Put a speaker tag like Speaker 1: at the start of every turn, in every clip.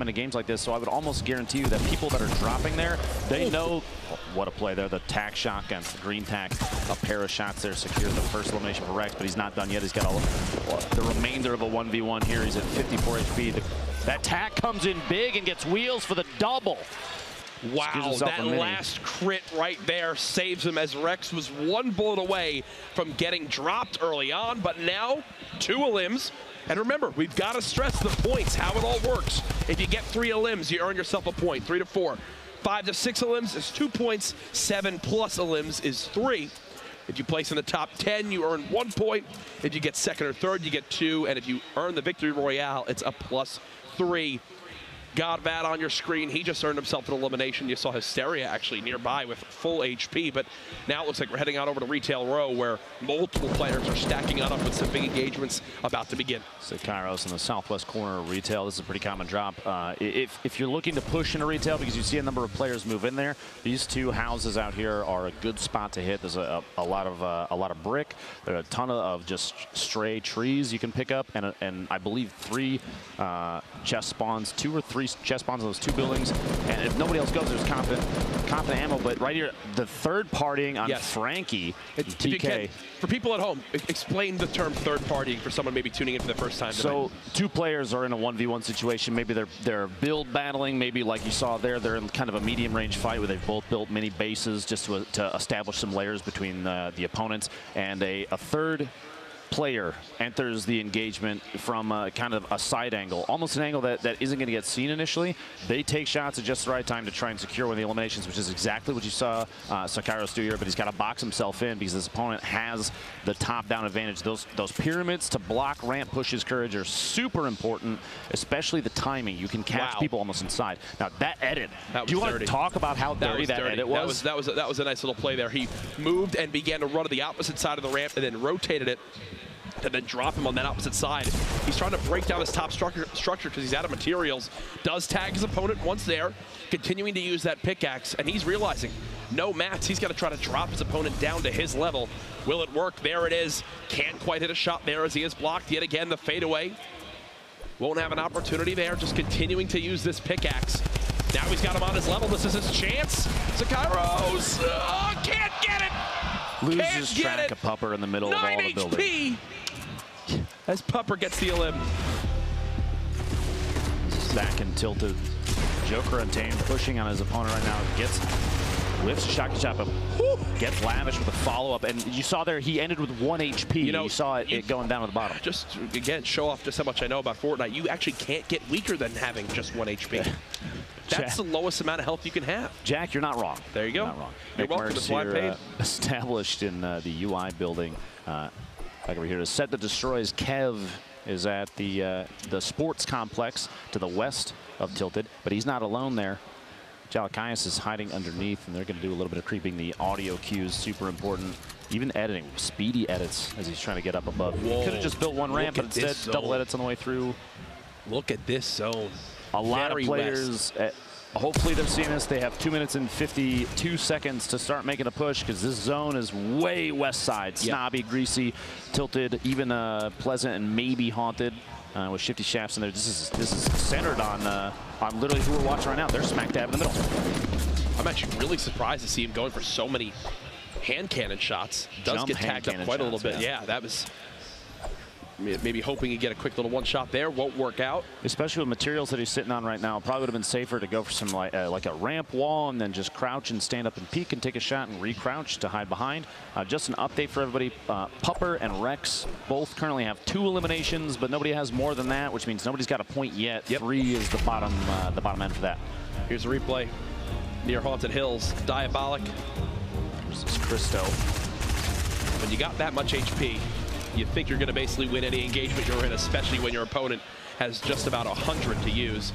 Speaker 1: into games like this, so I would almost guarantee you that people that are dropping there, they know what a play there. The tack shotgun, green tack, a pair of shots there secures the first elimination for Rex, but he's not done yet. He's got the remainder of a 1v1 here. He's at 54 HP. That tack comes in big and gets wheels for the double.
Speaker 2: Wow, that last crit right there saves him, as Rex was one bullet away from getting dropped early on, but now 2 elims. And remember, we've got to stress the points, how it all works. If you get 3 elims, you earn yourself a point. 3 to 4. 5 to 6 elims is 2 points. 7 plus elims is 3. If you place in the top 10, you earn 1 point. If you get second or third, you get 2. And if you earn the victory royale, it's a +3. Godvat on your screen. He just earned himself an elimination. You saw Hysteria actually nearby with full HP, but now it looks like we're heading out over to Retail Row, where multiple players are stacking on up with some big engagements about to begin.
Speaker 1: So Kairos in the southwest corner of Retail. This is a pretty common drop. If you're looking to push into Retail because you see a number of players move in there, these 2 houses out here are a good spot to hit. There's a lot of brick. There are a ton of just stray trees you can pick up, and I believe 3 chest spawns, 2 or 3 chest spawns in those 2 buildings. And if nobody else goes, there's confident ammo. But right here, the third partying on Frankie, TK.
Speaker 2: For people at home, explain the term third partying for someone maybe tuning in for the first time tonight.
Speaker 1: So 2 players are in a 1v1 situation. Maybe they're build battling. Maybe like you saw there, they're in kind of a medium range fight where they've both built mini bases just to establish some layers between the opponents. And a third player enters the engagement from kind of a side angle, almost an angle that isn't going to get seen initially. They take shots at just the right time to try and secure one of the eliminations, which is exactly what you saw Sakairos do here, but he's got to box himself in because his opponent has the top-down advantage. Those pyramids to block ramp pushes courage are super important, especially the timing. You can catch people almost inside. Now, that edit, do you want to talk about how dirty that edit was?
Speaker 2: That was a nice little play there. He moved and began to run to the opposite side of the ramp and then rotated it and then drop him on that opposite side. He's trying to break down his top structure because he's out of materials. Does tag his opponent once there, continuing to use that pickaxe, and he's realizing no mats. He's got to try to drop his opponent down to his level. Will it work? There it is. Can't quite hit a shot there as he is blocked yet again. The fadeaway won't have an opportunity there. Just continuing to use this pickaxe. Now he's got him on his level. This is his chance. Sakairos can't get it.
Speaker 1: Loses track of Pupper in the middle of all the building.
Speaker 2: As Pupper gets the elim.
Speaker 1: Back and tilted. Joker Untamed pushing on his opponent right now. Lifts a shotgun shot, but gets lavish with a follow-up. And you saw there, he ended with 1 HP. You saw it going down to the bottom.
Speaker 2: Just, again, show off just how much I know about Fortnite. You actually can't get weaker than having just 1 HP. That's the lowest amount of health you can have.
Speaker 1: Jack, you're not wrong.
Speaker 2: There you go.
Speaker 1: Not wrong.
Speaker 2: You're welcome. That's why I paid.
Speaker 1: Established in the UI building. Back over here to set the destroys. Kev is at the sports complex to the west of Tilted, but he's not alone there. Jalakias is hiding underneath, and they're going to do a little bit of creeping. The audio cues, super important. Even editing, speedy edits as he's trying to get up above. He could have just built 1 ramp, but instead double edits on the way through.
Speaker 2: Look at this zone.
Speaker 1: A lot of players, hopefully they're seeing this. They have 2 minutes and 52 seconds to start making a push because this zone is way west side. Snobby, greasy, tilted, even pleasant and maybe haunted with shifty shafts in there. This is centered on literally who we're watching right now. They're smack dab in the middle.
Speaker 2: I'm actually really surprised to see him going for so many hand cannon shots. Does get tagged up quite a little bit. Yeah, that was maybe hoping you get a quick little 1 shot there. Won't work out.
Speaker 1: Especially with materials that he's sitting on right now. Probably would have been safer to go for some like a ramp wall and then just crouch and stand up and peek and take a shot and re-crouch to hide behind. Just an update for everybody. Pupper and Rex both currently have 2 eliminations, but nobody has more than that, which means nobody's got a point yet. 3 is the bottom end for that.
Speaker 2: Here's a replay near Haunted Hills. Diabolic.
Speaker 1: This is Christo.
Speaker 2: When you got that much HP, you think you're going to basically win any engagement you're in, especially when your opponent has just about 100 to use.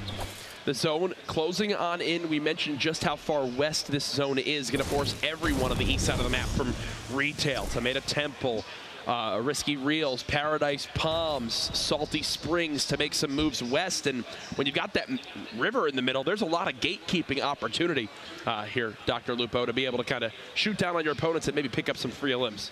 Speaker 2: The zone closing on in. We mentioned just how far west this zone is. Going to force everyone on the east side of the map, from Retail, Tomato Temple, Risky Reels, Paradise Palms, Salty Springs, to make some moves west. And when you've got that river in the middle, there's a lot of gatekeeping opportunity here, Dr. Lupo, to be able to kind of shoot down on your opponents and maybe pick up some free elims.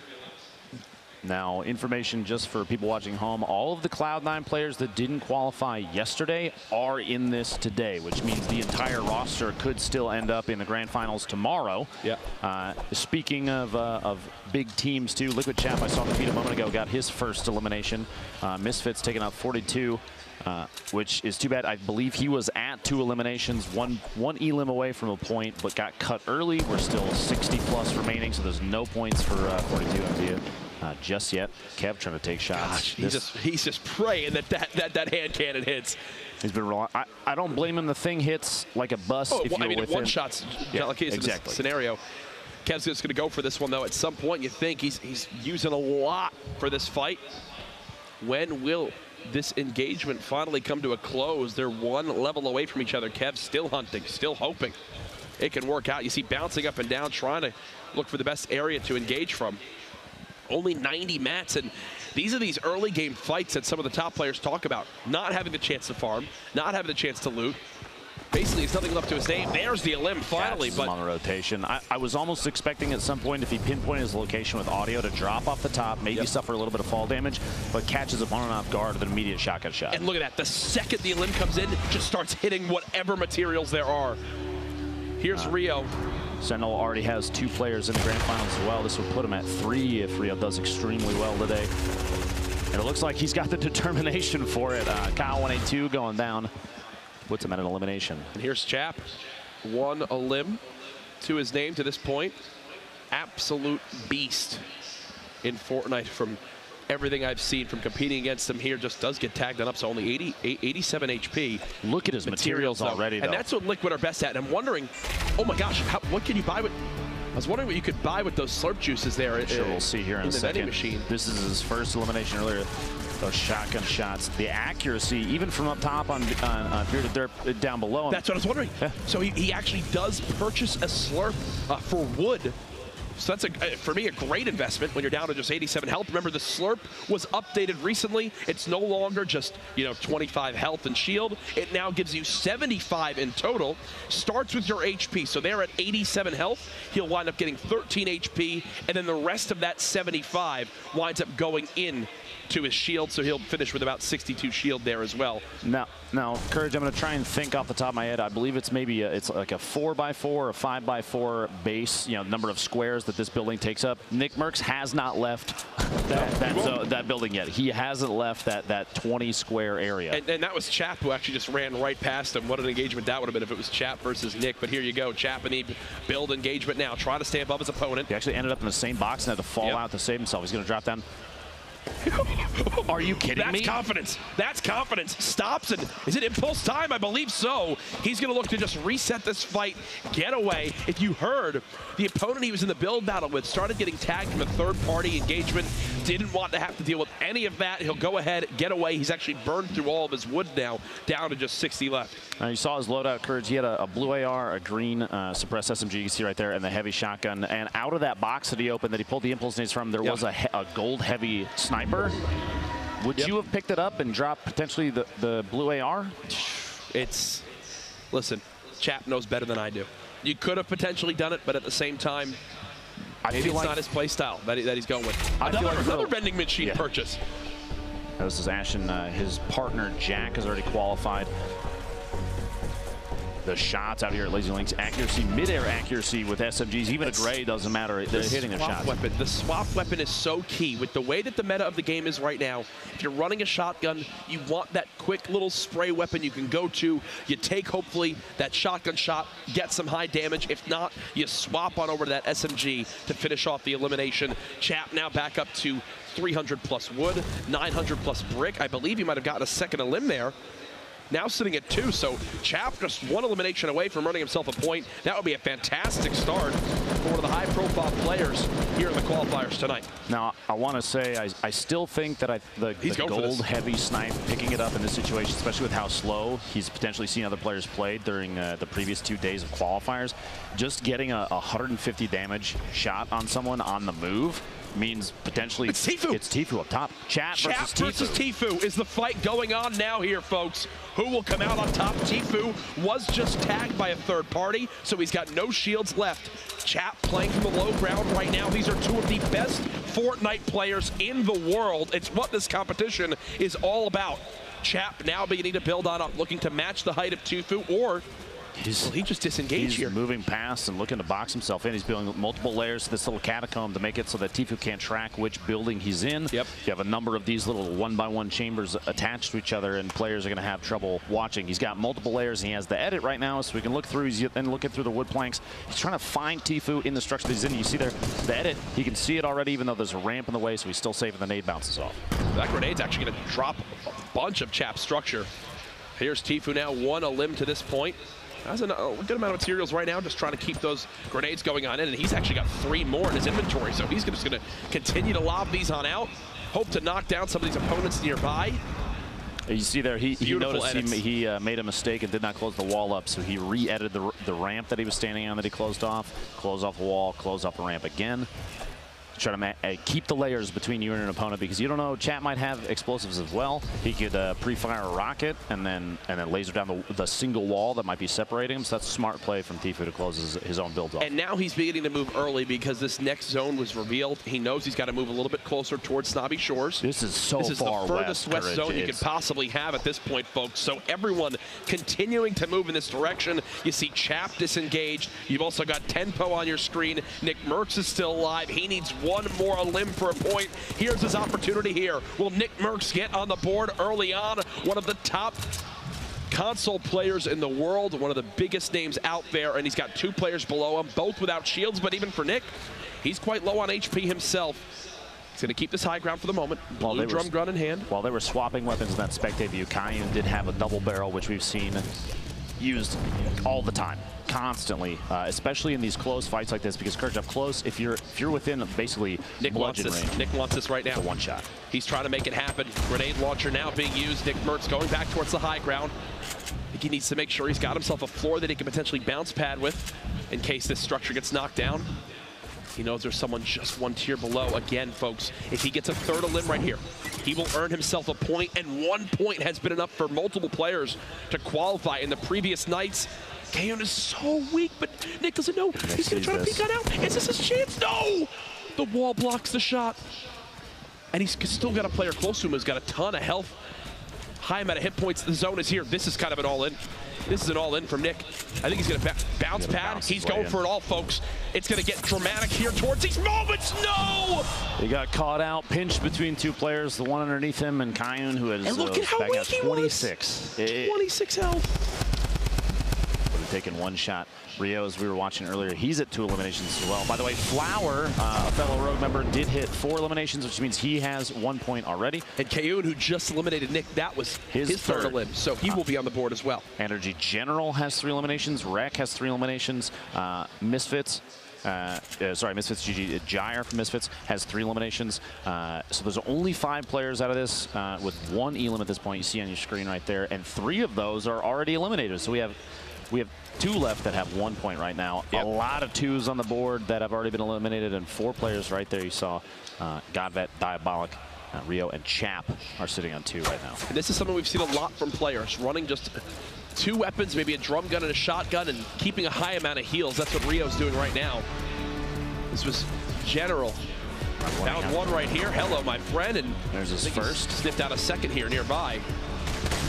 Speaker 1: Now, information just for people watching home, all of the Cloud9 players that didn't qualify yesterday are in this today, which means the entire roster could still end up in the grand finals tomorrow.
Speaker 2: Yeah.
Speaker 1: Speaking of big teams too, Liquid Champ, I saw the feed a moment ago, got his first elimination. Misfits taking out 42. Which is too bad. I believe he was at 2 eliminations, one elim away from a point, but got cut early. We're still 60+ remaining, so there's no points for 42 MTU just yet. Kev trying to take shots.
Speaker 2: Gosh, he's just praying that hand cannon hits.
Speaker 1: He's been relying. I don't blame him. The thing hits like a bus.
Speaker 2: Oh,
Speaker 1: if you're
Speaker 2: I mean,
Speaker 1: within.
Speaker 2: one shot's not the case in this scenario. Kev's just going to go for this one, though. At some point, you think he's using a lot for this fight. When will this engagement finally come to a close? They're one level away from each other. Kev still hunting, still hoping it can work out. You see bouncing up and down, trying to look for the best area to engage from. Only 90 mats, and these are these early game fights that some of the top players talk about. Not having the chance to farm, not having the chance to loot. Basically, there's nothing left to his name. There's the elim finally. But
Speaker 1: on the rotation. I was almost expecting at some point, if he pinpointed his location with audio, to drop off the top, maybe suffer a little bit of fall damage, but catches opponent off guard with an immediate shotgun shot.
Speaker 2: And look at that. The second the elim comes in, just starts hitting whatever materials there are. Here's Rio.
Speaker 1: Sentinel already has 2 players in the grand finals as well. This would put him at 3 if Rio does extremely well today. And it looks like he's got the determination for it. Kyle 182 going down. Puts him at an elimination.
Speaker 2: And here's Chap. 1 elim to his name to this point. Absolute beast in Fortnite from everything I've seen from competing against him here. Just does get tagged on up, so only 87 HP.
Speaker 1: Look at his materials already, though.
Speaker 2: And that's what Liquid are best at. And I'm wondering, oh my gosh, what can you buy with... I was wondering what you could buy with those slurp juices there.
Speaker 1: Sure, we'll see here in a second.
Speaker 2: Machine.
Speaker 1: This is his first elimination earlier. Those shotgun shots, the accuracy, even from up top on Bearded Derp down below.
Speaker 2: That's what I was wondering. Yeah. So he actually does purchase a slurp for wood. So that's, for me, a great investment when you're down to just 87 health. Remember, the slurp was updated recently. It's no longer just, 25 health and shield. It now gives you 75 in total. Starts with your HP. So they're at 87 health. He'll wind up getting 13 HP, and then the rest of that 75 winds up going in to his shield, so he'll finish with about 62 shield there as well.
Speaker 1: Now, Courage, I'm going to try and think off the top of my head. I believe it's maybe it's like a 4x4 or 5x4 base, number of squares that this building takes up. Nick Merckx has not left that building yet. He hasn't left that 20 square area.
Speaker 2: And that was Chap who actually just ran right past him. What an engagement that would have been if it was Chap versus Nick. But here you go, Chap in the build engagement now, trying to stay above his opponent.
Speaker 1: He actually ended up in the same box and had to fall out to save himself. He's going to drop down. Are you kidding me?
Speaker 2: That's confidence. That's confidence. Stops and is it impulse time? I believe so. He's going to look to just reset this fight, get away. If you heard, the opponent he was in the build battle with started getting tagged from a third-party engagement. Didn't want to have to deal with any of that. He'll go ahead, get away. He's actually burned through all of his wood now, down to just 60 left.
Speaker 1: You saw his loadout, Courage. He had a blue AR, a green suppressed SMG, you can see right there, and the heavy shotgun. And out of that box that he opened, that he pulled the impulse nades from, there was a gold heavy sniper. Would you have picked it up and dropped potentially the blue AR?
Speaker 2: Listen, Chap knows better than I do. You could have potentially done it, but at the same time, maybe it's not his play style that he's going with. Another vending machine purchase.
Speaker 1: This is Ashen. His partner, Jack, has already qualified. The shots out here at Lazy Links, accuracy, mid-air accuracy with SMGs, even a gray doesn't matter. They're hitting their shots.
Speaker 2: The swap weapon is so key. With the way that the meta of the game is right now, if you're running a shotgun, you want that quick little spray weapon you can go to. You take, hopefully, that shotgun shot, get some high damage. If not, you swap on over to that SMG to finish off the elimination. Chap now back up to 300 plus wood, 900 plus brick. I believe he might have gotten a second elim there. Now sitting at 2, so Chap just 1 elimination away from earning himself a point. That would be a fantastic start for one of the high-profile players here in the qualifiers tonight.
Speaker 1: Now, I want to say I still think that the gold-heavy snipe, picking it up in this situation, especially with how slow he's potentially seen other players play during the previous 2 days of qualifiers, just getting a 150 damage shot on someone on the move means potentially
Speaker 2: it's TFUE.
Speaker 1: It's TFUE up top. Chap versus
Speaker 2: TFUE is the fight going on now here, folks. Who will come out on top? TFUE was just tagged by a third party, so he's got no shields left. Chap playing from the low ground right now. These are two of the best Fortnite players in the world. It's what this competition is all about. Chap now beginning to build on up, looking to match the height of TFUE, or will he just disengage here?
Speaker 1: He's moving past and looking to box himself in. He's building multiple layers to this little catacomb to make it so that TFUE can't track which building he's in.
Speaker 2: Yep.
Speaker 1: You have a number of these little one-by-one chambers attached to each other, and players are going to have trouble watching. He's got multiple layers, and he has the edit right now, so we can look through and looking through the wood planks. He's trying to find TFUE in the structure that he's in. You see there, the edit, he can see it already, even though there's a ramp in the way, so he's still safe and the nade bounces off.
Speaker 2: That grenade's actually going to drop a bunch of Chap's structure. Here's TFUE now, one elim to this point. Has a good amount of materials right now, just trying to keep those grenades going on in, and he's actually got 3 more in his inventory, so he's just going to continue to lob these on out, hope to knock down some of these opponents nearby.
Speaker 1: You see there, he noticed he made a mistake and did not close the wall up, so he re-edited the ramp that he was standing on that he closed off the wall, close off the ramp again. Try to keep the layers between you and an opponent, because you don't know, Chat might have explosives as well. He could pre-fire a rocket and then laser down the single wall that might be separating him. So that's a smart play from TFUE to close his own builds off.
Speaker 2: And now he's beginning to move early because this next zone was revealed. He knows he's got to move a little bit closer towards Snobby Shores.
Speaker 1: This is so far west.
Speaker 2: This is the furthest west zone you could possibly have at this point, folks. So everyone continuing to move in this direction. You see Chap disengaged. You've also got Tenpo on your screen. Nick Merckx is still alive. He needs one more elim for a point. Here's his opportunity here. Will Nick Merckx get on the board early on? One of the top console players in the world, one of the biggest names out there, and he's got 2 players below him, both without shields, but even for Nick, he's quite low on HP himself. He's going to keep this high ground for the moment. Blue drum gun in hand.
Speaker 1: While they were swapping weapons in that spectate view, Kayun did have a double barrel, which we've seen used all the time, constantly, especially in these close fights like this, because Courage up close, if you're within basically
Speaker 2: Nick wants
Speaker 1: bludgeon range.
Speaker 2: Nick wants this right now.
Speaker 1: It's a one shot.
Speaker 2: He's trying to make it happen. Grenade launcher now being used. Nick Merckx going back towards the high ground. I think he needs to make sure he's got himself a floor that he can potentially bounce pad with in case this structure gets knocked down. He knows there's someone just 1 tier below. Again, folks, if he gets a 3rd elim right here, he will earn himself a point, and 1 point has been enough for multiple players to qualify in the previous nights. Kayun is so weak, but Nick doesn't know. He's going to try to peek on out. Is this his chance? No! The wall blocks the shot. And he's still got a player close to him who's got a ton of health. High amount of hit points. The zone is here. This is kind of an all-in. This is an all-in from Nick. I think he's going to bounce pad. He's going for it all, folks. It's going to get dramatic here towards these moments. No!
Speaker 1: He got caught out, pinched between 2 players, the one underneath him and Kayun, who has
Speaker 2: and look at how weak he
Speaker 1: 26.
Speaker 2: 26 health.
Speaker 1: Would have taken 1 shot. Rio, as we were watching earlier, he's at 2 eliminations as well. By the way, Flower, a fellow Rogue member, did hit 4 eliminations, which means he has 1 point already.
Speaker 2: And Kayun, who just eliminated Nick, that was his 3rd elim, so he will be on the board as well.
Speaker 1: Energy General has 3 eliminations. Rec has 3 eliminations. Misfits. Misfits GG. Gyre from Misfits has 3 eliminations. So there's only 5 players out of this with 1 elim at this point. You see on your screen right there, and 3 of those are already eliminated. So we have 2 left that have 1 point right now. Yep. A lot of 2s on the board that have already been eliminated, and 4 players right there. You saw Godvet, Diabolic, Rio, and Chap are sitting on 2 right now.
Speaker 2: And this is something we've seen a lot from players, running just 2 weapons, maybe a drum gun and a shotgun, and keeping a high amount of heals. That's what Rio's doing right now. This was General. Found 1 right here. Hello, my friend. And
Speaker 1: there's his first.
Speaker 2: Sniffed out a 2nd here nearby.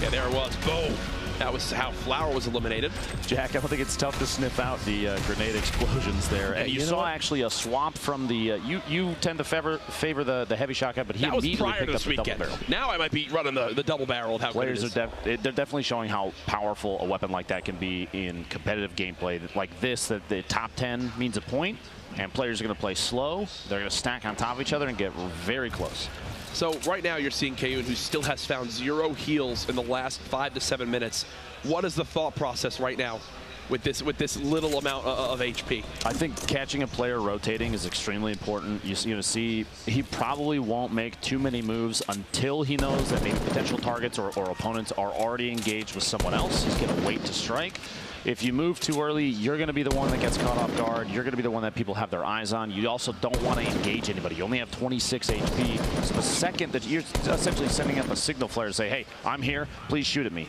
Speaker 2: Yeah, there it was. Boom. That was how Flower was eliminated.
Speaker 1: Jack, I don't think it's tough to sniff out the grenade explosions there. And you saw actually a swap from the, you tend to favor the heavy shotgun, but he immediately picked up the double barrel.
Speaker 2: Now I might be running the double barrel of how
Speaker 1: players are they're definitely showing how powerful a weapon like that can be in competitive gameplay like this, that the top 10 means a point, and players are going to play slow. They're going to stack on top of each other and get very close.
Speaker 2: So right now you're seeing Kayun, who still has found 0 heals in the last 5 to 7 minutes. What is the thought process right now with this little amount of HP?
Speaker 1: I think catching a player rotating is extremely important. You see, he probably won't make too many moves until he knows that maybe potential targets or opponents are already engaged with someone else. He's going to wait to strike. If you move too early, you're going to be the one that gets caught off guard. You're going to be the one that people have their eyes on. You also don't want to engage anybody. You only have 26 HP. So the second that you're essentially sending up a signal flare to say, hey, I'm here, please shoot at me.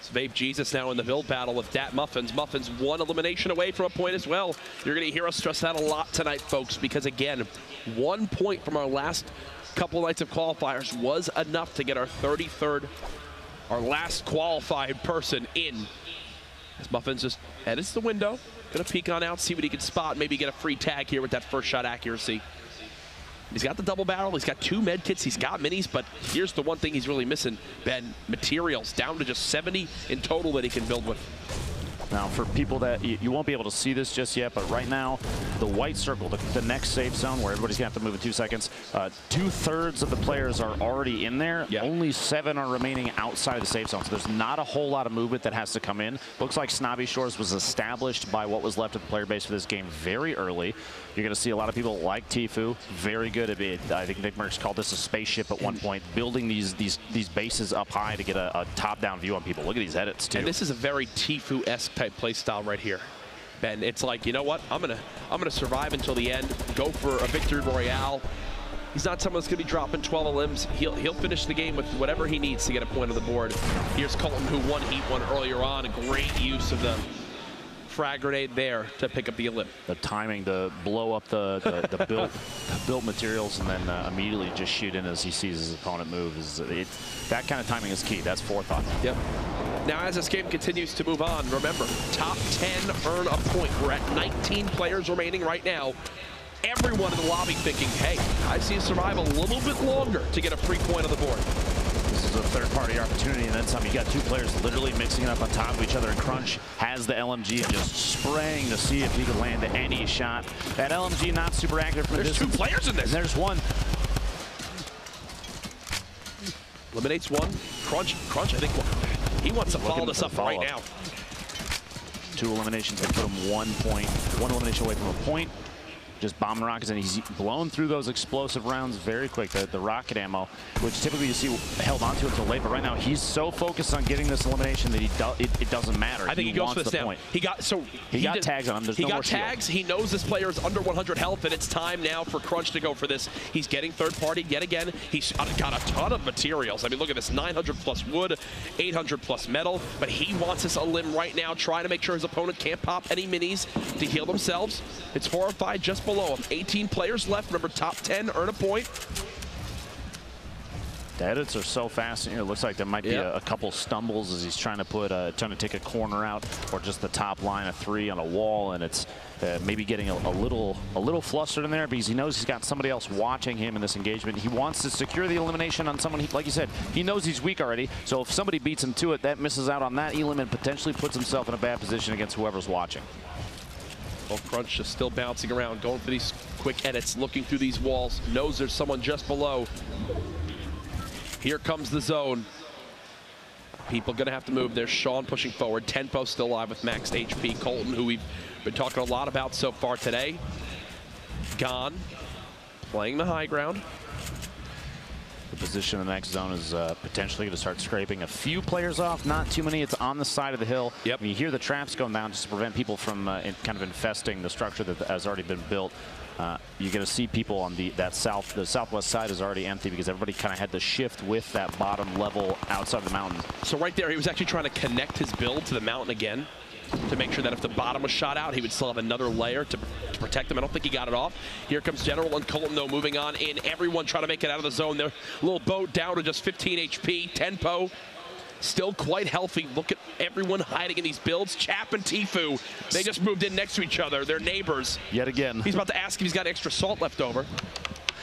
Speaker 2: It's Vape Jesus now in the build battle with Dat Muffins. Muffins one elimination away from a point as well. You're going to hear us stress that a lot tonight, folks, because again, 1 point from our last couple of nights of qualifiers was enough to get our 33rd, our last qualified person in. As Muffins just edits the window, gonna peek on out, see what he can spot, maybe get a free tag here with that first shot accuracy. He's got the double barrel, he's got 2 med kits, he's got minis, but here's the one thing he's really missing, Ben, materials, down to just 70 in total that he can build with.
Speaker 1: Now, for people that you won't be able to see this just yet, but right now, the white circle, the next safe zone where everybody's gonna have to move in 2 seconds, 2/3 of the players are already in there. Yep. Only 7 are remaining outside of the safe zone, so there's not a whole lot of movement that has to come in. Looks like Snobby Shores was established by what was left of the player base for this game very early. You're gonna see a lot of people like TFUE, very good at it. I think Nick Merckx called this a spaceship at one point, building these bases up high to get a top-down view on people. Look at these edits, too.
Speaker 2: And this is a very TFUE-esque type play style right here, Ben. It's like, you know what? I'm gonna survive until the end, go for a victory royale. He's not someone that's gonna be dropping 12 limbs. He'll finish the game with whatever he needs to get a point on the board. Here's Colton, who won Heat 1 earlier on. A great use of the frag grenade there to pick up the elim.
Speaker 1: The timing to blow up the built materials and then immediately just shoot in as he sees his opponent move. That kind of timing is key. That's forethought.
Speaker 2: Yep. Now, as this game continues to move on, remember, top 10 earn a point. We're at 19 players remaining right now. Everyone in the lobby thinking, hey, I see you survive a little bit longer to get a free point on the board.
Speaker 1: This is a third-party opportunity, and then some. You got 2 players literally mixing it up on top of each other, and Crunch has the LMG just spraying to see if he could land any shot. That LMG not super accurate from
Speaker 2: There's 2 players in this.
Speaker 1: And there's one.
Speaker 2: Eliminates one. Crunch, I think he wants to follow this up right now.
Speaker 1: 2 eliminations that put him 1 point, 1 elimination away from a point. Just bombing rockets, and he's blown through those explosive rounds very quick. The rocket ammo, which typically you see held onto until late, but right now he's so focused on getting this elimination that it doesn't matter.
Speaker 2: I think he goes for this now. He got
Speaker 1: tags on him. There's no more shield.
Speaker 2: Tags. He knows this player is under 100 health, and it's time now for Crunch to go for this. He's getting third party yet again. He's got a ton of materials. I mean, look at this: 900 plus wood, 800 plus metal. But he wants this elim right now, trying to make sure his opponent can't pop any minis to heal themselves. It's horrified just below him. 18 players left. Remember, top 10 earn a point.
Speaker 1: The edits are so fast. It looks like there might be a couple stumbles as he's trying to take a corner out, or just the top line of 3 on a wall, and it's maybe getting a little flustered in there because he knows he's got somebody else watching him in this engagement. He wants to secure the elimination on someone, like you said, he knows he's weak already, so if somebody beats him to it, that misses out on that elim and potentially puts himself in a bad position against whoever's watching.
Speaker 2: Well, Crunch just still bouncing around, going for these quick edits, looking through these walls, knows there's someone just below. Here comes the zone. People gonna have to move. There's Sean pushing forward. Tempo still alive with max HP. Colton, who we've been talking a lot about so far today, gone, playing the high ground.
Speaker 1: The position in the next zone is potentially going to start scraping a few players off, not too many. It's on the side of the hill.
Speaker 2: Yep.
Speaker 1: You hear the traps going down just to prevent people from kind of infesting the structure that has already been built. You're going to see people on the southwest side is already empty because everybody kind of had to shift with that bottom level outside of the mountain.
Speaker 2: So right there, he was actually trying to connect his build to the mountain again to make sure that if the bottom was shot out, he would still have another layer to protect him. I don't think he got it off. Here comes General and Colton, though, moving on in. Everyone trying to make it out of the zone. Their little boat down to just 15 HP. Tempo still quite healthy. Look at everyone hiding in these builds. Chap and TFUE, they just moved in next to each other. They're neighbors.
Speaker 1: Yet again.
Speaker 2: He's about to ask if he's got extra salt left over.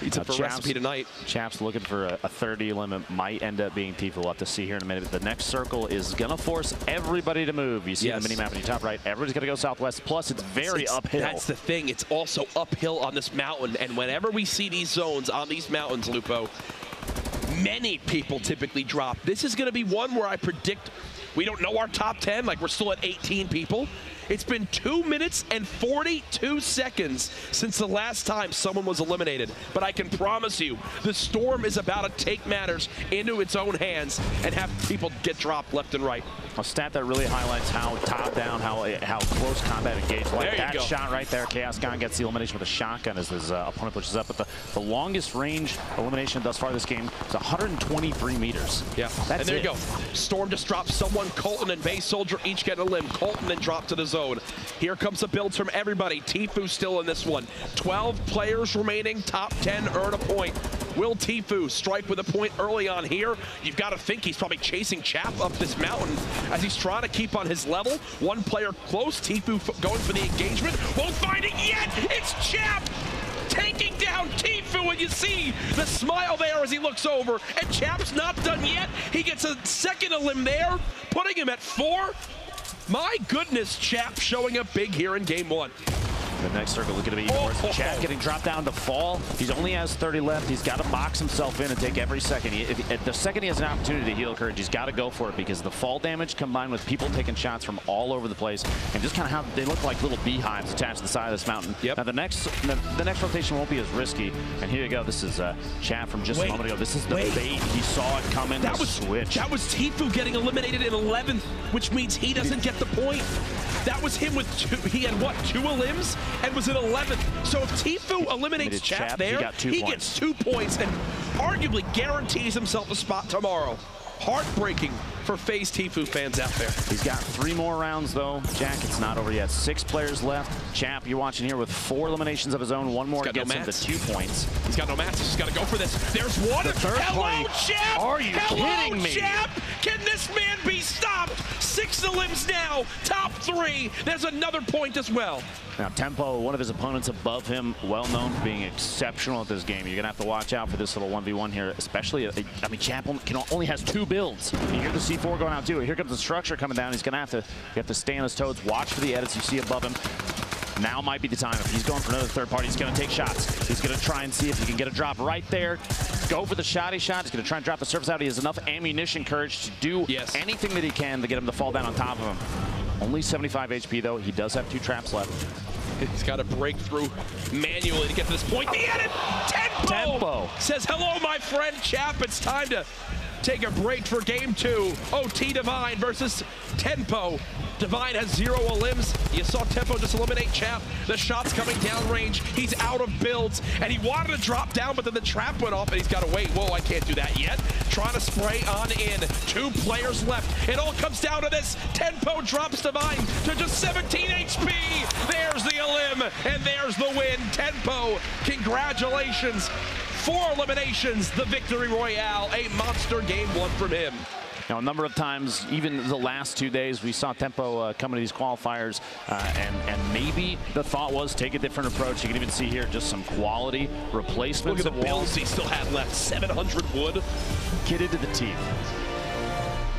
Speaker 2: It's a recipe tonight.
Speaker 1: Chap's looking for a 30 limit. Might end up being TFUE. We'll have to see here in a minute. But the next circle is going to force everybody to move. You see the mini map on your top right. Everybody's going to go southwest. Plus, it's very uphill.
Speaker 2: That's the thing. It's also uphill on this mountain. And whenever we see these zones on these mountains, Lupo, many people typically drop. This is going to be one where I predict we don't know our top 10. Like, we're still at 18 people. It's been 2 minutes and 42 seconds since the last time someone was eliminated. But I can promise you, the Storm is about to take matters into its own hands and have people get dropped left and right.
Speaker 1: A stat that really highlights how top-down, how close combat engaged. Like that shot right there, Chaos Gone gets the elimination with a shotgun as his opponent pushes up. But the longest range elimination thus far this game is 123 meters.
Speaker 2: Yeah, and there you go. Storm just drops someone. Colton and Base Soldier each get a limb. Colton then dropped to the zone. Here comes the builds from everybody. TFUE still in this one. 12 players remaining. Top 10 earn a point. Will TFUE strike with a point early on here? You've got to think he's probably chasing Chap up this mountain as he's trying to keep on his level. One player close. TFUE going for the engagement. Won't find it yet. It's Chap taking down TFUE, and you see the smile there as he looks over, and Chap's not done yet. He gets a second elim there, putting him at 4. My goodness, Chap showing up big here in game 1.
Speaker 1: The next circle is going to be even worse. Chap getting dropped down to fall. He only has 30 left. He's got to box himself in and take every second. The second he has an opportunity to heal Courage, he's got to go for it, because the fall damage combined with people taking shots from all over the place and just kind of how they look like little beehives attached to the side of this mountain.
Speaker 2: Yep.
Speaker 1: Now the next rotation won't be as risky. And here you go. This is Chap from just a moment ago. This is the bait. He saw it coming. That was switch.
Speaker 2: That was TFUE getting eliminated in 11th, which means he doesn't get the point. That was him with 2. He had what, 2 elims and was in 11th. So if TFUE eliminates Chap there, he gets 2 points and arguably guarantees himself a spot tomorrow. Heartbreaking for FaZe TFUE fans out there.
Speaker 1: He's got 3 more rounds though. Jack, it's not over yet. 6 players left. Chap, you're watching here with 4 eliminations of his own. 1 more gets him to 2 points.
Speaker 2: He's got no mats. He's got to go for this. There's one. Hello, Chap!
Speaker 1: Are you kidding me?
Speaker 2: Chap! Can this man be stopped? 6 elims now. Top 3. There's another point as well.
Speaker 1: Now Tempo, one of his opponents above him, well known for being exceptional at this game. You're gonna have to watch out for this little 1v1 here, especially. I mean, Chap only has 2 builds. You hear the C4 going out too. Here comes the structure coming down. He's gonna have to stay on his toes. Watch for the edits you see above him. Now might be the time. If he's going for another third party, he's going to take shots. He's going to try and see if he can get a drop right there. Go for the shotty shot. He's going to try and drop the surface out. He has enough ammunition, Courage, to do anything that he can to get him to fall down on top of him. Only 75 HP, though. He does have 2 traps left.
Speaker 2: He's got to break through manually to get to this point. The edit! Tempo says, hello, my friend Chap. It's time to take a break for game 2. OT Divine versus Tempo. Divine has 0 elims. You saw Tempo just eliminate Chap. The shot's coming down range. He's out of builds, and he wanted to drop down, but then the trap went off, and he's got to wait. Whoa, I can't do that yet. Trying to spray on in. 2 players left. It all comes down to this. Tempo drops Divine to just 17 HP. There's the elim, and there's the win. Tempo, congratulations. 4 eliminations, the victory royale. A monster game 1 from him.
Speaker 1: Now, a number of times, even the last 2 days, we saw Tempo come into these qualifiers, and maybe the thought was take a different approach. You can even see here just some quality replacements.
Speaker 2: Look at the builds he still had left. 700 wood.
Speaker 1: Kitted to the teeth.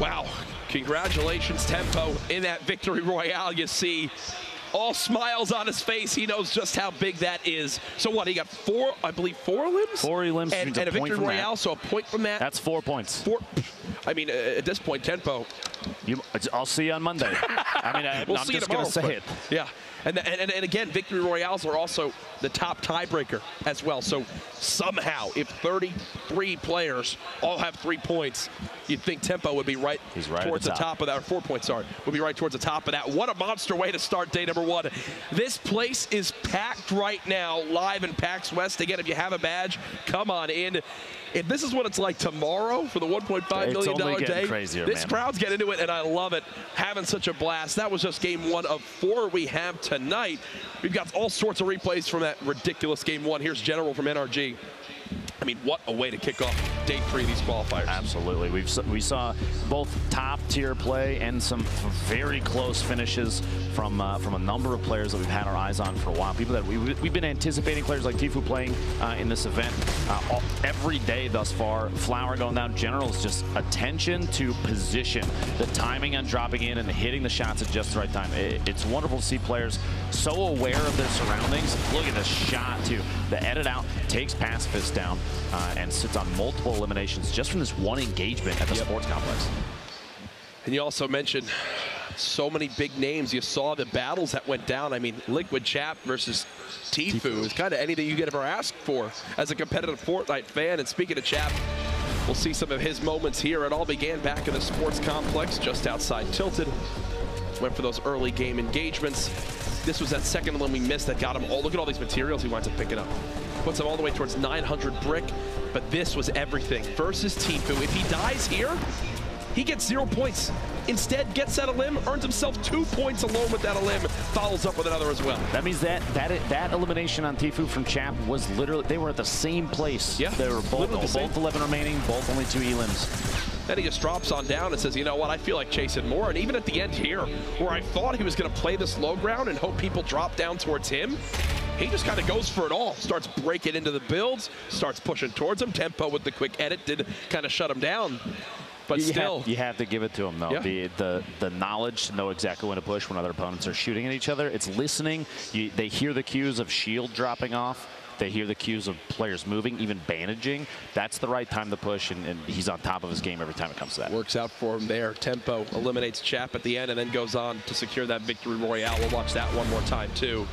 Speaker 2: Wow. Congratulations, Tempo. In that victory royale, you see all smiles on his face. He knows just how big that is. So what, he got 4, I believe 4 elims?
Speaker 1: 4 elims
Speaker 2: and a victory royale, so a point from that.
Speaker 1: That's 4 points.
Speaker 2: 4. I mean, at this point, Tempo.
Speaker 1: I'll see you on Monday. I mean,
Speaker 2: we'll
Speaker 1: I'm
Speaker 2: see
Speaker 1: just going to say it.
Speaker 2: Yeah. And again, victory royales are also the top tiebreaker as well. So somehow, if 33 players all have 3 points, you'd think Tempo would be right towards the top of that, or 4 points, sorry, would be right towards the top of that. What a monster way to start day number 1. This place is packed right now, live in PAX West. Again, if you have a badge, come on in. If this is what it's like tomorrow for the $1.5 million day, this crowd's getting into it, and I love it. Having such a blast. That was just game 1 of 4 we have tonight. We've got all sorts of replays from that ridiculous game 1. Here's General from NRG. I mean, what a way to kick off day 3 of these qualifiers.
Speaker 1: Absolutely. We saw both top-tier play and some very close finishes from a number of players that we've had our eyes on for a while. People that we've been anticipating, players like TFUE playing in this event every day thus far. Flower going down. General is just attention to position. The timing on dropping in and hitting the shots at just the right time. It's wonderful to see players so aware of their surroundings. Look at this shot, too. The edit out takes Pacifist down. And sits on multiple eliminations just from this one engagement at the sports complex.
Speaker 2: And you also mentioned So many big names. You saw the battles that went down. I mean, Liquid Chap versus TFUE is kind of anything you could ever ask for as a competitive Fortnite fan. And speaking of Chap, we'll see some of his moments here. It all began back in the sports complex just outside Tilted. Went for those early game engagements. This was that second one we missed that got him all. Look at all these materials he winds up picking up. Puts him all the way towards 900 brick, but this was everything. Versus TFUE. If he dies here, he gets 0 points. Instead, gets that elim, earns himself 2 points alone with that elim, follows up with another as well.
Speaker 1: That means that elimination on TFUE from Chap was literally, they were at the same place.
Speaker 2: Yeah,
Speaker 1: they were both 11 remaining, both only 2 elims.
Speaker 2: Then he just drops on down and says, you know what, I feel like chasing more. And even at the end here, where I thought he was going to play this low ground and hope people drop down towards him, he just kind of goes for it all. Starts breaking into the builds, starts pushing towards him. Tempo with the quick edit did kind of shut him down. But
Speaker 1: you have to give it to him, though. Yeah. The knowledge to know exactly when to push when other opponents are shooting at each other. It's listening. They hear the cues of shield dropping off. They hear the cues of players moving, even bandaging. That's the right time to push, and he's on top of his game every time it comes to that.
Speaker 2: Works out for him there. Tempo eliminates Chap at the end and then goes on to secure that victory royale. We'll watch that one more time, too.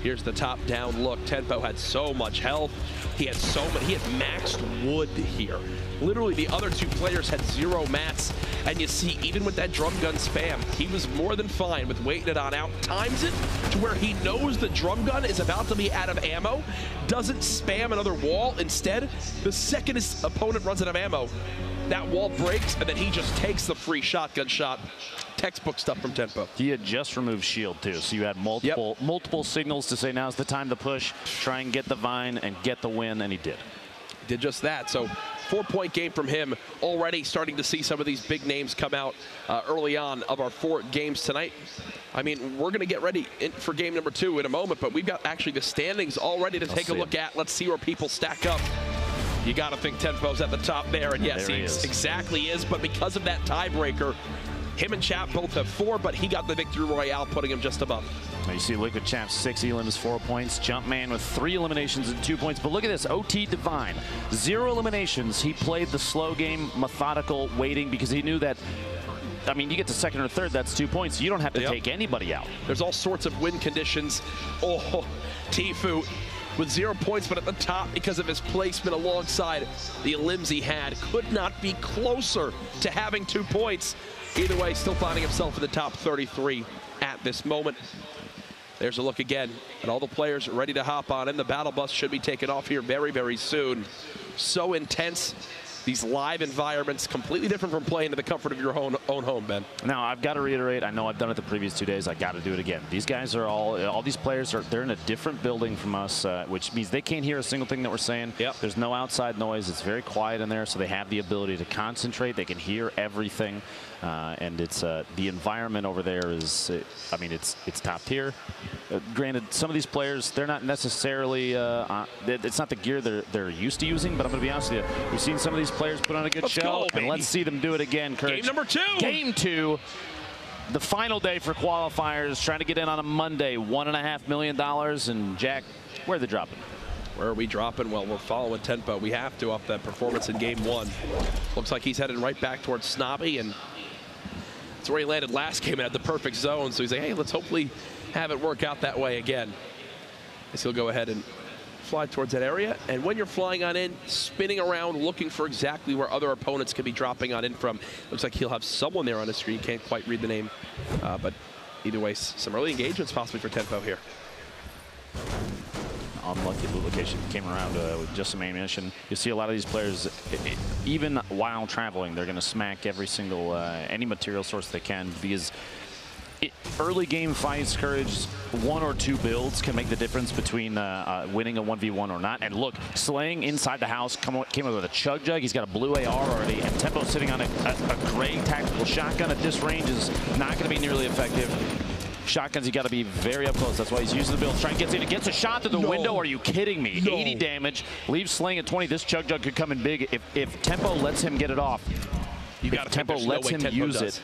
Speaker 2: Here's the top-down look. Tempo had so much health. He had maxed wood here. Literally, the other 2 players had 0 mats. And you see, even with that drum gun spam, he was more than fine with waiting it on out. Times it to where he knows the drum gun is about to be out of ammo. Doesn't spam another wall. Instead, the second his opponent runs out of ammo, that wall breaks, and then he just takes the free shotgun shot. Textbook stuff from Tempo.
Speaker 1: He had just removed shield, too, so you had multiple signals to say now's the time to push, try and get the vine and get the win, and he did.
Speaker 2: Did just that. So 4-point game from him. Already starting to see some of these big names come out early on of our 4 games tonight. I mean, we're going to get ready for game number 2 in a moment, but we've got actually the standings all ready to take a look at. Let's see where people stack up. You got to think Tempo's at the top there, and yes, he exactly is. But because of that tiebreaker, him and Chap both have 4, but he got the victory royale, putting him just above.
Speaker 1: Now you see Liquid Chap 6 elims, 4 points. Jumpman with 3 eliminations and 2 points. But look at this, OT Divine, 0 eliminations. He played the slow game, methodical, waiting, because he knew that, I mean, you get to second or third, that's 2 points. You don't have to take anybody out.
Speaker 2: There's all sorts of win conditions. Oh, TFUE with 0 points, but at the top because of his placement alongside the elims he had, could not be closer to having 2 points. Either way, still finding himself in the top 33 at this moment. There's a look again at all the players ready to hop on, and the battle bus should be taken off here very, very soon. So intense. These live environments, completely different from playing to the comfort of your own home, Ben.
Speaker 1: Now, I've got to reiterate, I know I've done it the previous 2 days. I got to do it again. These guys are all these players they're in a different building from us, which means they can't hear a single thing that we're saying. There's no outside noise. It's very quiet in there, so they have the ability to concentrate. They can hear everything, and it's the environment over there is, I mean, it's top tier. Granted, some of these players, they're not necessarily, it's not the gear they're used to using, but I'm going to be honest with you. We've seen some of these players put on a good show, and let's see them do it again, Courage.
Speaker 2: Game number 2.
Speaker 1: Game 2. The final day for qualifiers, trying to get in on a Monday, $1.5 million. And Jack, where are they dropping?
Speaker 2: Where are we dropping? Well, we're following Tempo. We have to off that performance in game 1. Looks like he's heading right back towards Snobby, and that's where he landed last game at the perfect zone. So he's like, hey, let's hopefully have it work out that way again. Guess he'll go ahead and fly towards that area, and when you're flying on in, spinning around, looking for exactly where other opponents could be dropping on in from. Looks like he'll have someone there on his screen. Can't quite read the name, but either way, some early engagements possibly for Tempo here.
Speaker 1: Unlucky loot location came around with just some ammunition. You see a lot of these players, even while traveling, they're going to smack every single any material source they can, because early game fights, Courage, 1 or 2 builds can make the difference between winning a 1v1 or not. And look, Slaying inside the house came up with a chug jug. He's got a blue AR already, and Tempo sitting on a gray tactical shotgun at this range is not going to be nearly effective. Shotguns, you got to be very up close. That's why he's using the build. Trying to get in. It gets a shot through the window. Are you kidding me? 80 damage. Leaves Slaying at 20. This chug jug could come in big if Tempo lets him get it off. Tempo lets him use it.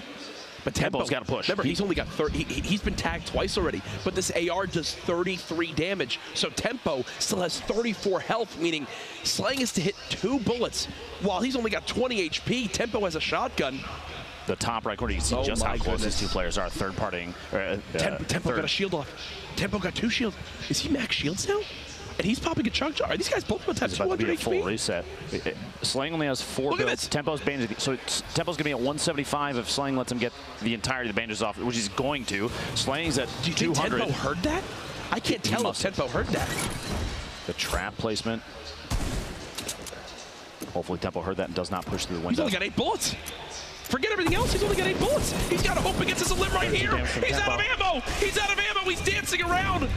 Speaker 1: But Tempo's got to push.
Speaker 2: Remember, he's only got 30. He's been tagged twice already, but this AR does 33 damage. So Tempo still has 34 health, meaning Slaying is to hit 2 bullets. While he's only got 20 HP, Tempo has a shotgun.
Speaker 1: the top right corner, you can see just how close these two players are. Third partying.
Speaker 2: Tempo got a shield off. Tempo got 2 shields. Is he max shields now? And he's popping a chug jar. Are these guys both about to have 200 HP?
Speaker 1: Full reset. Slang only has 4 builds. Tempo's bandaged. So Tempo's going to be at 175 if Slang lets him get the entirety of the bandages off, which he's going to. Slang's at 200.
Speaker 2: Do you think Tempo heard that? I can't tell if Tempo heard that.
Speaker 1: The trap placement. Hopefully Tempo heard that and does not push through the window.
Speaker 2: He's only got 8 bullets. Forget everything else. He's only got 8 bullets. He's got to hope against his limb right here. He's out of ammo. He's out of ammo. He's dancing around.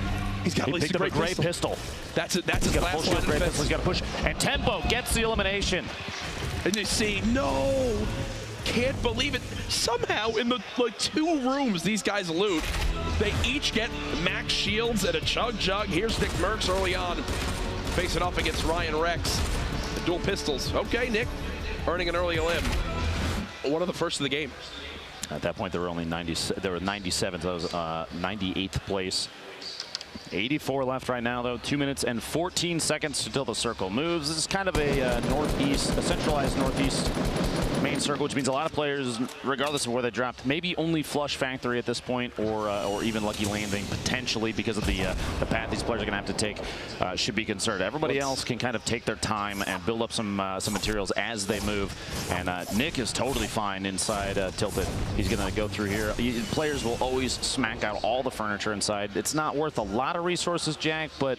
Speaker 2: He's got
Speaker 1: picked up a gray pistol.
Speaker 2: That's his last line of defense.
Speaker 1: He's got to push. And Tempo gets the elimination.
Speaker 2: And you see, no. Can't believe it. Somehow, in the 2 rooms these guys loot, they each get max shields and a chug jug. Here's Nick Merckx early on, facing off against Ryan Rex. The dual pistols. Okay, Nick, earning an early elim. One of the first of the game.
Speaker 1: At that point, there were only 97. There were 97. So that was 98th place. 84 left right now, though. 2 minutes and 14 seconds until the circle moves. This is kind of a northeast, a centralized northeast main circle, which means a lot of players, regardless of where they dropped, maybe only flush factory at this point, or even lucky landing potentially because of the path these players are going to have to take. Should be concerned. Everybody else can kind of take their time and build up some materials as they move. And Nick is totally fine inside Tilted. He's going to go through here. Players will always smack out all the furniture inside. It's not worth a lot of resources, Jack, but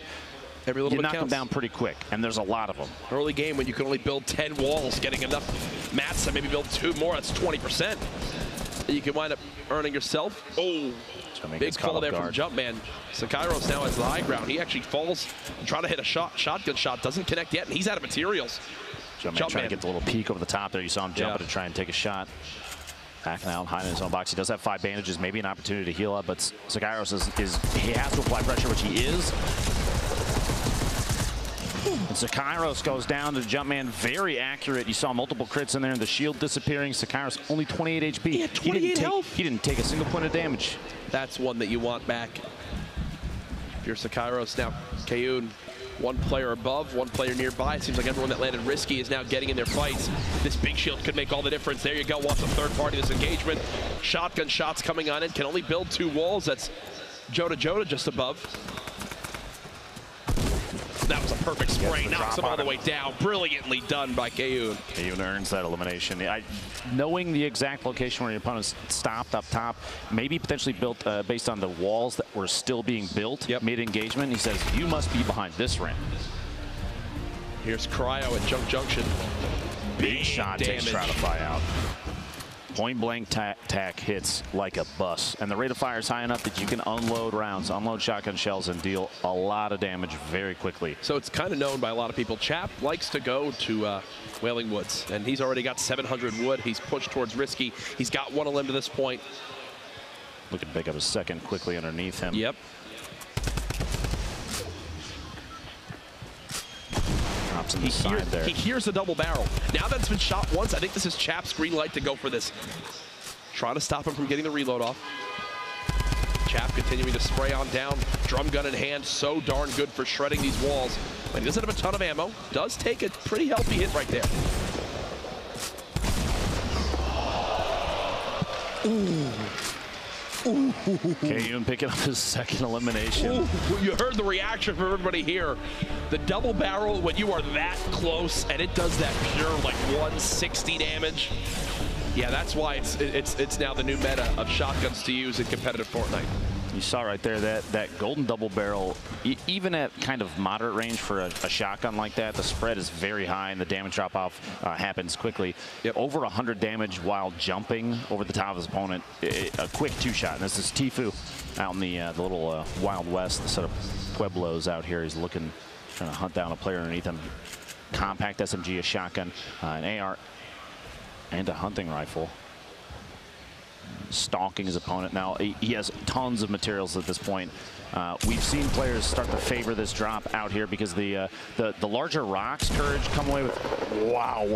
Speaker 2: every little
Speaker 1: you
Speaker 2: bit
Speaker 1: knock
Speaker 2: counts.
Speaker 1: them down pretty quick, and there's a lot of them.
Speaker 2: Early game when you can only build 10 walls, getting enough mats to maybe build 2 more, that's 20%. You can wind up earning yourself. Oh, big fall there from Jumpman. Sakairos now has the high ground. He actually falls, trying to hit a shotgun shot, doesn't connect yet, and he's out of materials.
Speaker 1: Jumpman trying to get the little peek over the top there. You saw him jumping to try and take a shot. Backing out, hiding in his own box. He does have 5 bandages, maybe an opportunity to heal up, but Sakairos he has to apply pressure, which he is. And Sakairos goes down to Jumpman, very accurate. You saw multiple crits in there, and the shield disappearing. Sakairos only 28 HP.
Speaker 2: He had 28 health.
Speaker 1: He didn't take a single point of damage.
Speaker 2: That's one that you want back. If you're Sakairos now, TFUE, 1 player above, 1 player nearby. It seems like everyone that landed risky is now getting in their fights. This big shield could make all the difference. There you go. Wants a third party this engagement. Shotgun shots coming on in. Can only build 2 walls. That's Joda just above. That was a perfect spray. Knocks him all the way down. Brilliantly done by TFUE.
Speaker 1: TFUE earns that elimination. Knowing the exact location where your opponents stopped up top, maybe potentially built based on the walls that were still being built mid-engagement. He says, you must be behind this ring.
Speaker 2: Here's Cryo at Junk Junction.
Speaker 1: Big shot takes Stratify out. Point blank tack hits like a bus, and the rate of fire is high enough that you can unload rounds, unload shotgun shells, and deal a lot of damage very quickly.
Speaker 2: So it's kind of known by a lot of people. Chap likes to go to Wailing Woods, and he's already got 700 wood. He's pushed towards risky. He's got 1 elim to this point.
Speaker 1: Looking to pick up a second quickly underneath him.
Speaker 2: Yep. He hears the double barrel. Now that it's been shot once, I think this is Chap's green light to go for this. Trying to stop him from getting the reload off. Chap continuing to spray on down. Drum gun in hand, so darn good for shredding these walls. But he doesn't have a ton of ammo. Does take a pretty healthy hit right there.
Speaker 1: Ooh. TFUE picking up his second elimination.
Speaker 2: Ooh, you heard the reaction from everybody here. The double barrel, when you are that close and it does that pure like 160 damage. Yeah, that's why it's now the new meta of shotguns to use in competitive Fortnite.
Speaker 1: You saw right there that golden double barrel, even at kind of moderate range for a shotgun like that, the spread is very high and the damage drop off happens quickly. Over 100 damage while jumping over the top of his opponent. A quick 2-shot. And this is TFUE out in the little Wild West, the set of Pueblos out here. He's trying to hunt down a player underneath him. Compact SMG, a shotgun, an AR, and a hunting rifle. Stalking his opponent. Now he has tons of materials at this point. We've seen players start to favor this drop out here because the larger rocks, Courage, come away with. Wow,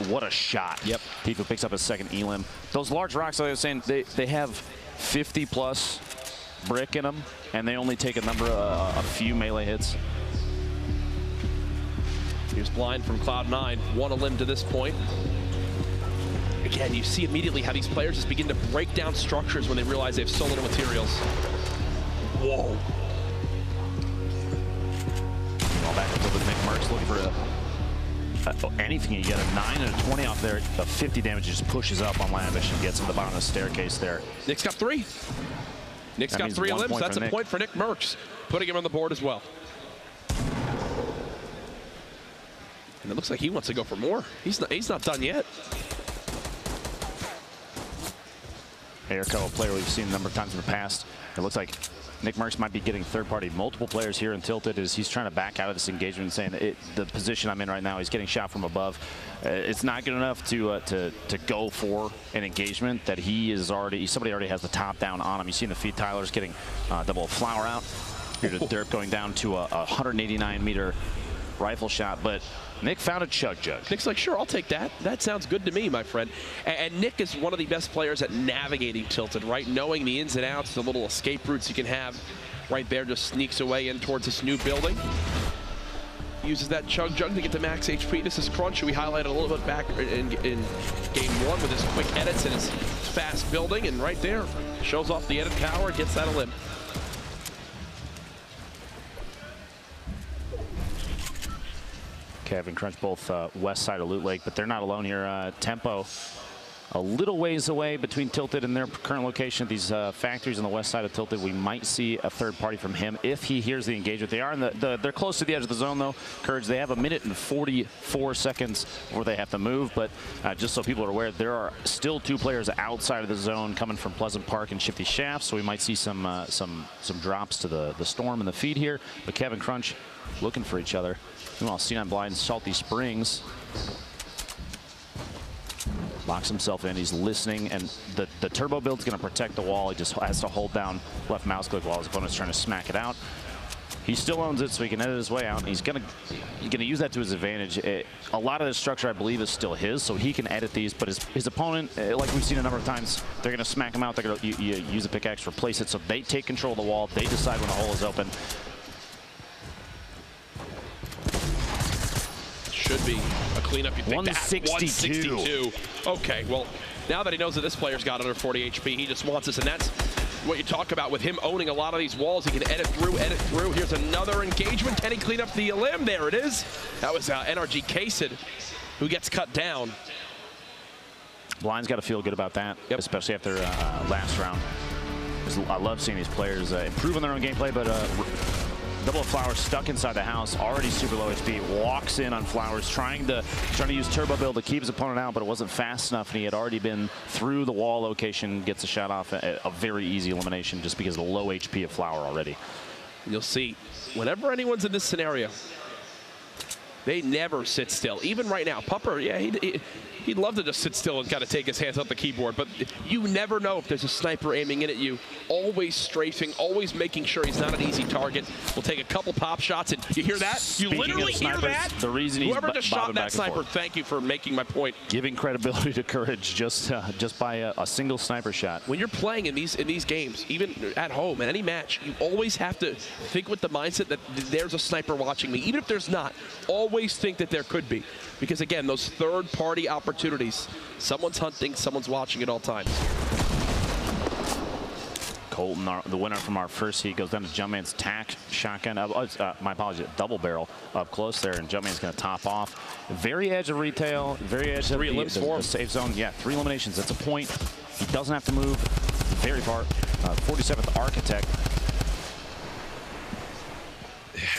Speaker 1: what a shot! Yep. TFUE picks up his second elim. Those large rocks, like I was saying, they have 50+ brick in them, and they only take a few melee hits.
Speaker 2: He was blind from Cloud9. 1 elim to this point. again, you see immediately how these players just begin to break down structures when they realize they have so little materials. Whoa.
Speaker 1: Ball back up with Nick Merckx looking for anything. You get a 9 and a 20 off there. The 50 damage just pushes up on Lavish and gets him to the bottom of the staircase there.
Speaker 2: Nick's got 3. Nick's got 3 limbs. That's a point for Nick Merckx, putting him on the board as well. And it looks like he wants to go for more. He's not done yet.
Speaker 1: Airco, a player we've seen a number of times in the past. It looks like Nick Merckx might be getting third-party multiple players here in Tilted as he's trying to back out of this engagement, saying the position I'm in right now, he's getting shot from above. It's not good enough to go for an engagement that somebody already has the top down on him. You see in the feed, Tyler's getting double flower out. Here to Derp going down to a 189-meter rifle shot, but Nick found a chug jug.
Speaker 2: Nick's like, sure, I'll take that. That sounds good to me, my friend. And Nick is one of the best players at navigating Tilted, right? Knowing the ins and outs, the little escape routes you can have right there, just sneaks away in towards this new building. Uses that chug jug to get to max HP. This is Crunch, who we highlighted a little bit back in game 1 with his quick edits and his fast building. And right there, shows off the edit power, gets that a limb.
Speaker 1: Kevin Crunch both west side of Loot Lake, but they're not alone here. Tempo a little ways away between Tilted and their current location at these factories on the west side of Tilted. We might see a third party from him if he hears the engagement. They are in they're close to the edge of the zone though. Courage, they have a minute and 44 seconds before they have to move, but just so people are aware, there are still 2 players outside of the zone coming from Pleasant Park and Shifty Shafts, so we might see some drops to the Storm and the feed here. But Kevin Crunch looking for each other. Meanwhile, C9 Blind, Salty Springs locks himself in. He's listening, and the turbo build's going to protect the wall. He just has to hold down left mouse click while his opponent's trying to smack it out. He still owns it, so he can edit his way out, and he's gonna use that to his advantage. A lot of the structure, I believe, is still his, so he can edit these. But his opponent, like we've seen a number of times, they're gonna smack him out. They're gonna use a pickaxe, replace it, so they take control of the wall. They decide when the hole is open.
Speaker 2: Should be a cleanup. You think
Speaker 1: 162.
Speaker 2: 162. Okay, well, now that he knows that this player's got under 40 HP, he just wants this, and that's what you talk about with him owning a lot of these walls. He can edit through, edit through. Here's another engagement. Can he clean up the limb? There it is. That was NRG Kasid who gets cut down.
Speaker 1: Blind's got to feel good about that, especially after last round. I love seeing these players improve on their own gameplay, but Double of Flowers stuck inside the house, already super low HP, walks in on Flowers, trying to use turbo build to keep his opponent out, but it wasn't fast enough, and he had already been through the wall location, gets a shot off, a very easy elimination just because of the low HP of Flower already.
Speaker 2: You'll see, whenever anyone's in this scenario, they never sit still. Even right now, Pupper, yeah, he'd love to just sit still and kind of take his hands off the keyboard, but you never know if there's a sniper aiming in at you. Always strafing, always making sure he's not an easy target. We'll take a couple pop shots, and you hear that?
Speaker 1: Speaking
Speaker 2: you literally hear that?
Speaker 1: The reason
Speaker 2: whoever just shot that sniper, thank you for making my point.
Speaker 1: Giving credibility to Courage just by a single sniper shot.
Speaker 2: When you're playing in these games, even at home, in any match, you always have to think with the mindset that there's a sniper watching me. Even if there's not, always think that there could be. Because again, those third-party opportunities, someone's hunting, someone's watching at all times.
Speaker 1: Colton, the winner from our first heat, goes down to Jumpman's tack shotgun. My apologies, double barrel up close there, and Jumpman's going to top off. Very edge of retail, very edge of the safe zone. Yeah, 3 eliminations. That's a point. He doesn't have to move very far. 47th Architect.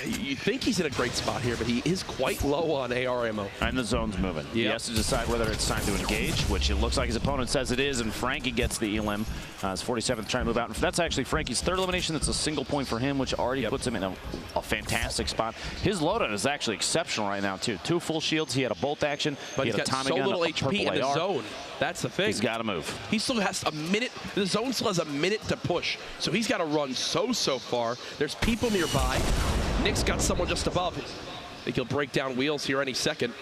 Speaker 2: You think he's in a great spot here, but he is quite low on AR ammo.
Speaker 1: And the zone's moving. Yep. He has to decide whether it's time to engage, which it looks like his opponent says it is, and Frankie gets the elim. His 47th trying to move out. And that's actually Frankie's 3rd elimination. That's a single point for him, which already puts him in a fantastic spot. His loadout is actually exceptional right now, too. 2 full shields. He had a bolt action.
Speaker 2: But he's got so little HP in the zone. That's the thing.
Speaker 1: He's got to move.
Speaker 2: He still has a minute. The zone still has a minute to push. So he's got to run so far. There's people nearby. Nick's got someone just above. I think he'll break down wheels here any second.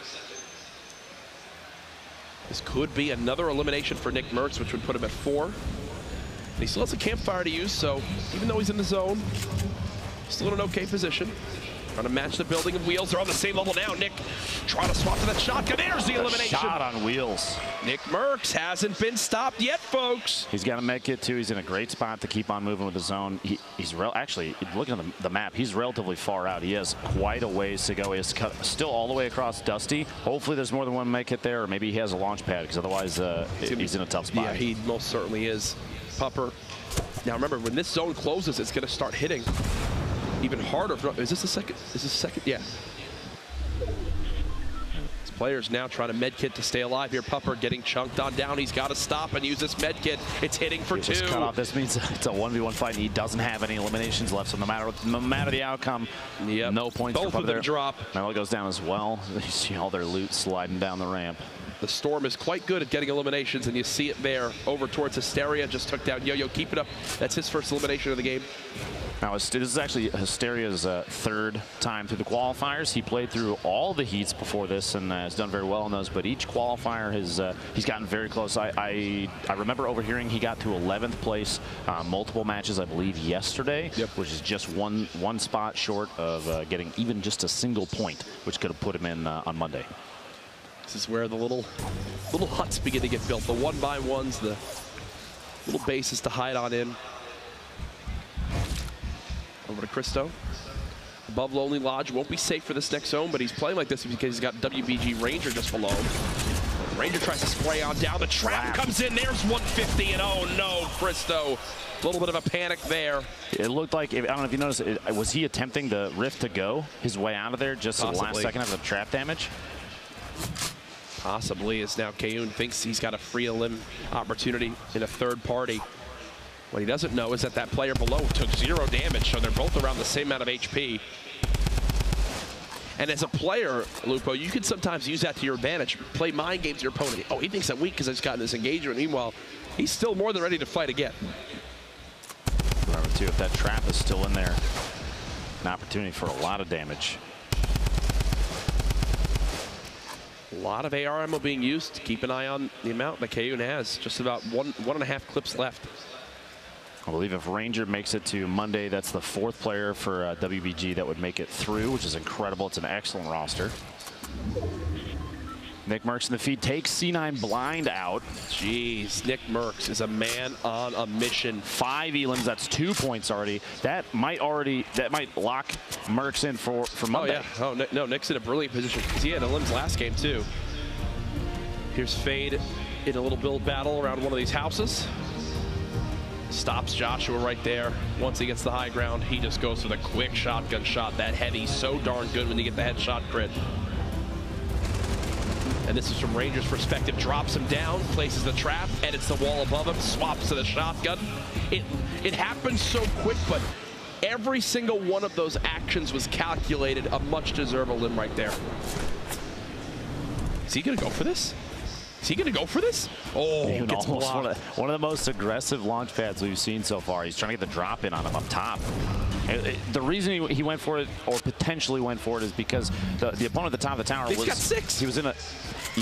Speaker 2: This could be another elimination for Nick Merckx, which would put him at 4. And he still has a campfire to use, so even though he's in the zone, still in an okay position. Trying to match the building of Wheels. They're on the same level now. Nick trying to swap to that shotgun. There's the elimination.
Speaker 1: Shot on Wheels.
Speaker 2: Nick Merckx hasn't been stopped yet, folks.
Speaker 1: He's got a med kit too. He's in a great spot to keep on moving with the zone. He's actually, looking at the map, he's relatively far out. He has quite a ways to go. He's still all the way across Dusty. Hopefully there's more than one med kit there, or maybe he has a launch pad, because otherwise he's in a tough spot.
Speaker 2: Yeah, he most certainly is. Pupper. Now remember, when this zone closes, it's going to start hitting even harder. Is this the second? Is this the second? Yeah. This player's now trying to med kit to stay alive here. Pupper getting chunked on down. He's got to stop and use this med kit. It's hitting for two.
Speaker 1: Cut off. This means it's a 1v1 fight, and he doesn't have any eliminations left. So no matter the outcome, no points.
Speaker 2: Both of them drop.
Speaker 1: Melo goes down as well. You see all their loot sliding down the ramp.
Speaker 2: The Storm is quite good at getting eliminations, and you see it there over towards Hysteria. Just took down Yo-Yo. Keep it up. That's his first elimination of the game.
Speaker 1: Now, this is actually Hysteria's third time through the qualifiers. He played through all the heats before this and has done very well in those, but each qualifier he's gotten very close. I remember overhearing he got to 11th place multiple matches, I believe, yesterday, which is just one spot short of getting even just a single point, which could have put him in on Monday.
Speaker 2: This is where the little huts begin to get built. The one-by-ones, the little bases to hide on in. Over to Cristo. Above Lonely Lodge. Won't be safe for this next zone, but he's playing like this because he's got WBG Ranger just below him. Ranger tries to spray on down. The trap comes in. There's 150, and oh no, Cristo. A little bit of a panic there. It
Speaker 1: looked like, I don't know if you noticed, was he attempting the Rift to go his way out of there just at the last second of the trap damage?
Speaker 2: Possibly, as now Kayun thinks he's got a free elim opportunity in a third party. What he doesn't know is that that player below took 0 damage, so they're both around the same amount of HP. And as a player, Lupo, you can sometimes use that to your advantage. Play mind games to your opponent. Oh, he thinks I'm weak because I've gotten this engagement. Meanwhile, he's still more than ready to fight again.
Speaker 1: Remember, too, if that trap is still in there, an opportunity for a lot of damage.
Speaker 2: A lot of AR ammo being used. Keep an eye on the amount that Kayun has. Just about one and a half clips left.
Speaker 1: I believe if Ranger makes it to Monday, that's the 4th player for WBG that would make it through, which is incredible. It's an excellent roster. Nick Merckx in the feed takes C9 blind out.
Speaker 2: Jeez, Nick Merckx is a man on a mission.
Speaker 1: 5 elims, that's 2 points already. That might lock Merckx in for Monday.
Speaker 2: Oh yeah, no, Nick's in a brilliant position because he had elims last game too. Here's Fade in a little build battle around one of these houses. Stops Joshua right there. Once he gets the high ground, he just goes for the quick shotgun shot. That heavy, so darn good when you get the headshot crit. And this is from Ranger's perspective. Drops him down, places the trap, edits the wall above him, swaps to the shotgun. It happens so quick, but every single one of those actions was calculated. A much-deserved limb right there. Is he going to go for this? Is he going to go for this? Oh, gets blocked.
Speaker 1: One of the most aggressive launch pads we've seen so far. He's trying to get the drop in on him up top. The reason he went for it, or potentially went for it, is because the opponent at the top of the tower
Speaker 2: got 6.
Speaker 1: He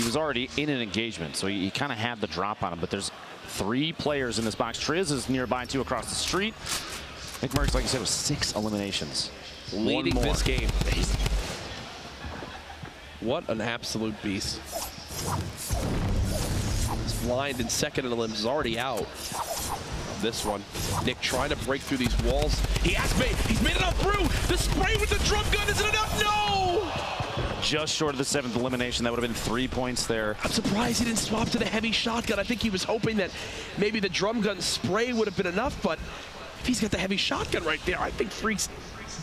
Speaker 1: was already in an engagement, so he kind of had the drop on him. But there's 3 players in this box. Triz is nearby too, across the street. Nick Merckx, like you said, was 6 eliminations,
Speaker 2: leading this game. What an absolute beast. This blind in second in the limbs is already out. This one, Nick trying to break through these walls. He's made it up through. The spray with the drum gun, isn't enough? No!
Speaker 1: Just short of the 7th elimination. That would have been 3 points there.
Speaker 2: I'm surprised he didn't swap to the heavy shotgun. I think he was hoping that maybe the drum gun spray would have been enough, but if he's got the heavy shotgun right there, I think Freak's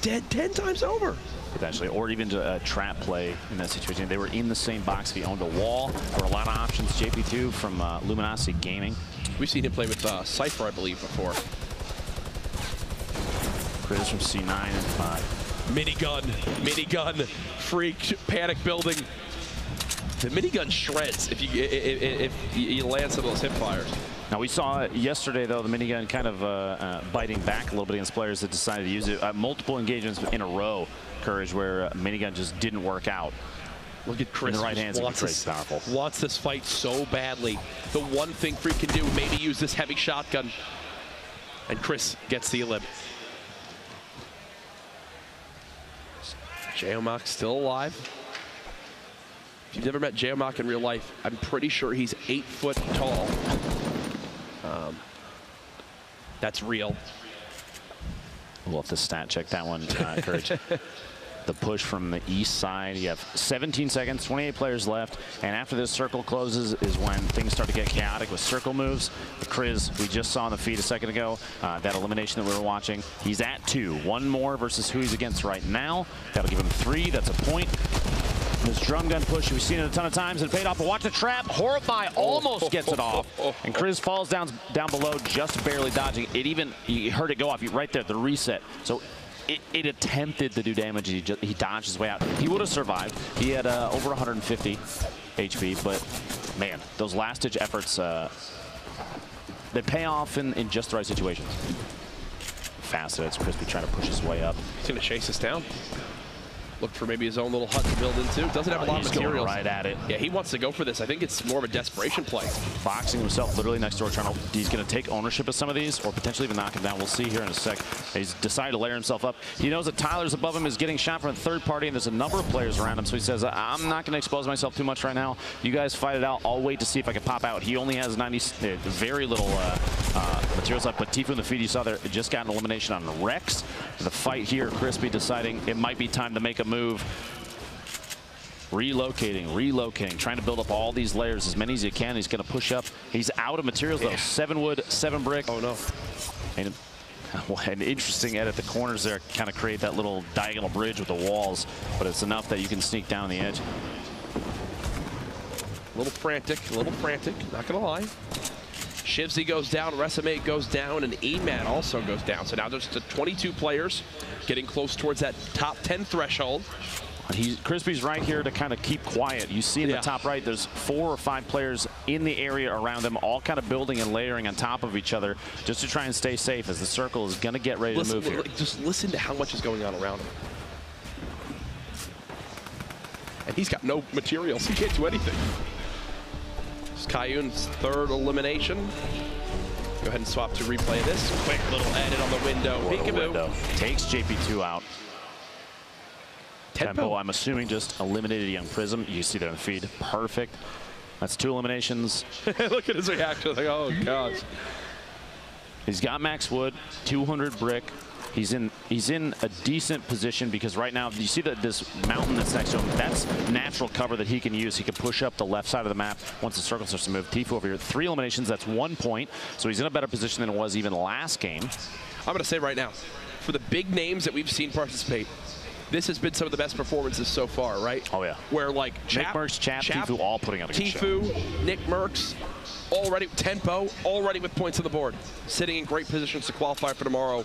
Speaker 2: dead 10 times over.
Speaker 1: Potentially, or even to a trap play in that situation. They were in the same box. If he owned a wall, there were a lot of options. JP2 from Luminosity Gaming.
Speaker 2: We've seen him play with Cypher, I believe, before.
Speaker 1: Chris from C9 and 5.
Speaker 2: Minigun, Freak, panic building. The minigun shreds if you land some of those hip fires.
Speaker 1: Now, we saw yesterday, though, the minigun kind of biting back a little bit against players that decided to use it. Multiple engagements in a row, Courage, where minigun just didn't work out.
Speaker 2: Look at Chris.
Speaker 1: In the right hands, it's powerful.
Speaker 2: Wants this fight so badly. The one thing Freak can do, maybe use this heavy shotgun. And Chris gets the elim. Geomach still alive. If you've never met Geomach in real life, I'm pretty sure he's 8 foot tall. That's real.
Speaker 1: We'll have to stat check that one, Courage. The push from the east side. You have 17 seconds, 28 players left, and after this circle closes is when things start to get chaotic with circle moves. Chris, we just saw on the feed a second ago, that elimination that we were watching. He's at 2. One more versus who he's against right now. That'll give him 3. That's a point. This drum gun push, we've seen it a ton of times and it paid off. But watch the trap. Horrify almost gets it off. And Chris falls down below, just barely dodging. You heard it go off right there, the reset. So it attempted to do damage. He dodged his way out. He would have survived. He had over 150 HP, but man, those last-ditch efforts, they pay off in just the right situations. Fast, it's Crispy trying to push his way up.
Speaker 2: He's going to chase us down. Look for maybe his own little hut to build into. Doesn't have a lot of materials.
Speaker 1: Right at it.
Speaker 2: Yeah, he wants to go for this. I think it's more of a desperation play.
Speaker 1: Boxing himself literally next door, trying to. He's going to take ownership of some of these, or potentially even knock him down. We'll see here in a sec. He's decided to layer himself up. He knows that Tyler's above him, is getting shot from a third party, and there's a number of players around him. So he says, "I'm not going to expose myself too much right now. You guys fight it out. I'll wait to see if I can pop out." He only has very little materials left. But Tifu in the feed, you saw there, just got an elimination on Rex. The fight here, Crispy deciding it might be time to make a move. Relocating, trying to build up all these layers, as many as you can. He's going to push up. He's out of materials, though. 7 wood, 7 brick.
Speaker 2: Oh, no.
Speaker 1: And an interesting edit. The corners there kind of create that little diagonal bridge with the walls, but it's enough that you can sneak down the edge.
Speaker 2: A little frantic, not going to lie. Shivsy goes down, Resume goes down, and Emat also goes down. So now there's 22 players getting close towards that top 10 threshold.
Speaker 1: Crispy's right here to kind of keep quiet. You see in the top right, there's 4 or 5 players in the area around them, all kind of building and layering on top of each other just to try and stay safe as the circle is going to get ready to move here.
Speaker 2: Just listen to how much is going on around him. And he's got no materials. He can't do anything. It's Kayun's 3rd elimination. Go ahead and swap to replay this. Quick little edit on the window. Peekaboo.
Speaker 1: Takes JP2 out. Tempo, I'm assuming, just eliminated Young Prism. You see there in the feed. Perfect. That's 2 eliminations.
Speaker 2: Look at his reaction. Like, oh, gosh.
Speaker 1: He's got max wood, 200 brick. He's in a decent position because right now, you see that this mountain that's next to him, that's natural cover that he can use. He can push up the left side of the map once the circle starts to move. Tifu over here, 3 eliminations. That's 1 point. So he's in a better position than it was even last game.
Speaker 2: I'm going to say right now, for the big names that we've seen participate, this has been some of the best performances so far, right?
Speaker 1: Oh, yeah.
Speaker 2: Where, like,
Speaker 1: Nick Merckx, TFUE, all putting out a good show.
Speaker 2: TFUE, Nick Merckx, already, Tempo, already with points on the board. Sitting in great positions to qualify for tomorrow.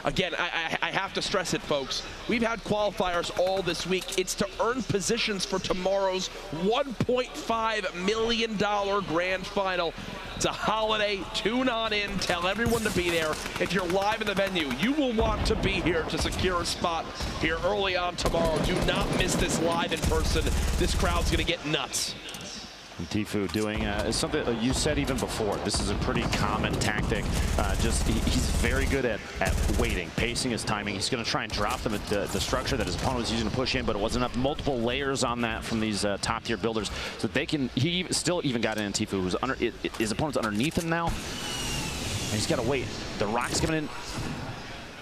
Speaker 2: Again, I have to stress it, folks. We've had qualifiers all this week. It's to earn positions for tomorrow's $1.5 million grand final. It's a holiday. Tune on in. Tell everyone to be there. If you're live in the venue, you will want to be here to secure a spot here early on tomorrow. Do not miss this live in person. This crowd's going to get nuts.
Speaker 1: And TFUE doing something you said even before. This is a pretty common tactic. He's very good at waiting, pacing his timing. He's going to try and drop the structure that his opponent was using to push in, but it wasn't enough. Multiple layers on that from these top tier builders, so they can. He still even got in TFUE, who's under his opponent's underneath him now. And he's got to wait. The rock's coming in.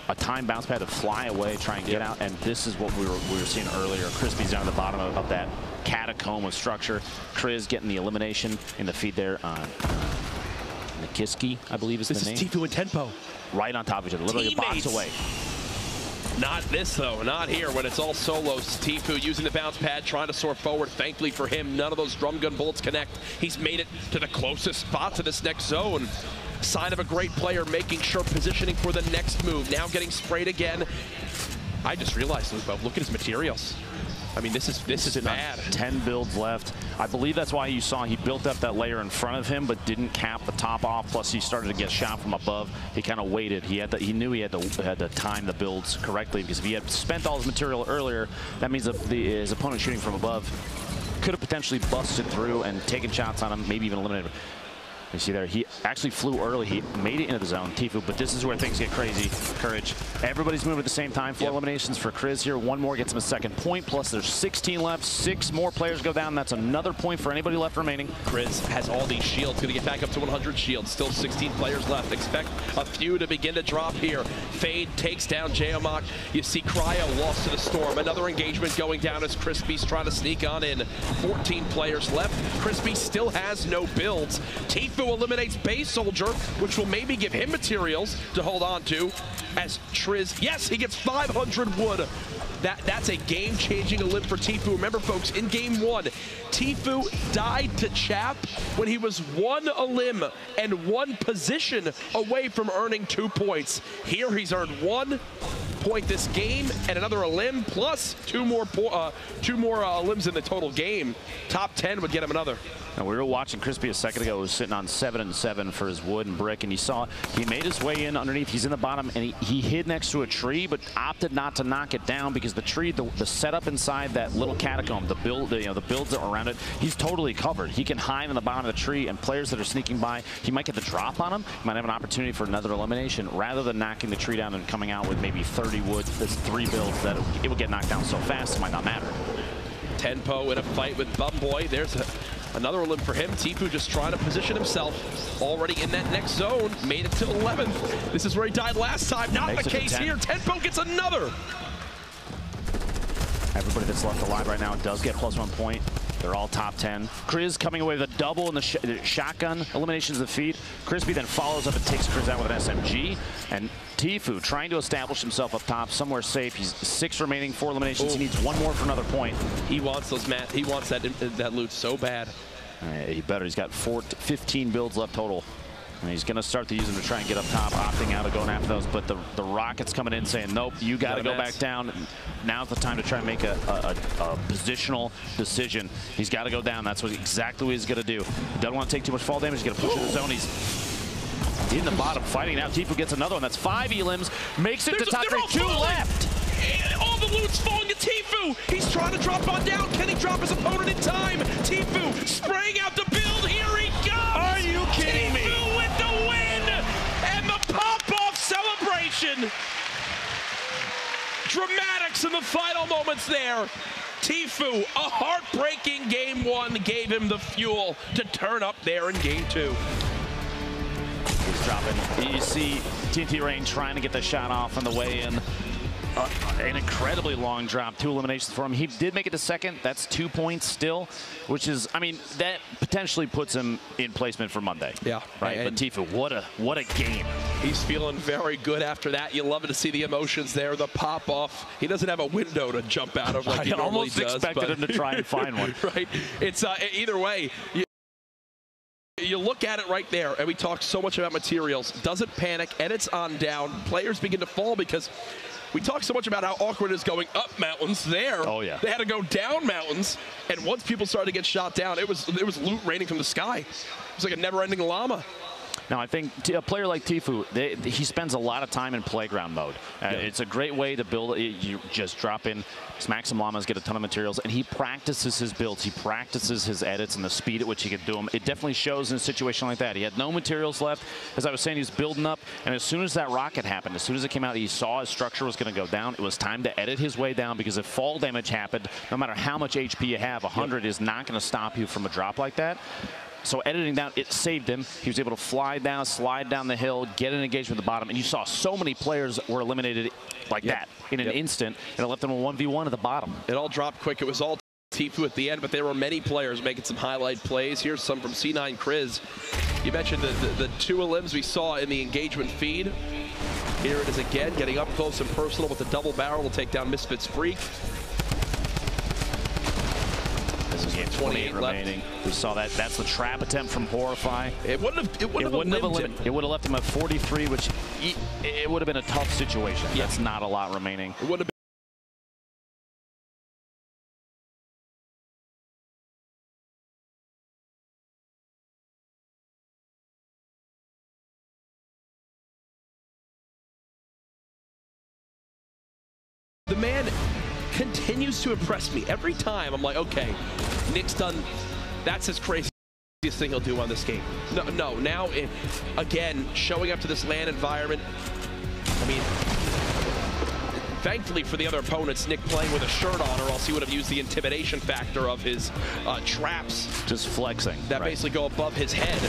Speaker 1: A time bounce pad to fly away, try and get out, and this is what we were seeing earlier. Crispy's down at the bottom of that catacomb of structure. Chris getting the elimination in the feed there on Nikiski, I believe is the name.
Speaker 2: This is TFUE and Tempo.
Speaker 1: Right on top of each other, literally
Speaker 2: Teammates.
Speaker 1: a box away.
Speaker 2: Not this, though. Not here when it's all solos. TFUE using the bounce pad, trying to soar forward. Thankfully for him, none of those drum gun bullets connect. He's made it to the closest spot to this next zone. Sign of a great player, making sure positioning for the next move. Now getting sprayed again. I just realized, Lupo, look at his materials. I mean, this is bad. 10
Speaker 1: builds left. I believe that's why you saw he built up that layer in front of him, but didn't cap the top off. Plus, he started to get shot from above. He kind of waited. He knew he had to time the builds correctly, because if he had spent all his material earlier, that means that his opponent shooting from above could have potentially busted through and taken shots on him, maybe even eliminated him. You see there, he actually flew early. He made it into the zone, TFUE, but this is where things get crazy. Courage. Everybody's moving at the same time. 4 eliminations for Kriz here. 1 more gets him a second point, plus there's 16 left. 6 more players go down. That's another point for anybody left remaining.
Speaker 2: Kriz has all these shields. Going to get back up to 100 shields. Still 16 players left. Expect a few to begin to drop here. Fade takes down Jayamok. You see Cryo lost to the Storm. Another engagement going down as Crispy's trying to sneak on in. 14 players left. Crispy still has no builds. TFUE eliminates Base Soldier, which will maybe give him materials to hold on to. As Triz, yes, he gets 500 wood. That's a game-changing elim for TFUE. Remember, folks, in Game 1, TFUE died to Chap when he was 1 elim and 1 position away from earning 2 points. Here, he's earned 1 point this game and another elim plus 2 more elims in the total game. Top 10 would get him another.
Speaker 1: Now, we were watching Crispy a second ago. He was sitting on 7 and 7 for his wood and brick, and you saw he made his way in underneath. He's in the bottom, and he hid next to a tree, but opted not to knock it down because the tree, the setup inside that little catacomb, the builds that are around it, he's totally covered. He can hide in the bottom of the tree, and players that are sneaking by, he might get the drop on him. He might have an opportunity for another elimination rather than knocking the tree down and coming out with maybe 30 wood. There's 3 builds that it would get knocked down so fast it might not matter.
Speaker 2: Tempo in a fight with Bumboy. There's another elim for him. TFUE just trying to position himself. Already in that next zone. Made it to 11th. This is where he died last time. Not the case here. Tempo gets another.
Speaker 1: Everybody that's left alive right now does get +1 point. They're all top 10. Kriz coming away with a double in the shotgun. Eliminations of the feed. Crispy then follows up and takes Kriz out with an SMG. And TFUE trying to establish himself up top somewhere safe. He's 6 remaining, 4 eliminations. He needs 1 more for another point.
Speaker 2: He wants those he wants that loot so bad.
Speaker 1: He better. He's got 15 builds left total. And he's going to start to use them to try and get up top, opting out of going after those. But the Rockets coming in saying, nope, you got to go back down. Now's the time to try and make a positional decision. He's got to go down. That's exactly what he's going to do. He doesn't want to take too much fall damage. He's going to push in the zone. He's in the bottom fighting now. TFUE gets another one. That's 5 elims. Makes it to top 3. 2 left.
Speaker 2: All the loot's falling to TFUE. He's trying to drop on down. Can he drop his opponent in time? TFUE spraying out the build. Here he goes.
Speaker 1: Are you kidding me?
Speaker 2: TFUE with the win and the pop-off celebration. Dramatics in the final moments there. TFUE, a heartbreaking Game 1, gave him the fuel to turn up there in Game 2.
Speaker 1: He's dropping. You see TNT Rain trying to get the shot off on the way in. An incredibly long drop, 2 eliminations for him. He did make it to second. That's 2 points still, which is, I mean, that potentially puts him in placement for Monday.
Speaker 2: Yeah.
Speaker 1: Right. But TFUE, what a game.
Speaker 2: He's feeling very good after that. You love to see the emotions there, the pop off. He doesn't have a window to jump out of like he normally does.
Speaker 1: I almost expected him to try and find one.
Speaker 2: Right. It's either way. You look at it right there, and we talk so much about materials. Doesn't panic, and it's on down. Players begin to fall because we talk so much about how awkward it is going up mountains. There,
Speaker 1: oh yeah,
Speaker 2: they had to go down mountains, and once people started to get shot down, it was loot raining from the sky. It was like a never-ending llama.
Speaker 1: Now, I think a player like TFUE, he spends a lot of time in playground mode. It's a great way to build. You just drop in, smack some llamas, get a ton of materials, and he practices his builds. He practices his edits and the speed at which he can do them. It definitely shows in a situation like that. He had no materials left. As I was saying, he's building up, and as soon as that rocket happened, as soon as it came out, he saw his structure was going to go down. It was time to edit his way down because if fall damage happened, no matter how much HP you have, 100 is not going to stop you from a drop like that. So editing down, it saved him. He was able to fly down, slide down the hill, get an engagement at the bottom, and you saw so many players were eliminated like that in an instant, and it left them a 1v1 at the bottom.
Speaker 2: It all dropped quick. It was all TFUE at the end, but there were many players making some highlight plays. Here's some from C9 Kriz. You mentioned the 2 elims we saw in the engagement feed. Here it is again, getting up close and personal with the double barrel to take down Misfits Freak.
Speaker 1: This is 28 remaining. We saw that. That's the trap attempt from Horrify.
Speaker 2: It wouldn't have
Speaker 1: left him at 43, which it would have been a tough situation.
Speaker 2: Yeah.
Speaker 1: That's not a lot remaining.
Speaker 2: It would have been. The man continues to impress me. Every time I'm like, okay, Nick's done, that's his crazy. thing he'll do on this game. No, now, again, showing up to this LAN environment, I mean, thankfully for the other opponents, Nick playing with a shirt on, or else he would have used the intimidation factor of his traps.
Speaker 1: Just flexing.
Speaker 2: That basically go above his head.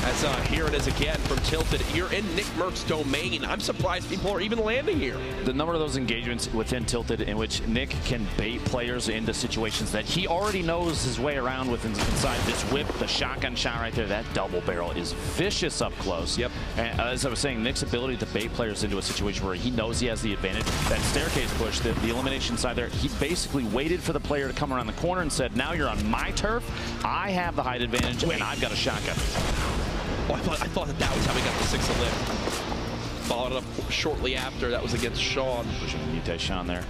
Speaker 2: As here it is again from Tilted. You're in Nick Merck's domain. I'm surprised people are even landing here.
Speaker 1: The number of those engagements within Tilted in which Nick can bait players into situations that he already knows his way around with inside this whip, the shotgun shot right there, that double barrel is vicious up close.
Speaker 2: Yep.
Speaker 1: And as I was saying, Nick's ability to bait players into a situation where he knows he has the advantage, that staircase push, the elimination side there, he basically waited for the player to come around the corner and said, now you're on my turf, I have the height advantage, and I've got a shotgun.
Speaker 2: Oh, I thought that was how he got the 6 elim. Followed it up shortly after. That was against Sean.
Speaker 1: Pushing Mute Sean there.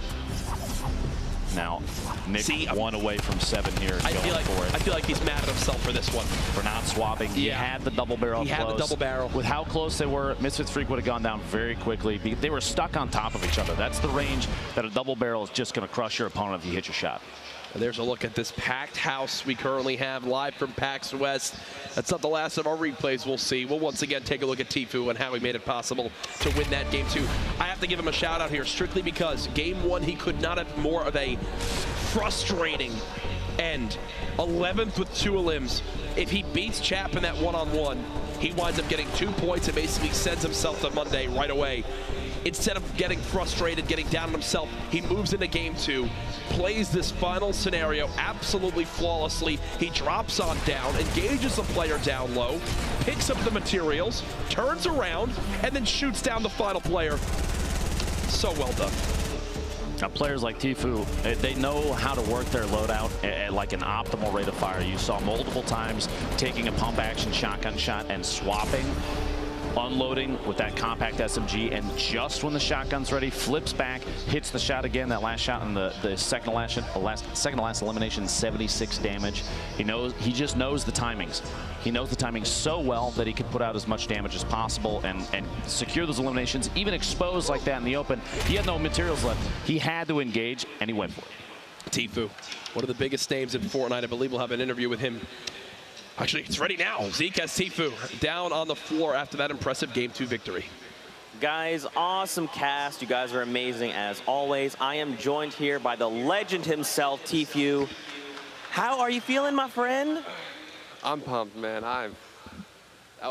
Speaker 1: Now, Nick 1 away from 7 here. I
Speaker 2: feel like he's mad at himself for this one.
Speaker 1: For not swapping. He had the double barrel
Speaker 2: He had the double barrel.
Speaker 1: With how close they were, Misfits Freak would have gone down very quickly. They were stuck on top of each other. That's the range that a double barrel is just going to crush your opponent if you hit your shot.
Speaker 2: And there's a look at this packed house we currently have live from PAX West. That's not the last of our replays we'll see. We'll once again take a look at TFUE and how he made it possible to win that game 2. I have to give him a shout out here strictly because game 1 he could not have more of a frustrating end. 11th with 2 elims. If he beats Chap in that one-on-one, he winds up getting 2 points and basically sends himself to Monday right away. Instead of getting frustrated, getting down on himself, he moves into game 2, plays this final scenario absolutely flawlessly. He drops on down, engages the player down low, picks up the materials, turns around, and then shoots down the final player. So well done.
Speaker 1: Now, players like TFUE, they know how to work their loadout at like an optimal rate of fire. You saw multiple times taking a pump action shotgun shot and swapping, unloading with that compact SMG, and just when the shotgun's ready, flips back, hits the shot again. That last shot in the second to last elimination, 76 damage. He just knows the timings. He knows the timings so well that he could put out as much damage as possible and secure those eliminations, even exposed like that in the open. He had no materials left. He had to engage, and he went for it.
Speaker 2: TFUE, one of the biggest names in Fortnite. I believe we'll have an interview with him. Actually, it's ready now. Zeke has TFUE down on the floor after that impressive Game 2 victory.
Speaker 3: Guys, awesome cast. You guys are amazing as always. I am joined here by the legend himself, TFUE. How are you feeling, my friend?
Speaker 4: I'm pumped, man. That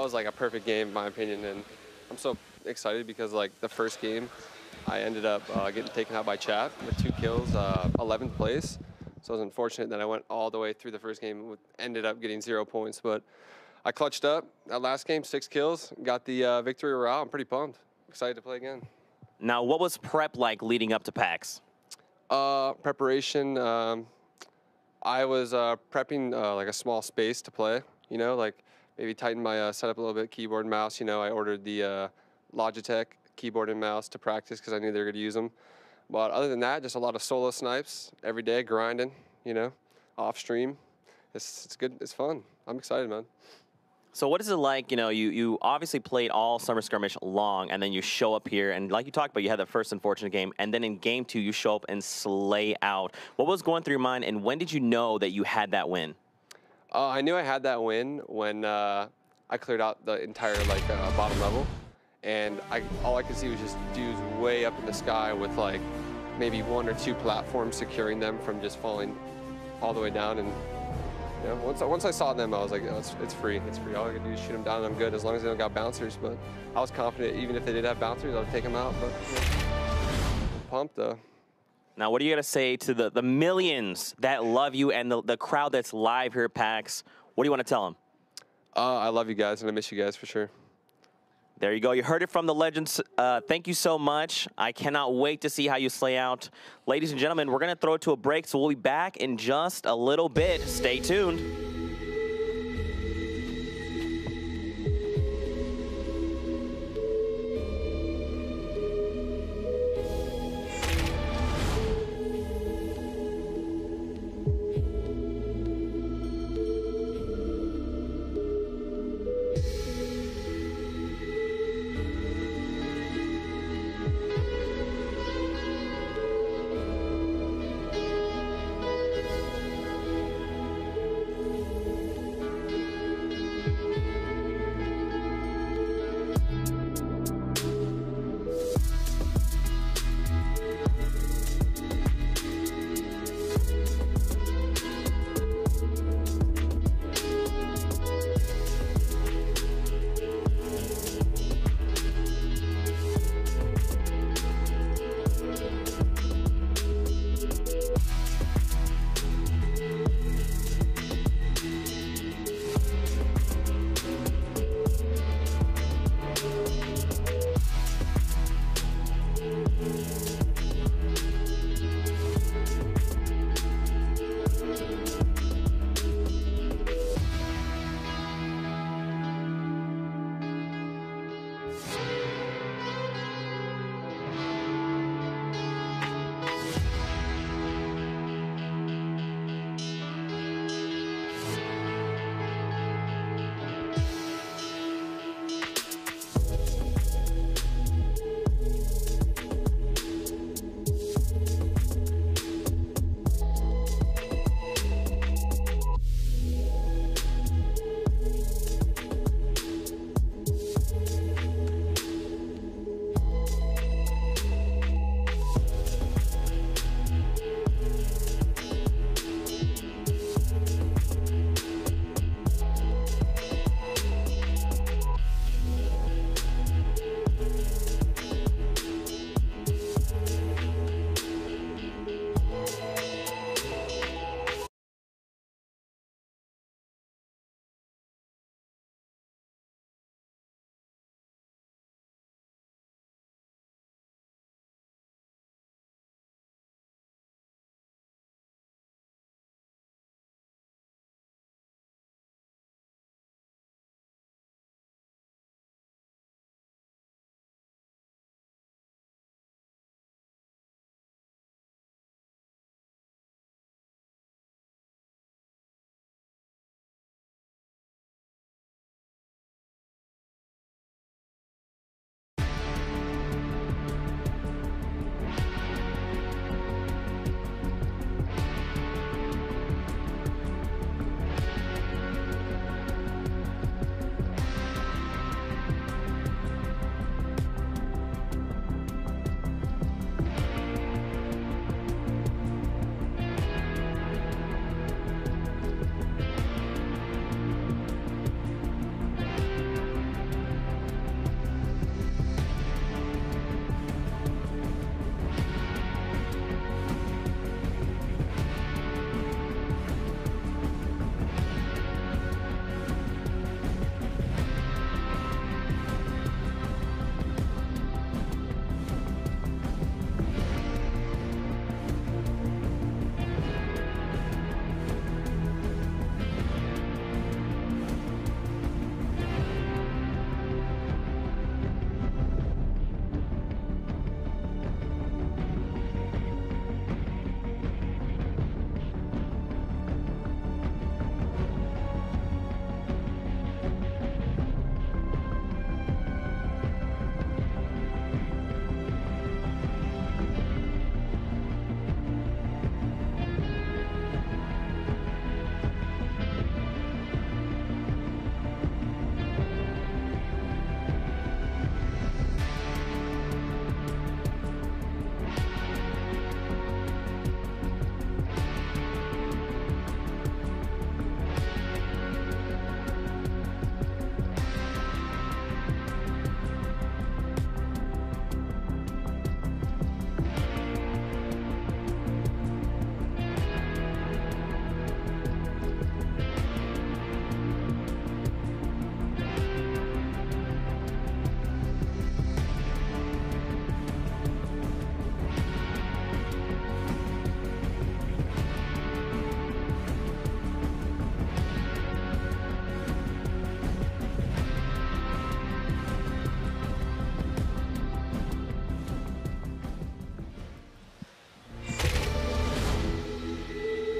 Speaker 4: was like a perfect game, in my opinion, and I'm so excited because like the first game, I ended up getting taken out by Chap with 2 kills, 11th place. So it was unfortunate that I went all the way through the first game, ended up getting 0 points, but I clutched up. That last game, 6 kills, got the victory royale. I'm pretty pumped. Excited to play again.
Speaker 3: Now, what was prep like leading up to PAX?
Speaker 4: Preparation, I was prepping like a small space to play, like maybe tighten my setup a little bit, keyboard and mouse. I ordered the Logitech keyboard and mouse to practice because I knew they were going to use them. But other than that, just a lot of solo snipes every day, grinding, off stream. It's good. It's fun. I'm excited, man.
Speaker 3: So what is it like, you obviously played all Summer Skirmish long, and then you show up here, and like you talked about, you had the first unfortunate game, and then in game 2, you show up and slay out. What was going through your mind, and when did you know that you had that win?
Speaker 4: I knew I had that win when I cleared out the entire bottom level. And all I could see was just dudes way up in the sky with like maybe 1 or 2 platforms securing them from just falling all the way down. And once I saw them, I was like, oh, it's free. It's free. All I could do is shoot them down, and I'm good as long as they don't got bouncers. But I was confident even if they did have bouncers, I would take them out. But I'm pumped though.
Speaker 3: Now, what are you gonna say to the millions that love you and the crowd that's live here at PAX? What do you want to tell them?
Speaker 4: I love you guys, and I miss you guys for sure.
Speaker 3: There you go. You heard it from the legends. Thank you so much. I cannot wait to see how you slay out. Ladies and gentlemen, we're going to throw it to a break, so we'll be back in just a little bit. Stay tuned.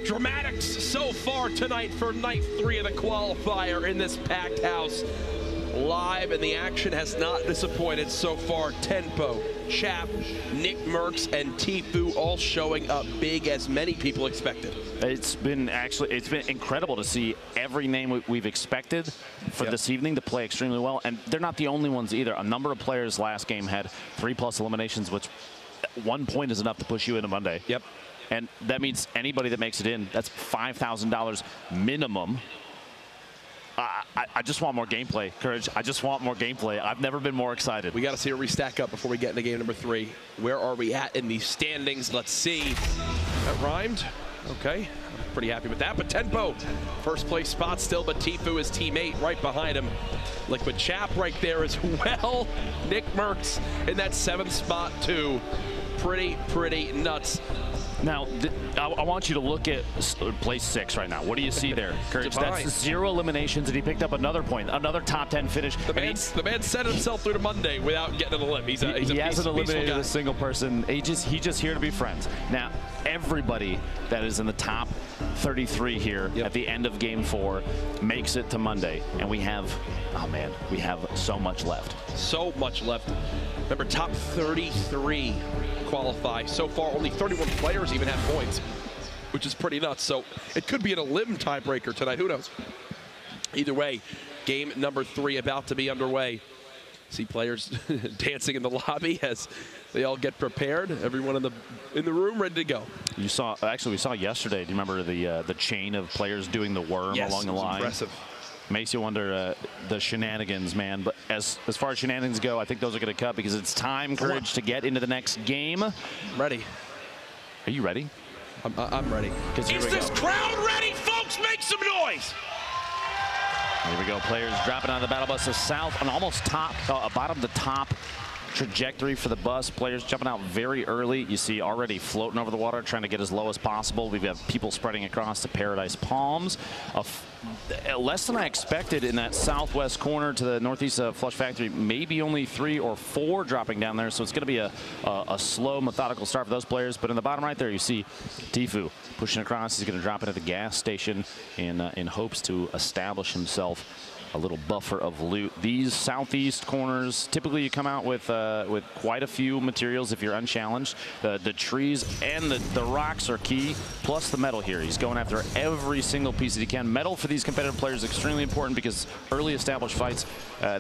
Speaker 2: Dramatics so far tonight for night 3 of the qualifier in this packed house. Live, and the action has not disappointed so far. Tempo, Chap, Nick Merckx, and TFUE all showing up big as many people expected.
Speaker 1: It's been incredible to see every name we've expected for this evening to play extremely well, and they're not the only ones either. A number of players last game had 3+ eliminations, which 1 point is enough to push you into Monday.
Speaker 2: Yep.
Speaker 1: And that means anybody that makes it in, that's $5,000 minimum. I just want more gameplay, Courage. I just want more gameplay. I've never been more excited.
Speaker 2: We got to see where we stack up before we get into game number 3. Where are we at in these standings? Let's see. That rhymed. Okay. I'm pretty happy with that. But Tempo, first place spot still, but TFUE, his teammate, right behind him. Liquid Chap right there as well. Nick Merckx in that 7th spot, too. Pretty nuts.
Speaker 1: Now, I want you to look at place 6 right now. What do you see there, Courage? That's 0 eliminations, and he picked up another point, another top 10 finish.
Speaker 2: The man set himself through to Monday without getting an elim.
Speaker 1: He hasn't eliminated a single person. He's just here to be friends. Now, everybody that is in the top 33 here at the end of game 4 makes it to Monday, and we have, oh man, we have so much left. So much left.
Speaker 2: Remember, top 33 qualify. So far, only 31 players even have points, which is pretty nuts. So it could be an elim tiebreaker tonight. Who knows? Either way, game number 3 about to be underway. See players dancing in the lobby as they all get prepared. Everyone in the room ready to go.
Speaker 1: You saw, actually, we saw yesterday. Do you remember the chain of players doing the worm along the line?
Speaker 2: Impressive.
Speaker 1: Makes you wonder the shenanigans, man. But as far as shenanigans go, I think those are going to cut because it's time, Courage, to get into the next game.
Speaker 2: Ready.
Speaker 1: Are you ready?
Speaker 2: I'm ready.
Speaker 5: Is this crowd ready, folks? Make some noise.
Speaker 1: Here we go. Players dropping out of the battle bus. The south, an almost top, bottom to top trajectory for the bus. Players jumping out very early. You see already floating over the water, trying to get as low as possible. We have people spreading across to Paradise Palms. Less than I expected in that southwest corner to the northeast of Flush Factory. Maybe only 3 or 4 dropping down there. So it's going to be a slow, methodical start for those players. But in the bottom right there, you see TFUE pushing across. He's going to drop it at the gas station in hopes to establish himself a little buffer of loot. These southeast corners, typically you come out with quite a few materials if you're unchallenged. The trees and the rocks are key, plus the metal here. He's going after every single piece that he can. Metal for these competitive players is extremely important because early established fights,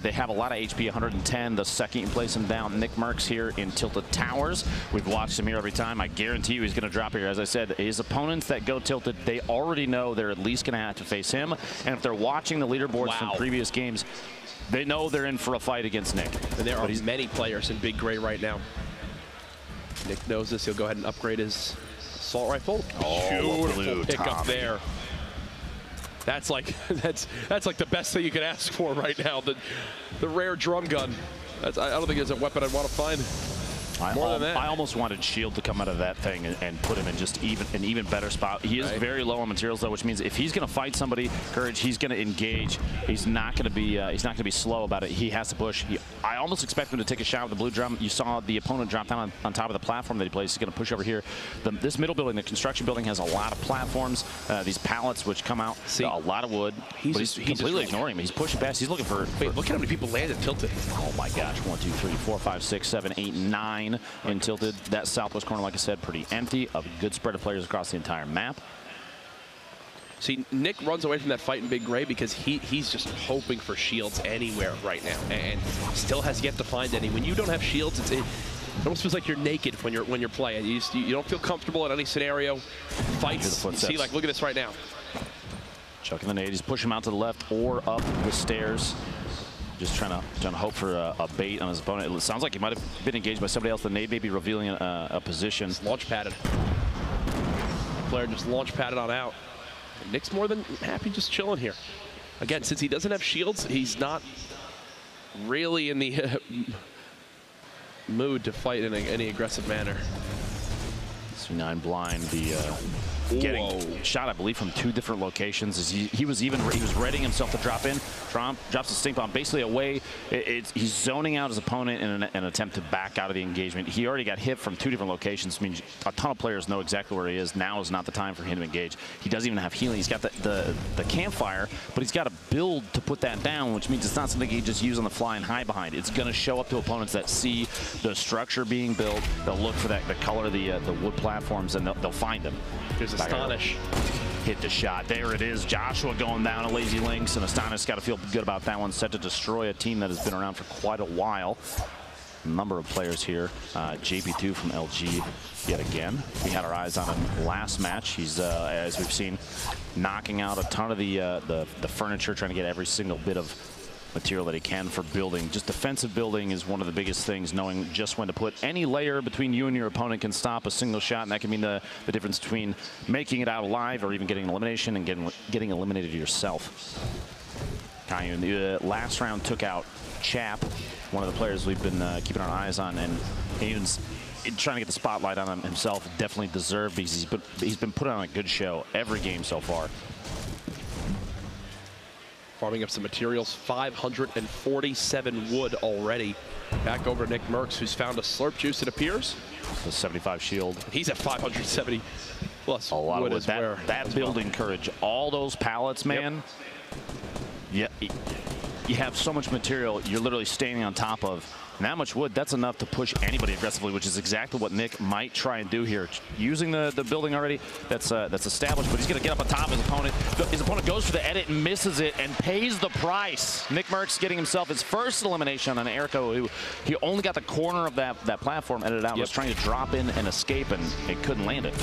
Speaker 1: they have a lot of HP, 110. The second you place him down, Nick Merckx here in Tilted Towers. We've watched him here every time. I guarantee you he's going to drop here. As I said, his opponents that go tilted, they already know they're at least going to have to face him. And if they're watching the leaderboards from previous games, they know they're in for a fight against Nick.
Speaker 2: And there are many players in Big Gray right now. Nick knows this. He'll go ahead and upgrade his assault rifle. Beautiful pickup there. That's like like the best thing you can ask for right now. The rare drum gun. I don't think there's a weapon I'd want to find. More than that.
Speaker 1: I almost wanted Shield to come out of that thing and put him in just an even better spot. He is very low on materials though, which means if he's going to fight somebody, Courage, he's going to engage. He's not going to be slow about it. He has to push. I almost expect him to take a shot with the blue drum. You saw the opponent drop down on top of the platform that he plays. He's going to push over here. This middle building, the construction building, has a lot of platforms. These pallets which come out. See, a lot of wood. He's completely ignoring him. He's pushing past. He's looking for.
Speaker 2: Wait, look at how many people landed tilted.
Speaker 1: Oh my gosh! 1, 2, 3, 4, 5, 6, 7, 8, 9 in tilted. That southwest corner, like I said, pretty empty. A good spread of players across the entire map.
Speaker 2: See, Nick runs away from that fight in Big Gray because he's just hoping for shields anywhere right now, and still has yet to find any. When you don't have shields, it almost feels like you're naked when you're playing. You don't feel comfortable in any scenario. Fights. You see, like, look at this right now.
Speaker 1: Chucking the nade. He's pushing him out to the left or up the stairs. Just trying to hope for a bait on his opponent. It sounds like he might have been engaged by somebody else. The nade may be revealing a position.
Speaker 2: It's launch padded. Player just launch padded on out. And Nick's more than happy just chilling here. Again, since he doesn't have shields, he's not really in the mood to fight in any aggressive manner.
Speaker 1: C9 blind. Getting shot, I believe, from 2 different locations. He was readying himself to drop in. drops a stink bomb basically away. He's zoning out his opponent in an attempt to back out of the engagement. He already got hit from 2 different locations. I mean, a ton of players know exactly where he is. Now is not the time for him to engage. He doesn't even have healing. He's got the campfire, but he's got a build to put that down, which means it's not something he just use on the fly and hide behind. It's going to show up to opponents that see the structure being built. They'll look for the color of the wood platforms, and they'll find them.
Speaker 2: Here's Astonish.
Speaker 1: Hit the shot. There it is. Joshua going down a Lazy Lynx, and Astonish got to feel good about that one. Set to destroy a team that has been around for quite a while. A number of players here. JP2 from LG yet again. We had our eyes on him last match. He's, as we've seen, knocking out a ton of the furniture, trying to get every single bit of material that he can for building. Just defensive building is one of the biggest things, knowing just when to put any layer between you and your opponent can stop a single shot, and that can mean the difference between making it out alive or even getting an elimination and getting eliminated yourself. Caillou in the last round took out Chap, one of the players we've been keeping our eyes on, and Caillou's trying to get the spotlight on him himself. Definitely deserved, because he's been putting on a good show every game so far.
Speaker 2: Farming up some materials, 547 wood already. Back over to Nick Merckx, who's found a slurp juice, it appears.
Speaker 1: The 75 shield.
Speaker 2: He's at 570 plus
Speaker 1: a lot
Speaker 2: wood
Speaker 1: of wood. That building courage. All those pallets, man. Yep. Yeah, you have so much material you're literally standing on top of. And that much wood, that's enough to push anybody aggressively, which is exactly what Nick might try and do here. Using the building already, that's established, but he's going to get up on top of his opponent. His opponent goes for the edit and misses it and pays the price. Nick Merckx getting himself his first elimination on Erico, who he only got the corner of that platform edited out. Was trying to drop in and escape, and it couldn't land it.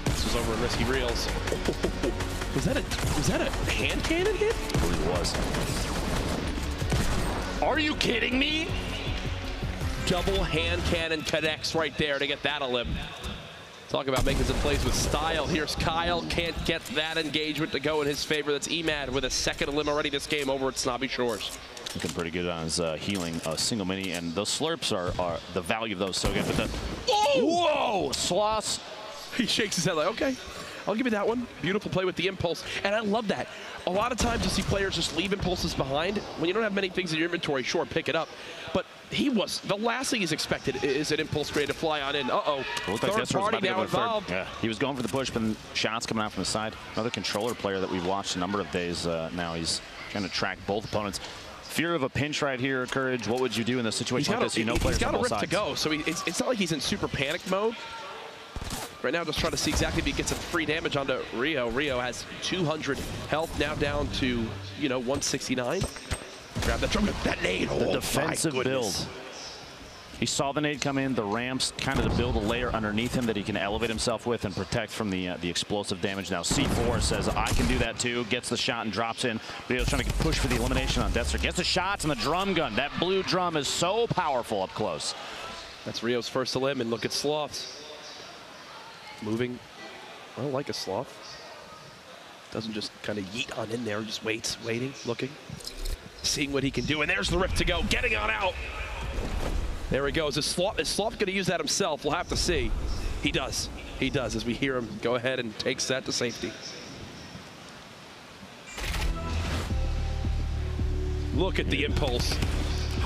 Speaker 2: This was over in Risky Reels. Was that a hand cannon hit?
Speaker 1: I believe it was. Are you kidding me?
Speaker 2: Double hand cannon connects right there to get that elim. Talk about making some plays with style. Here's Kyle, can't get that engagement to go in his favor. That's Emad with a second elim already this game over at Snobby Shores.
Speaker 1: Looking pretty good on his healing single mini, and those slurps are the value of those so good. But the whoa, Sloss.
Speaker 2: He shakes his head like, okay, I'll give you that one. Beautiful play with the impulse, and I love that. A lot of times you see players just leave impulses behind. When you don't have many things in your inventory, sure, pick it up. But the last thing he's expected is an impulse grenade to fly on in. Uh-oh, third party now involved.
Speaker 1: Yeah, he was going for the push, but shots coming out from the side. Another controller player that we've watched a number of days now. He's trying to track both opponents. Fear of a pinch right here, Courage. What would you do in a situation like this? You know, players on both sides.
Speaker 2: He's got a rip to go, so it's not like he's in super panic mode. Right now, just trying to see exactly if he gets some free damage onto Rio. Rio has 200 health, now down to, 169. Grab that drum, that nade.
Speaker 1: The defensive build. He saw the nade come in, the ramps, kind of to build a layer underneath him that he can elevate himself with and protect from the explosive damage. Now C4 says, I can do that too, gets the shot and drops in. Rio's trying to push for the elimination on Deathster. Gets the shots and the drum gun. That blue drum is so powerful up close.
Speaker 2: That's Rio's first elim, and look at Sloths. Moving, well, like a sloth. Doesn't just kind of yeet on in there, just waits, waiting, looking, seeing what he can do. And there's the rift to go, getting on out. There he goes. Is Sloth going to use that himself? We'll have to see. He does. He does, as we hear him go ahead and takes that to safety. Look at the impulse.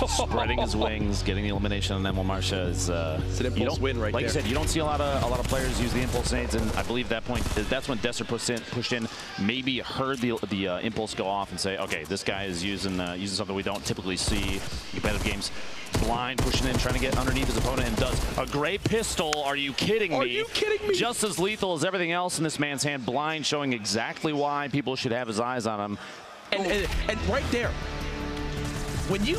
Speaker 1: Spreading his wings, getting the elimination on Emil Marsha is
Speaker 2: it's an impulse win right
Speaker 1: like
Speaker 2: there.
Speaker 1: You said, you don't see a lot of players use the impulse nades, and I believe that's when Deathster pushed in, maybe heard the impulse go off and say, okay, this guy is using something we don't typically see in competitive games. Blind pushing in, trying to get underneath his opponent, and does a great pistol. Are you kidding me?
Speaker 2: Are you kidding me?
Speaker 1: Just as lethal as everything else in this man's hand. Blind, showing exactly why people should have his eyes on him.
Speaker 2: And right there. When you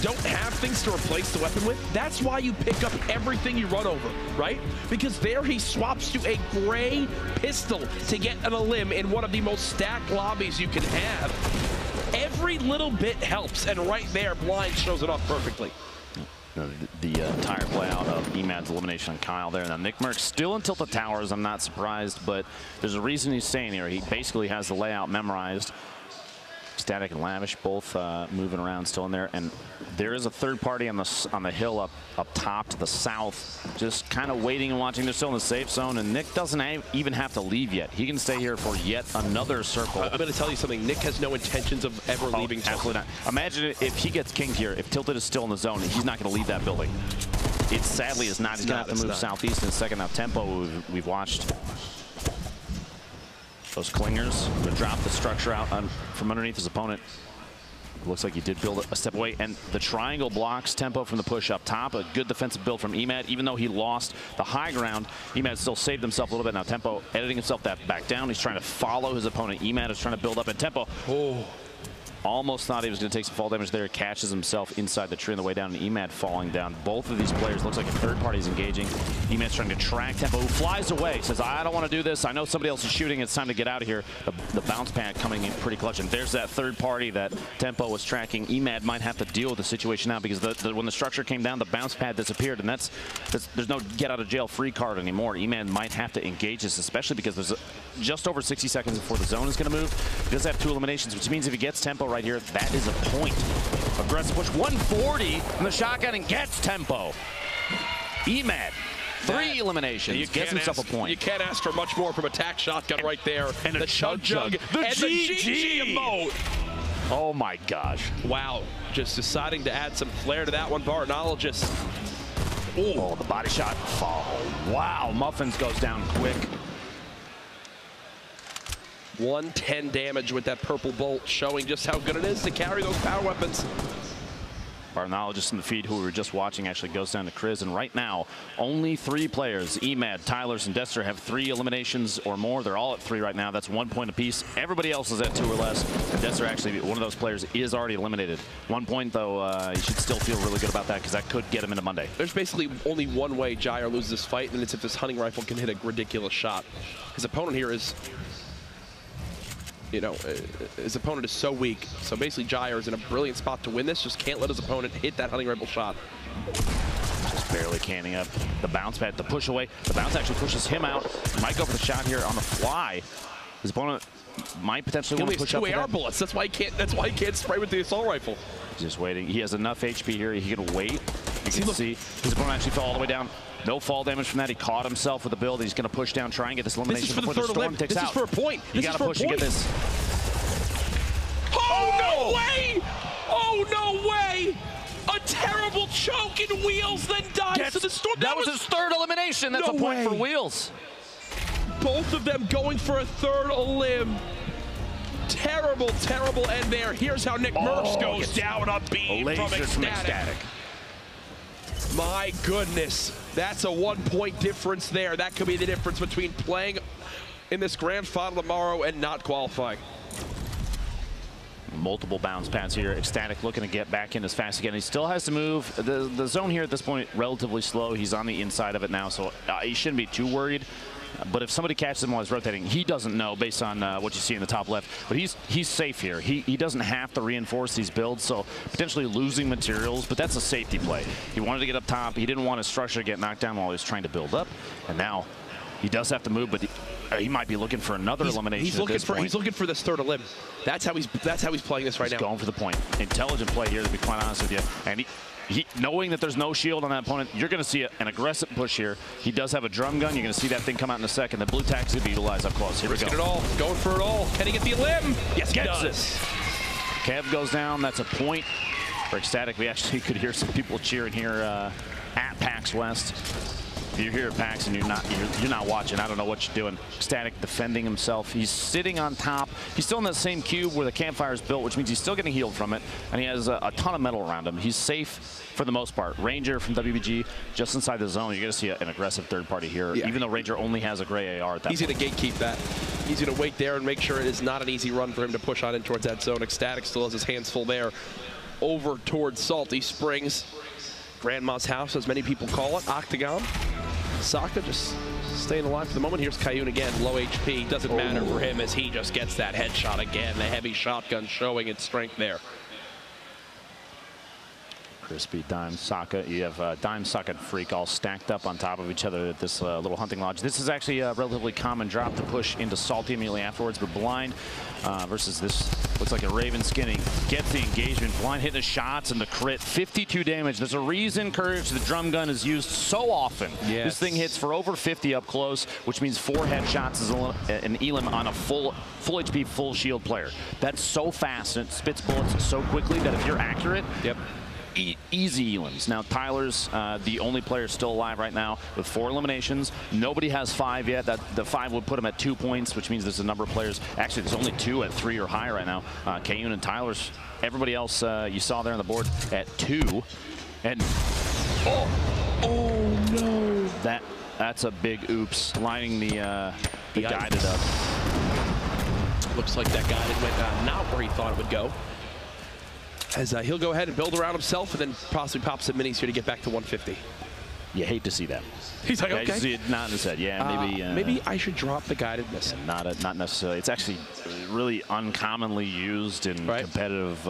Speaker 2: don't have things to replace the weapon with, that's why you pick up everything you run over, right? Because there he swaps to a gray pistol to get an elim in one of the most stacked lobbies you can have. Every little bit helps, and right there, Blind shows it off perfectly.
Speaker 1: The entire playout of Emad's elimination on Kyle there. Now Nick Merckx still in Tilted Towers. I'm not surprised, but there's a reason he's staying here. He basically has the layout memorized. Static and Lavish both moving around still in there, and there is a third party on the hill up top to the south, just kind of waiting and watching. They're still in the safe zone, and Nick doesn't even have to leave yet. He can stay here for yet another circle.
Speaker 2: I'm going to tell you something. Nick has no intentions of ever leaving.
Speaker 1: Absolutely not. Imagine if he gets kinged here. If Tilted is still in the zone, he's not going to leave that building. It sadly is not. He's going to have to move southeast in a second. Now Tempo, we've watched those clingers to drop the structure out from underneath his opponent. Looks like he did build a step away, and the triangle blocks Tempo from the push up top. A good defensive build from Emad. Even though he lost the high ground, Emad still saved himself a little bit. Now Tempo editing himself back down. He's trying to follow his opponent. Emad is trying to build up, and Tempo almost thought he was going to take some fall damage there. Catches himself inside the tree on the way down, and Emad falling down. Both of these players, looks like a third party is engaging. Emad's trying to track Tempo, who flies away. Says, I don't want to do this. I know somebody else is shooting. It's time to get out of here. The bounce pad coming in pretty clutch. And there's that third party that Tempo was tracking. Emad might have to deal with the situation now because when the structure came down, the bounce pad disappeared. And there's no get out of jail free card anymore. Emad might have to engage this, especially because there's just over 60 seconds before the zone is going to move. He does have 2 eliminations, which means if he gets Tempo right here, that is a point. Aggressive push, 140 from the shotgun and gets Tempo. Emad, 3 eliminations, gets himself a point.
Speaker 2: You can't ask for much more from a tac shotgun right there.
Speaker 1: And
Speaker 2: the chug, the GG emote.
Speaker 1: Oh my gosh.
Speaker 2: Wow, just deciding to add some flair to that one, Bartnologist.
Speaker 1: Oh, the body shot. Oh, wow, Muffins goes down quick.
Speaker 2: 110 damage with that purple bolt, showing just how good it is to carry those power weapons.
Speaker 1: Bartnologist in the feed, who we were just watching, actually goes down to Chris. And right now, only 3 players, Emad, Tylers, and Dester, have 3 eliminations or more. They're all at 3 right now. That's 1 point apiece. Everybody else is at 2 or less. And Dester, actually, one of those players, is already eliminated. 1 point, though, you should still feel really good about that because that could get him into Monday.
Speaker 2: There's basically only one way Jair loses this fight, and it's if this hunting rifle can hit a ridiculous shot. His opponent here is... his opponent is so weak. So basically Jair is in a brilliant spot to win this. Just can't let his opponent hit that hunting rifle shot.
Speaker 1: Just barely canning up the bounce pad, the push away. The bounce actually pushes him out. Might go for the shot here on the fly. His opponent might potentially want to push up.
Speaker 2: He only has 2 AR bullets. That's why he can't spray with the assault rifle.
Speaker 1: Just waiting. He has enough HP here. He can wait. You can see his opponent actually fell all the way down. No fall damage from that. He caught himself with the build. He's going to push down, try and get this elimination before the storm takes out.
Speaker 2: This is for a point.
Speaker 1: You got to push and get this.
Speaker 2: Oh, no way! Oh, no way! A terrible choke in Wheels, then dies to the storm.
Speaker 1: That was his 3rd elimination. That's a point for Wheels.
Speaker 2: Both of them going for a 3rd elim. Terrible, terrible end there. Here's how Nick Merckx goes down a beam from Ecstatic. My goodness, that's a 1 point difference there. That could be the difference between playing in this grand final tomorrow and not qualifying.
Speaker 1: Multiple bounce pads here. Ecstatic looking to get back in as fast again. He still has to move. The zone here at this point, relatively slow. He's on the inside of it now, so he shouldn't be too worried. But if somebody catches him while he's rotating, he doesn't know based on what you see in the top left. But he's safe here. He doesn't have to reinforce these builds, so potentially losing materials, but that's a safety play. He wanted to get up top. He didn't want his structure to get knocked down while he was trying to build up. And now he does have to move, but he might be looking for another elimination at this point.
Speaker 2: He's looking for this 3rd elim. That's how he's playing this right now.
Speaker 1: He's going for the point. Intelligent play here, to be quite honest with you. And he knowing that there's no shield on that opponent, you're going to see an aggressive push here. He does have a drum gun. You're going to see that thing come out in a second. The blue tack's going to be utilized up close. Here we go.
Speaker 2: Risking it all. Going for it all. Can he get the elim? Yes, he does.
Speaker 1: Kev goes down. That's a point for Ecstatic. We actually could hear some people cheering here at PAX West. If you're here at PAX and you're not watching, I don't know what you're doing. Ecstatic defending himself. He's sitting on top. He's still in that same cube where the campfire is built, which means he's still getting healed from it, and he has a ton of metal around him. He's safe for the most part. Ranger from WBG just inside the zone. You're going to see an aggressive third party here, even though Ranger only has a gray AR at that point.
Speaker 2: He's going to gatekeep that. He's going to wait there and make sure it is not an easy run for him to push on in towards that zone. Ecstatic still has his hands full there. Over towards Salty Springs. Grandma's house, as many people call it. Octagon. Saka just staying alive for the moment. Here's Kayun again, low HP. Doesn't matter for him as he just gets that headshot again. The heavy shotgun showing its strength there.
Speaker 1: Crispy, Dime, Saka. You have Dime, Saka, and Freak all stacked up on top of each other at this little hunting lodge. This is actually a relatively common drop to push into Salty immediately afterwards, but Blind versus this Looks like a Raven Skinny gets the engagement. Blind hitting the shots and the crit. 52 damage. There's a reason, Courage, the drum gun is used so often.
Speaker 2: Yes.
Speaker 1: This thing hits for over 50 up close, which means 4 headshots is an elim on a full HP, full shield player. That's so fast and it spits bullets so quickly that if you're accurate,
Speaker 2: yep.
Speaker 1: Easy elims. Now, Tyler's the only player still alive right now with 4 eliminations. Nobody has 5 yet. The 5 would put him at 2 points, which means there's a number of players. Actually, there's only 2 at 3 or higher right now. KUN and Tyler's. Everybody else you saw there on the board at 2. And oh no! That's a big oops. Lining the guided up.
Speaker 2: Looks like that guided went not where he thought it would go. As he'll go ahead and build around himself and then possibly pop some minis here to get back to 150.
Speaker 1: You hate to see that.
Speaker 2: He's like,
Speaker 1: yeah,
Speaker 2: okay.
Speaker 1: You see it not in his head. Yeah, maybe.
Speaker 2: Maybe I should drop the guided missile.
Speaker 1: Not necessarily. It's actually really uncommonly used in competitive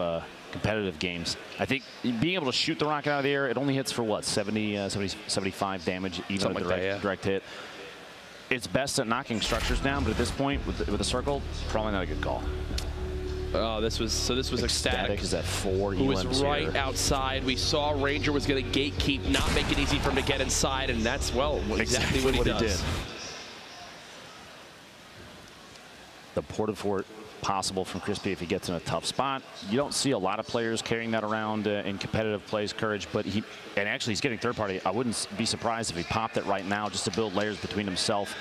Speaker 1: games. I think being able to shoot the rocket out of the air, it only hits for what, 75 damage, even with direct hit. It's best at knocking structures down, but at this point, with the circle, probably not a good call.
Speaker 2: Oh, this was ecstatic.
Speaker 1: Is at 4
Speaker 2: who was right
Speaker 1: here.
Speaker 2: Outside. We saw Ranger was going to gatekeep, not make it easy for him to get inside, and that's, well, exactly what he does.
Speaker 1: The ported fort possible from Crispy if he gets in a tough spot. You don't see a lot of players carrying that around in competitive plays, Courage, but he's getting third party. I wouldn't be surprised if he popped it right now just to build layers between himself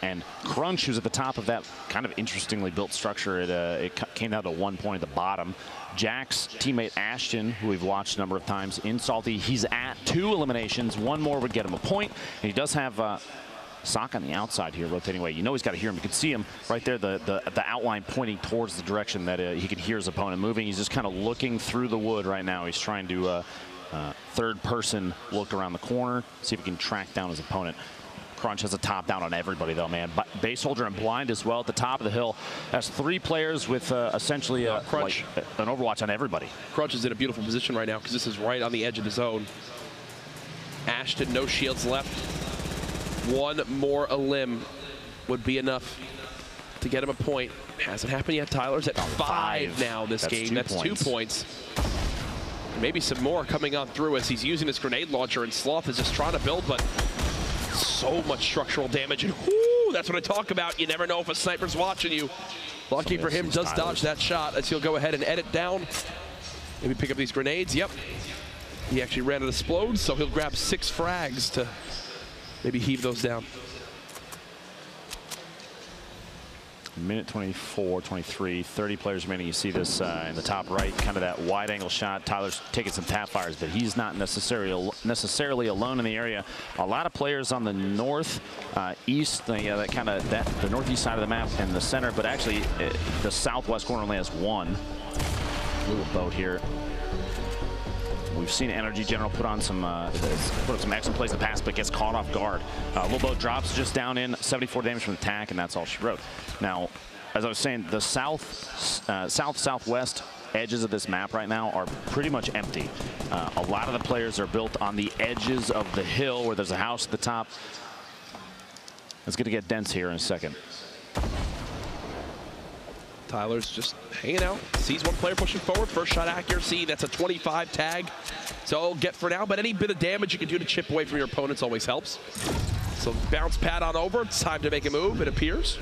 Speaker 1: and Crunch, who's at the top of that kind of interestingly built structure. It came down to 1 point at the bottom. Jack's teammate Ashton, who we've watched a number of times in Salty, he's at 2 eliminations. 1 more would get him a point, and he does have Sock on the outside here, rotating away. You know he's got to hear him. You can see him right there, the outline pointing towards the direction that he can hear his opponent moving. He's just kind of looking through the wood right now. He's trying to third-person look around the corner, see if he can track down his opponent. Crunch has a top down on everybody, though, man. Base Soldier and Blind as well at the top of the hill. Has 3 players with essentially Crunch, like an Overwatch on everybody.
Speaker 2: Crunch is in a beautiful position right now because this is right on the edge of the zone. Ashton, no shields left. 1 more elim would be enough to get him a point. Hasn't happened yet. Tyler's at 5 now this game. That's 2 points. Maybe some more coming on through as he's using his grenade launcher, and Sloth is just trying to build, but so much structural damage. And whoo, that's what I talk about. You never know if a sniper's watching you. Lucky for him, does dodge that shot as he'll go ahead and edit down. Maybe pick up these grenades. Yep. He actually ran out of explodes, so he'll grab 6 frags to maybe heave those down.
Speaker 1: Minute 24, 23, 30 players remaining. You see this in the top right, kind of that wide angle shot. Tyler's taking some tap fires, but he's not necessarily alone in the area. A lot of players on the north, east, the northeast side of the map and the center, but actually the southwest corner only has 1. Little boat here. We've seen Energy General put on some excellent plays in the past, but gets caught off guard. Little Boat drops just down in 74 damage from the attack, and that's all she wrote. Now, as I was saying, the southwest edges of this map right now are pretty much empty. A lot of the players are built on the edges of the hill where there's a house at the top. It's going to get dense here in a second.
Speaker 2: Tyler's just hanging out. Sees 1 player pushing forward. First shot accuracy. That's a 25 tag. So I'll get for now. But any bit of damage you can do to chip away from your opponents always helps. So bounce pad on over. It's time to make a move, it appears.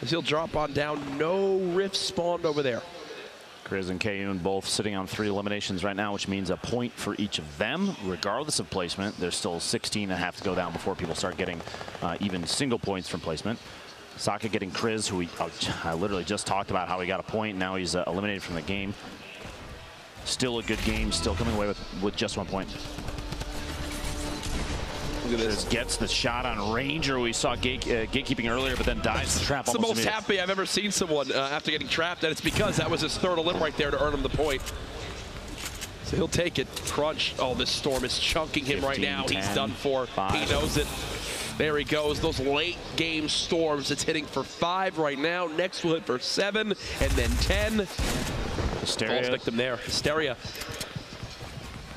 Speaker 2: As he'll drop on down. No rift spawned over there.
Speaker 1: Grizz and KUN both sitting on 3 eliminations right now, which means a point for each of them, regardless of placement. There's still 16 that have to go down before people start getting even single points from placement. Saka getting Kriz, who I literally just talked about how he got a point. Now he's eliminated from the game. Still a good game, still coming away with just 1 point. Look at this. Gets the shot on Ranger. We saw gatekeeping earlier, but then dives the trap.
Speaker 2: It's the most happy I've ever seen someone after getting trapped, and it's because that was his 3rd elim right there to earn him the point. So he'll take it. Crunch. Oh, this storm is chunking him 15, right now. 10, he's done for. 5. He knows it. There he goes. Those late game storms. It's hitting for 5 right now. Next will hit for 7 and then 10.
Speaker 1: Hysteria.
Speaker 2: Falls victim there. Hysteria.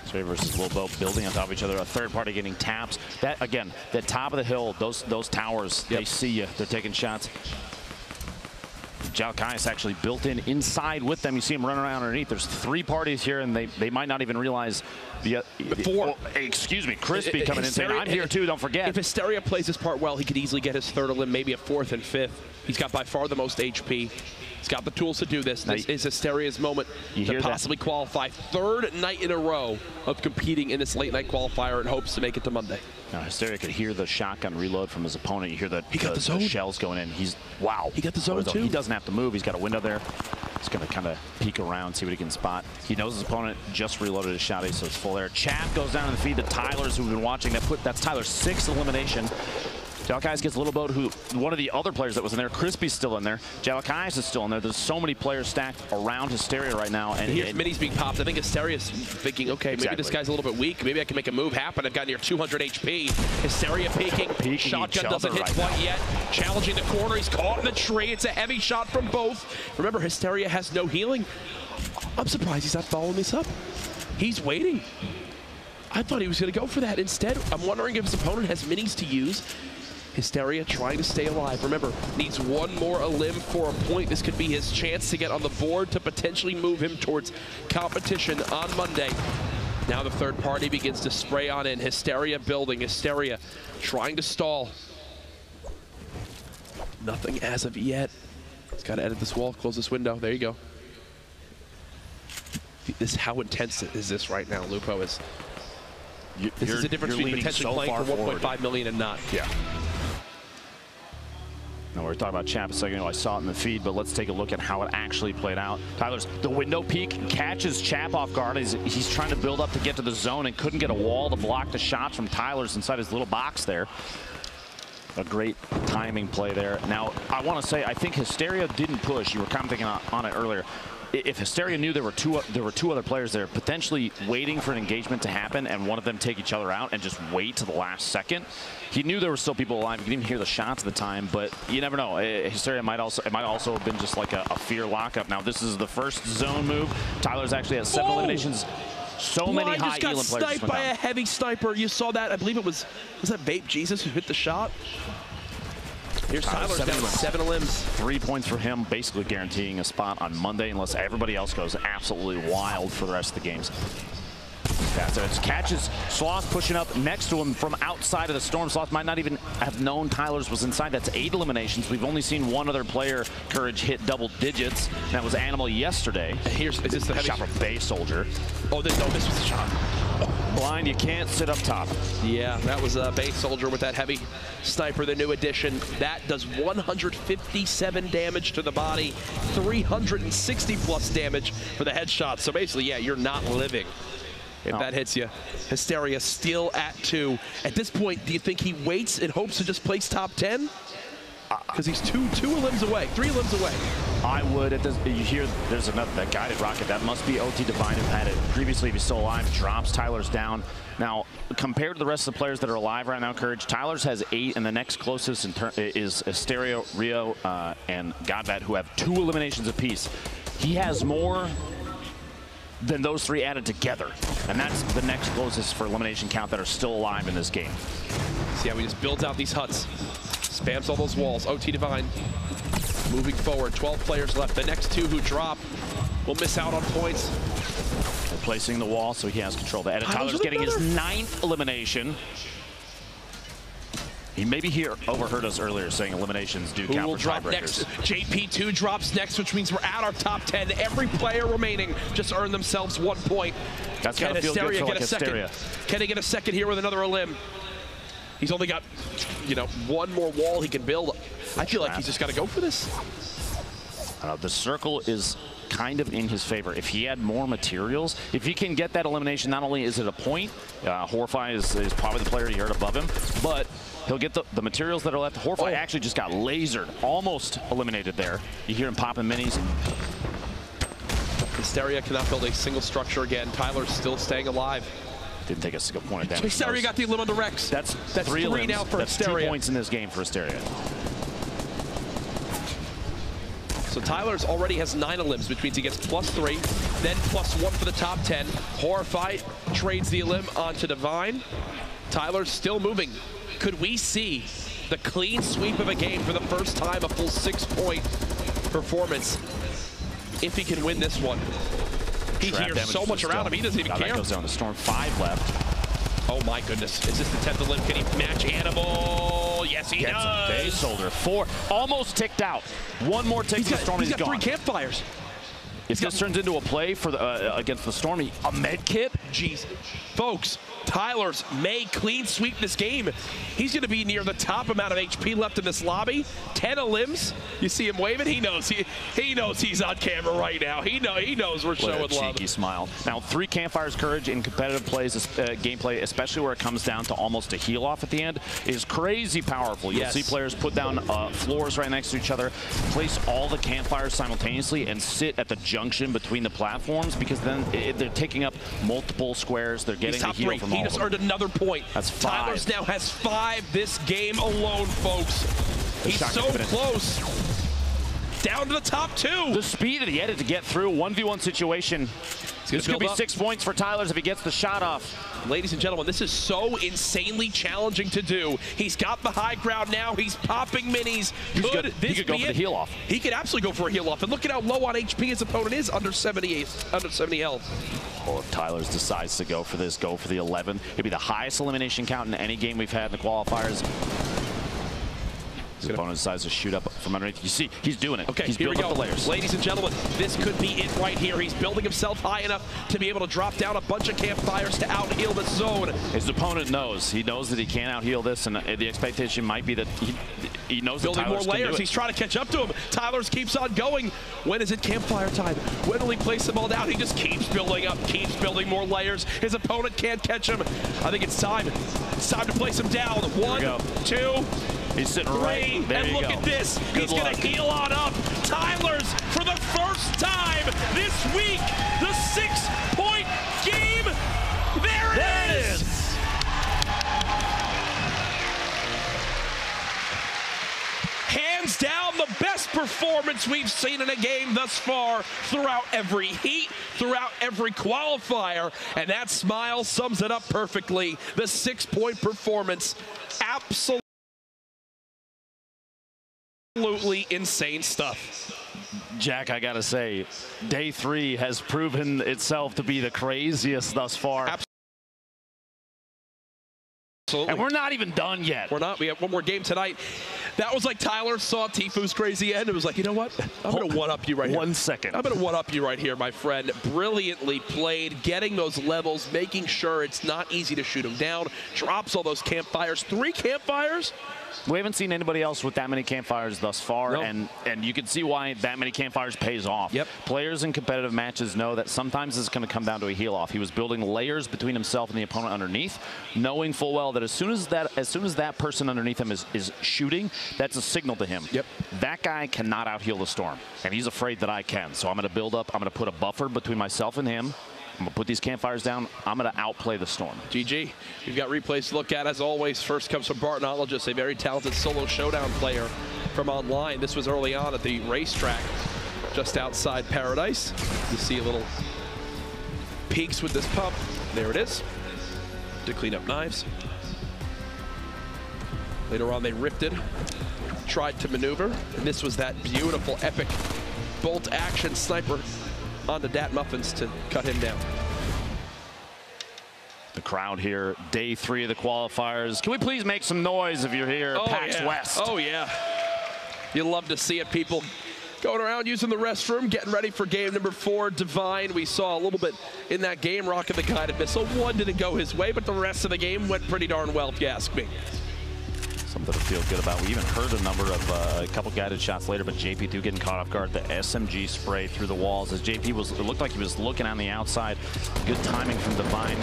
Speaker 1: Hysteria versus Little Boat building on top of each other. A third party getting taps. That again, the top of the hill. Those towers. Yep. They see you. They're taking shots. Jalakai's actually built in inside with them. You see him running around underneath. There's 3 parties here, and they might not even realize excuse me, Crispy coming in saying, I'm here too, don't forget.
Speaker 2: If Hysteria plays this part well, he could easily get his 3rd elim, maybe a 4th and 5th. He's got by far the most HP. He's got the tools to do this. This is Hysteria's moment to possibly qualify. 3rd night in a row of competing in this late night qualifier in hopes to make it to Monday.
Speaker 1: Now, Hysteria could hear the shotgun reload from his opponent. You hear the shells going in.
Speaker 2: Wow. He got the zone too.
Speaker 1: He doesn't have to move. He's got a window there. He's going to kind of peek around, see what he can spot. He knows his opponent just reloaded his shot, so it's full air. Chap goes down in the feed to Tyler's, who've been watching. That's Tyler's 6th elimination. Jalakai's gets a little boat, who one of the other players that was in there. Crispy's still in there. Jalakai's is still in there. There's so many players stacked around Hysteria right now. And
Speaker 2: here's minis being popped. I think Hysteria's thinking, okay, maybe this guy's a little bit weak. Maybe I can make a move happen. I've got near 200 HP. Hysteria peeking. Shotgun doesn't hit quite yet. Challenging the corner. He's caught in the tree. It's a heavy shot from both. Remember, Hysteria has no healing. I'm surprised he's not following this up. He's waiting. I thought he was going to go for that. Instead, I'm wondering if his opponent has minis to use. Hysteria trying to stay alive. Remember, needs 1 more elim for a point. This could be his chance to get on the board to potentially move him towards competition on Monday. Now the 3rd party begins to spray on in. Hysteria building. Hysteria trying to stall. Nothing as of yet. He's got to edit this wall, close this window. There you go. How intense is this right now, Lupo? This is the difference between potentially playing for 1.5 million and not.
Speaker 1: Yeah. Now, we were talking about Chap a second ago. I saw it in the feed, but let's take a look at how it actually played out. Tyler's the window peek catches Chap off guard. He's trying to build up to get to the zone and couldn't get a wall to block the shots from Tyler's inside his little box there. A great timing play there. Now, I want to say, I think Hysteria didn't push. You were commenting on it earlier. If Hysteria knew there were two other players there, potentially waiting for an engagement to happen and one of them take each other out and just wait to the last second, he knew there were still people alive. He didn't even hear the shots at the time, but you never know. Hysteria might also have been just like a fear lockup. Now this is the first zone move. Tyler's actually at 7 eliminations. So many high elim players.
Speaker 2: Sniped by a heavy sniper. You saw that. I believe it was that Vape Jesus who hit the shot? Here's Tyler's down 7 elims.
Speaker 1: 3 points for him, basically guaranteeing a spot on Monday unless everybody else goes absolutely wild for the rest of the games. Yeah, so it catches Sloth pushing up next to him from outside of the storm. Sloth might not even have known Tyler's was inside. That's 8 eliminations. We've only seen one other player, Courage, hit double digits. That was Animal yesterday.
Speaker 2: Is this the heavy
Speaker 1: shot from Bay Soldier?
Speaker 2: Oh, this was the shot.
Speaker 1: Blind, you can't sit up top.
Speaker 2: Yeah, that was a Bay Soldier with that heavy sniper, the new addition. That does 157 damage to the body, 360 plus damage for the headshot. So basically, yeah, you're not living if that hits you. Hysteria still at 2. At this point, do you think he waits and hopes to just place top 10? Because he's 2 elims away, 3 elims away.
Speaker 1: I would. At this, you hear there's another, that guided rocket. That must be OT Divine who had it previously. If he's still alive, drops Tyler's down. Now, compared to the rest of the players that are alive right now, Courage, Tyler's has 8, and the next closest is Hysteria, Rio, and Godbat, who have 2 eliminations apiece. He has more than those 3 added together, and that's the next closest for elimination count that are still alive in this game.
Speaker 2: See how he just builds out these huts, spams all those walls. OT Divine moving forward, 12 players left. The next 2 who drop will miss out on points.
Speaker 1: Replacing the wall, so he has control of that. And Tyler's getting his 9th elimination. He maybe overheard us earlier saying eliminations do count for tiebreakers.
Speaker 2: JP2 drops next, which means we're at our top 10. Every player remaining just earned themselves 1 point.
Speaker 1: That's got to feel good for like Hysteria.
Speaker 2: Can he get a second here with another elim? He's only got, 1 more wall he can build. I feel like he's just got to go for this.
Speaker 1: The circle is kind of in his favor. If he had more materials, if he can get that elimination, not only is it a point, Horfy is probably the player you heard above him, but he'll get the materials that are left. Horfy actually just got lasered, almost eliminated there. You hear him popping minis.
Speaker 2: Hysteria cannot build a single structure again. Tyler's still staying alive.
Speaker 1: Didn't take a single point of damage.
Speaker 2: Hysteria got the elim on the Rex.
Speaker 1: That's 3 now for Hysteria. 2 points in this game for Hysteria.
Speaker 2: So Tyler's already has 9 elims, which means he gets +3, then +1 for the top 10. Horfy trades the elim onto Divine. Tyler's still moving. Could we see the clean sweep of a game for the first time, a full 6-point performance if he can win this one. He hears so much around him, he doesn't even care.
Speaker 1: That goes down to Storm. 5 left.
Speaker 2: Oh my goodness. Is this the 10th limb? Can he match Animal? Yes, he
Speaker 1: Gets
Speaker 2: does.
Speaker 1: a base holder. 4. Almost ticked out. One more tick to the Storm, he's gone.
Speaker 2: He's got 3 campfires.
Speaker 1: If this turns into a play for the against the Stormy, a med kit?
Speaker 2: Jeez. Folks, Tyler's may clean sweep this game. He's going to be near the top amount of HP left in this lobby. 10 limbs. You see him waving? He knows. He knows he's on camera right now. He knows we're showing love.
Speaker 1: Cheeky smile. Now, 3 campfires courage in competitive plays, gameplay, especially where it comes down to almost a heal off at the end, is crazy powerful. You'll see players put down floors right next to each other, place all the campfires simultaneously, and sit at the junction between the platforms, because then they're taking up multiple squares. They're getting the heal from all of them.
Speaker 2: He just earned another point.
Speaker 1: That's 5.
Speaker 2: Tyler's now has 5 this game alone, folks. He's so close. Down to the top 2.
Speaker 1: The speed of the edit to get through 1v1 situation. This could be 6 points for Tyler's if he gets the shot off.
Speaker 2: Ladies and gentlemen, this is so insanely challenging to do. He's got the high ground now. He's popping minis.
Speaker 1: He could go for the heal off.
Speaker 2: He could absolutely go for a heal off. And look at how low on HP his opponent is, under 70 health.
Speaker 1: Well, if Tyler's decides to go for this, go for the 11. It'd be the highest elimination count in any game we've had in the qualifiers. His opponent decides to shoot up from underneath. You see, he's doing it.
Speaker 2: Okay,
Speaker 1: he's building up the layers.
Speaker 2: Ladies and gentlemen, this could be it right here. He's building himself high enough to be able to drop down a bunch of campfires to out-heal this zone.
Speaker 1: His opponent knows. He knows that he can't out-heal this, and the expectation might be that he knows that
Speaker 2: building more layers. He's trying to catch up to him. Tyler's keeps on going. When is it campfire time? When will he place them all down? He just keeps building up, keeps building more layers. His opponent can't catch him. I think it's time. It's time to place him down. 1, 2,
Speaker 1: he's sitting
Speaker 2: 3,
Speaker 1: right there.
Speaker 2: And look at this. He's going to heal on up. Tyler's, for the first time this week, the 6-point game. There it is. Hands down, the best performance we've seen in a game thus far, throughout every heat, throughout every qualifier, and that smile sums it up perfectly. The 6-point performance, absolutely insane stuff.
Speaker 1: Jack, I gotta say, day 3 has proven itself to be the craziest thus far.
Speaker 2: Absolutely.
Speaker 1: And we're not even done yet.
Speaker 2: We're not. We have one more game tonight. That was like Tyler saw TFUE's crazy end. It was like, you know what? I'm going to one-up you right here.
Speaker 1: 1 second.
Speaker 2: I'm going to one-up you right here, my friend. Brilliantly played, getting those levels, making sure it's not easy to shoot him down. Drops all those campfires. 3 campfires?
Speaker 1: We haven't seen anybody else with that many campfires thus far,
Speaker 2: Nope.
Speaker 1: and you can see why that many campfires pays off.
Speaker 2: Yep.
Speaker 1: Players in competitive matches know that sometimes it's going to come down to a heal off. He was building layers between himself and the opponent underneath, knowing full well that as soon as that person underneath him is shooting, that's a signal to him.
Speaker 2: Yep.
Speaker 1: That guy cannot out heal the Storm, and he's afraid that I can. So I'm going to build up. I'm going to put a buffer between myself and him. I'm going to put these campfires down. I'm going to outplay the Storm.
Speaker 2: GG. We've got replays to look at. As always, first comes from Bartonologist, a very talented solo showdown player from online. This was early on at the racetrack just outside Paradise. You see a little peaks with this pump. There it is. To clean up knives. Later on, they ripped it, tried to maneuver. And this was that beautiful, epic bolt action sniper onto Dat Muffins to cut him down.
Speaker 1: The crowd here, day 3 of the qualifiers. Can we please make some noise if you're here at PAX West?
Speaker 2: Oh, yeah. You love to see it, people going around using the restroom, getting ready for game number 4, Divine. We saw a little bit in that game, rocking the guided missile. 1 didn't go his way, but the rest of the game went pretty darn well, if you ask me.
Speaker 1: Something to feel good about. We even heard a number of a couple guided shots later, but JP2 getting caught off guard. The SMG spray through the walls as JP it looked like he was looking on the outside. Good timing from Divine,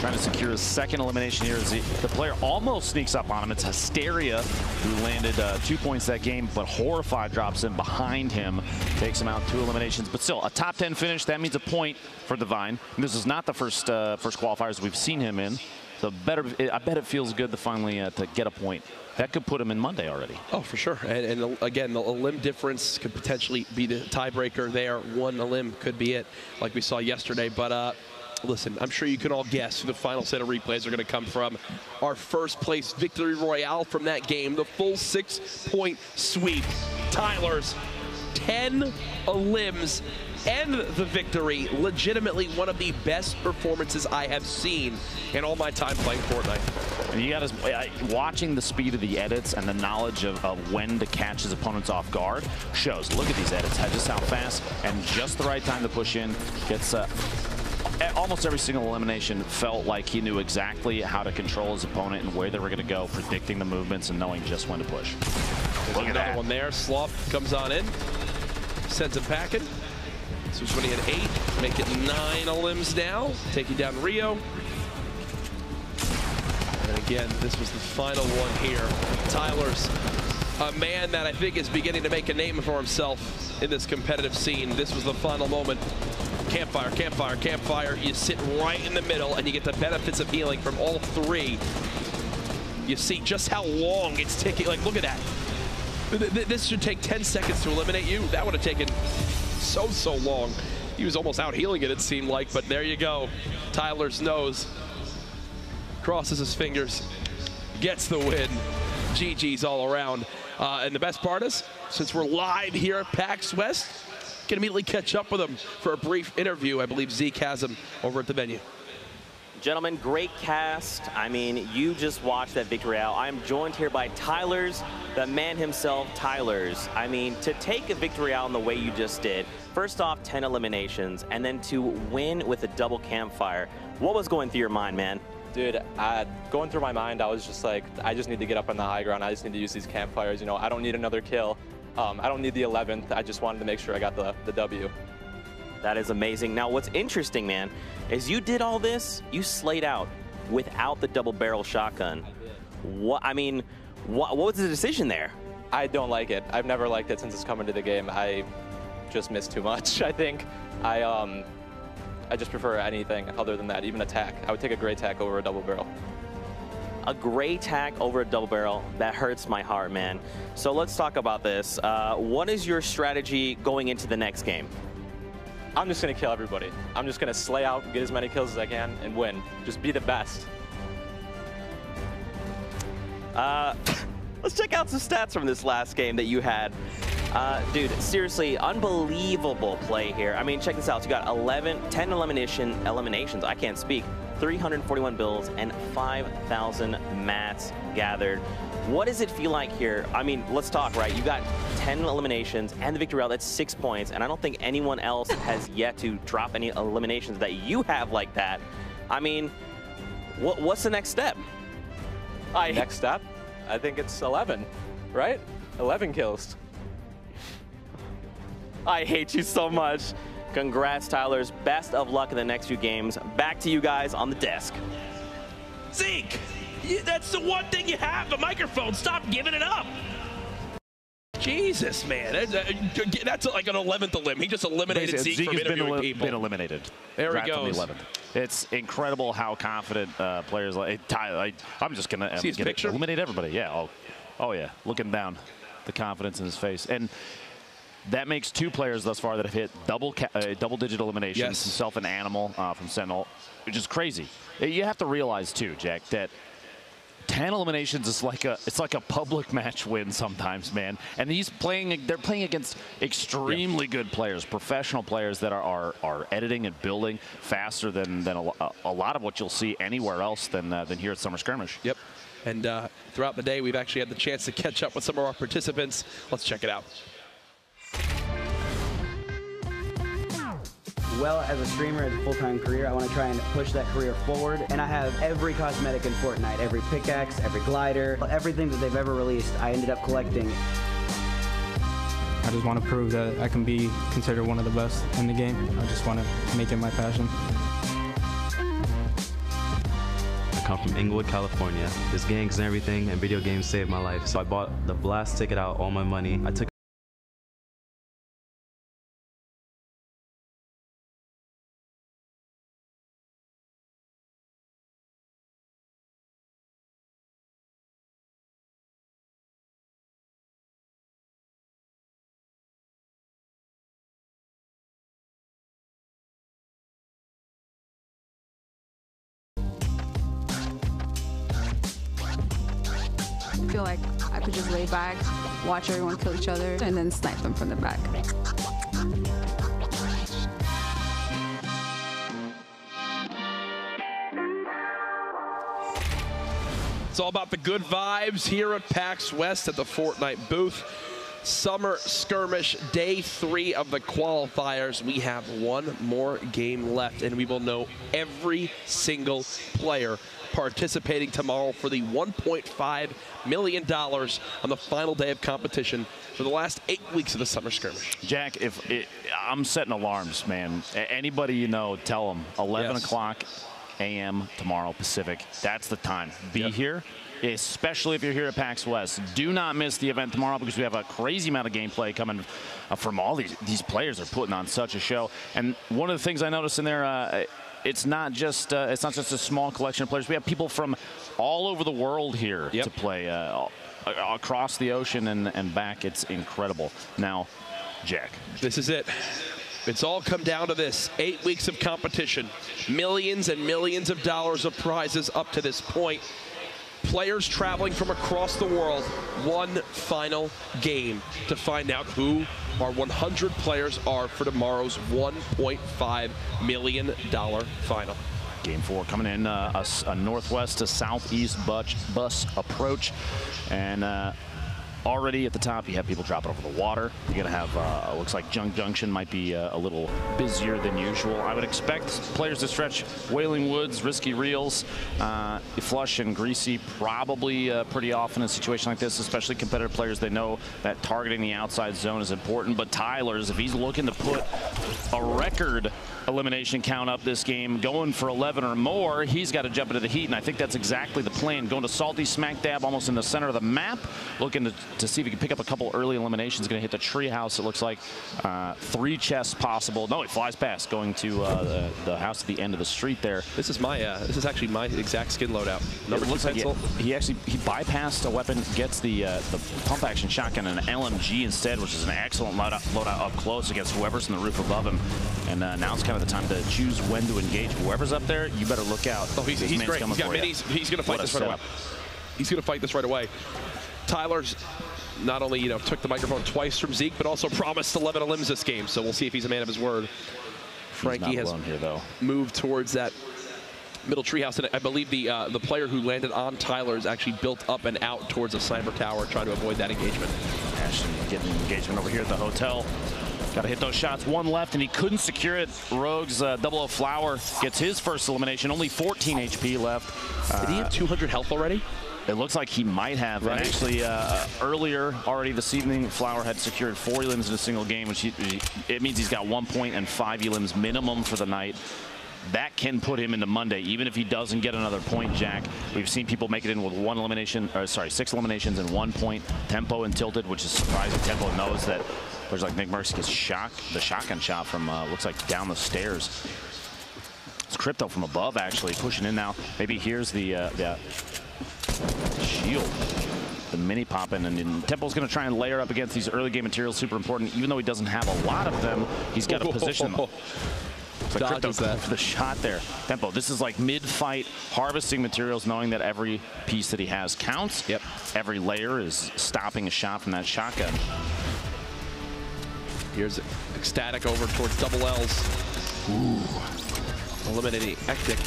Speaker 1: trying to secure his 2nd elimination here as the player almost sneaks up on him. It's Hysteria who landed 2 points that game, but Horrified drops in behind him, takes him out 2 eliminations. But still, a top 10 finish, that means a point for Divine. And this is not the first qualifiers we've seen him in. So I bet it feels good to finally to get a point. That could put him in Monday already.
Speaker 2: Oh, for sure. And again, the limb difference could potentially be the tiebreaker there. 1 limb could be it, like we saw yesterday. But listen, I'm sure you can all guess who the final set of replays are going to come from. Our first place victory royale from that game, the full 6-point sweep. Tyler's 10 elims and the victory. Legitimately one of the best performances I have seen in all my time playing Fortnite.
Speaker 1: And you got watching the speed of the edits and the knowledge of when to catch his opponents off guard shows. Look at these edits, just how fast and just the right time to push in. Gets almost every single elimination felt like he knew exactly how to control his opponent and where they were going to go, predicting the movements and knowing just when to push.
Speaker 2: Look at that one there. Slop comes on in, sends him packing. Switch when he had 8, make it 9 elims now, taking down Rio. And again, this was the final one here. Tyler's a man that I think is beginning to make a name for himself in this competitive scene. This was the final moment. Campfire, campfire, campfire. You sit right in the middle and you get the benefits of healing from all 3. You see just how long it's taking. Like, look at that. This should take 10 seconds to eliminate you. That would have taken so long. He was almost out healing it seemed like, but there you go. Tyler's nose, crosses his fingers, gets the win. GG's all around. And the best part is, since we're live here at PAX West, can immediately catch up with him for a brief interview. I believe Zeke has him over at the venue.
Speaker 3: Gentlemen, great cast. I mean, you just watched that victory out. I'm joined here by Tyler's, the man himself, Tyler's. I mean, to take a victory out in the way you just did, first off, 10 eliminations, and then to win with a double campfire. What was going through your mind, man?
Speaker 6: Dude, going through my mind, I was just like, I just need to get up on the high ground. I just need to use these campfires. You know, I don't need another kill. I don't need the 11th. I just wanted to make sure I got the W.
Speaker 3: That is amazing. Now, what's interesting, man, is you did all this, you slayed out without the double barrel shotgun. What was the decision there?
Speaker 6: I don't like it. I've never liked it since it's come into the game. I just miss too much, I think. I just prefer anything other than that, even attack. I would take a gray tack over a double barrel.
Speaker 3: A gray tack over a double barrel, that hurts my heart, man. So let's talk about this. What is your strategy going into the next game?
Speaker 6: I'm just going to kill everybody. I'm just going to slay out, get as many kills as I can, and win. Just be the best.
Speaker 3: Let's check out some stats from this last game that you had. Dude, seriously, unbelievable play here. I mean, check this out. You got 10 eliminations. I can't speak. 341 bills and 5,000 mats gathered. What does it feel like here? I mean, let's talk, right? You got 10 eliminations and the victory route. That's 6 points, and I don't think anyone else has yet to drop any eliminations that you have like that. I mean, what's the next step?
Speaker 6: Next step? I think it's 11, right? 11 kills.
Speaker 3: I hate you so much. Congrats, Tyler's. Best of luck in the next few games. Back to you guys on the desk.
Speaker 5: Zeke, that's the one thing you have, a microphone. Stop giving it up.
Speaker 2: Jesus, man. That's like an 11th elim. He just eliminated Zeke from interviewing people.
Speaker 1: Been eliminated.
Speaker 2: There he goes.
Speaker 1: The 11th. It's incredible how confident players like Tyler. I'm just going to eliminate everybody. Yeah. Oh, yeah. Looking down, the confidence in his face. And that makes 2 players thus far that have hit double-digit eliminations,
Speaker 2: yes.
Speaker 1: Himself and Animal from Sentinel, which is crazy. You have to realize, too, Jack, that 10 eliminations is like a public match win sometimes, man. And they're playing against extremely good players, professional players that are editing and building faster than a lot of what you'll see anywhere else than here at Summer Skirmish.
Speaker 2: Yep. And throughout the day, we've actually had the chance to catch up with some of our participants. Let's check it out.
Speaker 7: Well, as a streamer, as a full-time career, I want to try and push that career forward. And I have every cosmetic in Fortnite, every pickaxe, every glider, everything that they've ever released, I ended up collecting.
Speaker 8: I just want to prove that I can be considered one of the best in the game. I just want to make it my passion.
Speaker 9: I come from Inglewood, California. There's gangs and everything, and video games saved my life. So I bought the Blast ticket out, all my money. I took
Speaker 10: I feel like I could just lay back watch everyone kill each other and then snipe them from the back.
Speaker 2: It's all about the good vibes here at PAX West at the Fortnite booth. Summer Skirmish, day 3 of the qualifiers. We have one more game left, and we will know every single player participating tomorrow for the $1.5 million on the final day of competition for the last 8 weeks of the Summer Skirmish.
Speaker 1: Jack, I'm setting alarms, man. Anybody you know, tell them 11 o'clock a.m. tomorrow Pacific. That's the time. Be here, especially if you're here at PAX West. Do not miss the event tomorrow because we have a crazy amount of gameplay coming from all these players. Are putting on such a show. And one of the things I noticed in there, it's not just a small collection of players. We have people from all over the world here to play across the ocean and back. It's incredible. Now, Jack,
Speaker 2: this is it. It's all come down to this. 8 weeks of competition. Millions and millions of dollars of prizes up to this point. Players traveling from across the world. One final game to find out who our 100 players are for tomorrow's $1.5 million final.
Speaker 1: Game 4 coming in, a northwest to southeast bus approach. And already at the top, you have people dropping over the water. You're going to have, looks like Junk Junction might be a little busier than usual. I would expect players to stretch Wailing Woods, Risky Reels, Flush and Greasy probably pretty often in a situation like this, especially competitive players. They know that targeting the outside zone is important. But Tyler's, if he's looking to put a record elimination count up this game, going for 11 or more, he's got to jump into the heat, and I think that's exactly the plan. Going to Salty smack dab almost in the center of the map, looking to see if he can pick up a couple early eliminations. Going to hit the tree house. It looks like 3 chests possible. No, he flies past, going to the house at the end of the street there.
Speaker 2: This is my this is actually my exact skin loadout. Number 2 pencil.
Speaker 1: He bypassed a weapon, gets the pump action shotgun and an LMG instead, which is an excellent loadout up close against whoever's in the roof above him. And now it's kind of the time to choose when to engage. Whoever's up there, you better look out.
Speaker 2: Oh, he's great. He's got minis. He's going to fight this right away. He's going to fight this right away. Tyler's not only took the microphone twice from Zeke, but also promised 11 elims this game. So we'll see if he's a man of his word. Frankie has moved towards that middle treehouse, and I believe the player who landed on Tyler is actually built up and out towards a sniper tower, trying to avoid that engagement.
Speaker 1: Ashton getting engagement over here at the hotel. Got to hit those shots. 1 left, and he couldn't secure it. Rogue's Double O Flower gets his first elimination. Only 14 HP left.
Speaker 2: Did he have 200 health already?
Speaker 1: It looks like he might have. Right. And actually, earlier already this evening, Flower had secured 4 elims in a single game, which it means he's got 1 point and 5 elims minimum for the night. That can put him into Monday, even if he doesn't get another point, Jack. We've seen people make it in with 6 eliminations and 1 point. Tempo and Tilted, which is surprising. Tempo knows that players like Nick Merckx gets the shotgun shot from, looks like down the stairs. It's Crypto from above, actually, pushing in now. Maybe here's the shield. The mini popping, and Tempo's going to try and layer up against these early game materials. Super important. Even though he doesn't have a lot of them, he's got to position them. Like Crypto for the shot there. Tempo, this is like mid-fight harvesting materials, knowing that every piece that he has counts.
Speaker 2: Yep.
Speaker 1: Every layer is stopping a shot from that shotgun.
Speaker 2: Here's Ecstatic over towards Double L's.
Speaker 1: Ooh.
Speaker 2: Eliminating Ectic.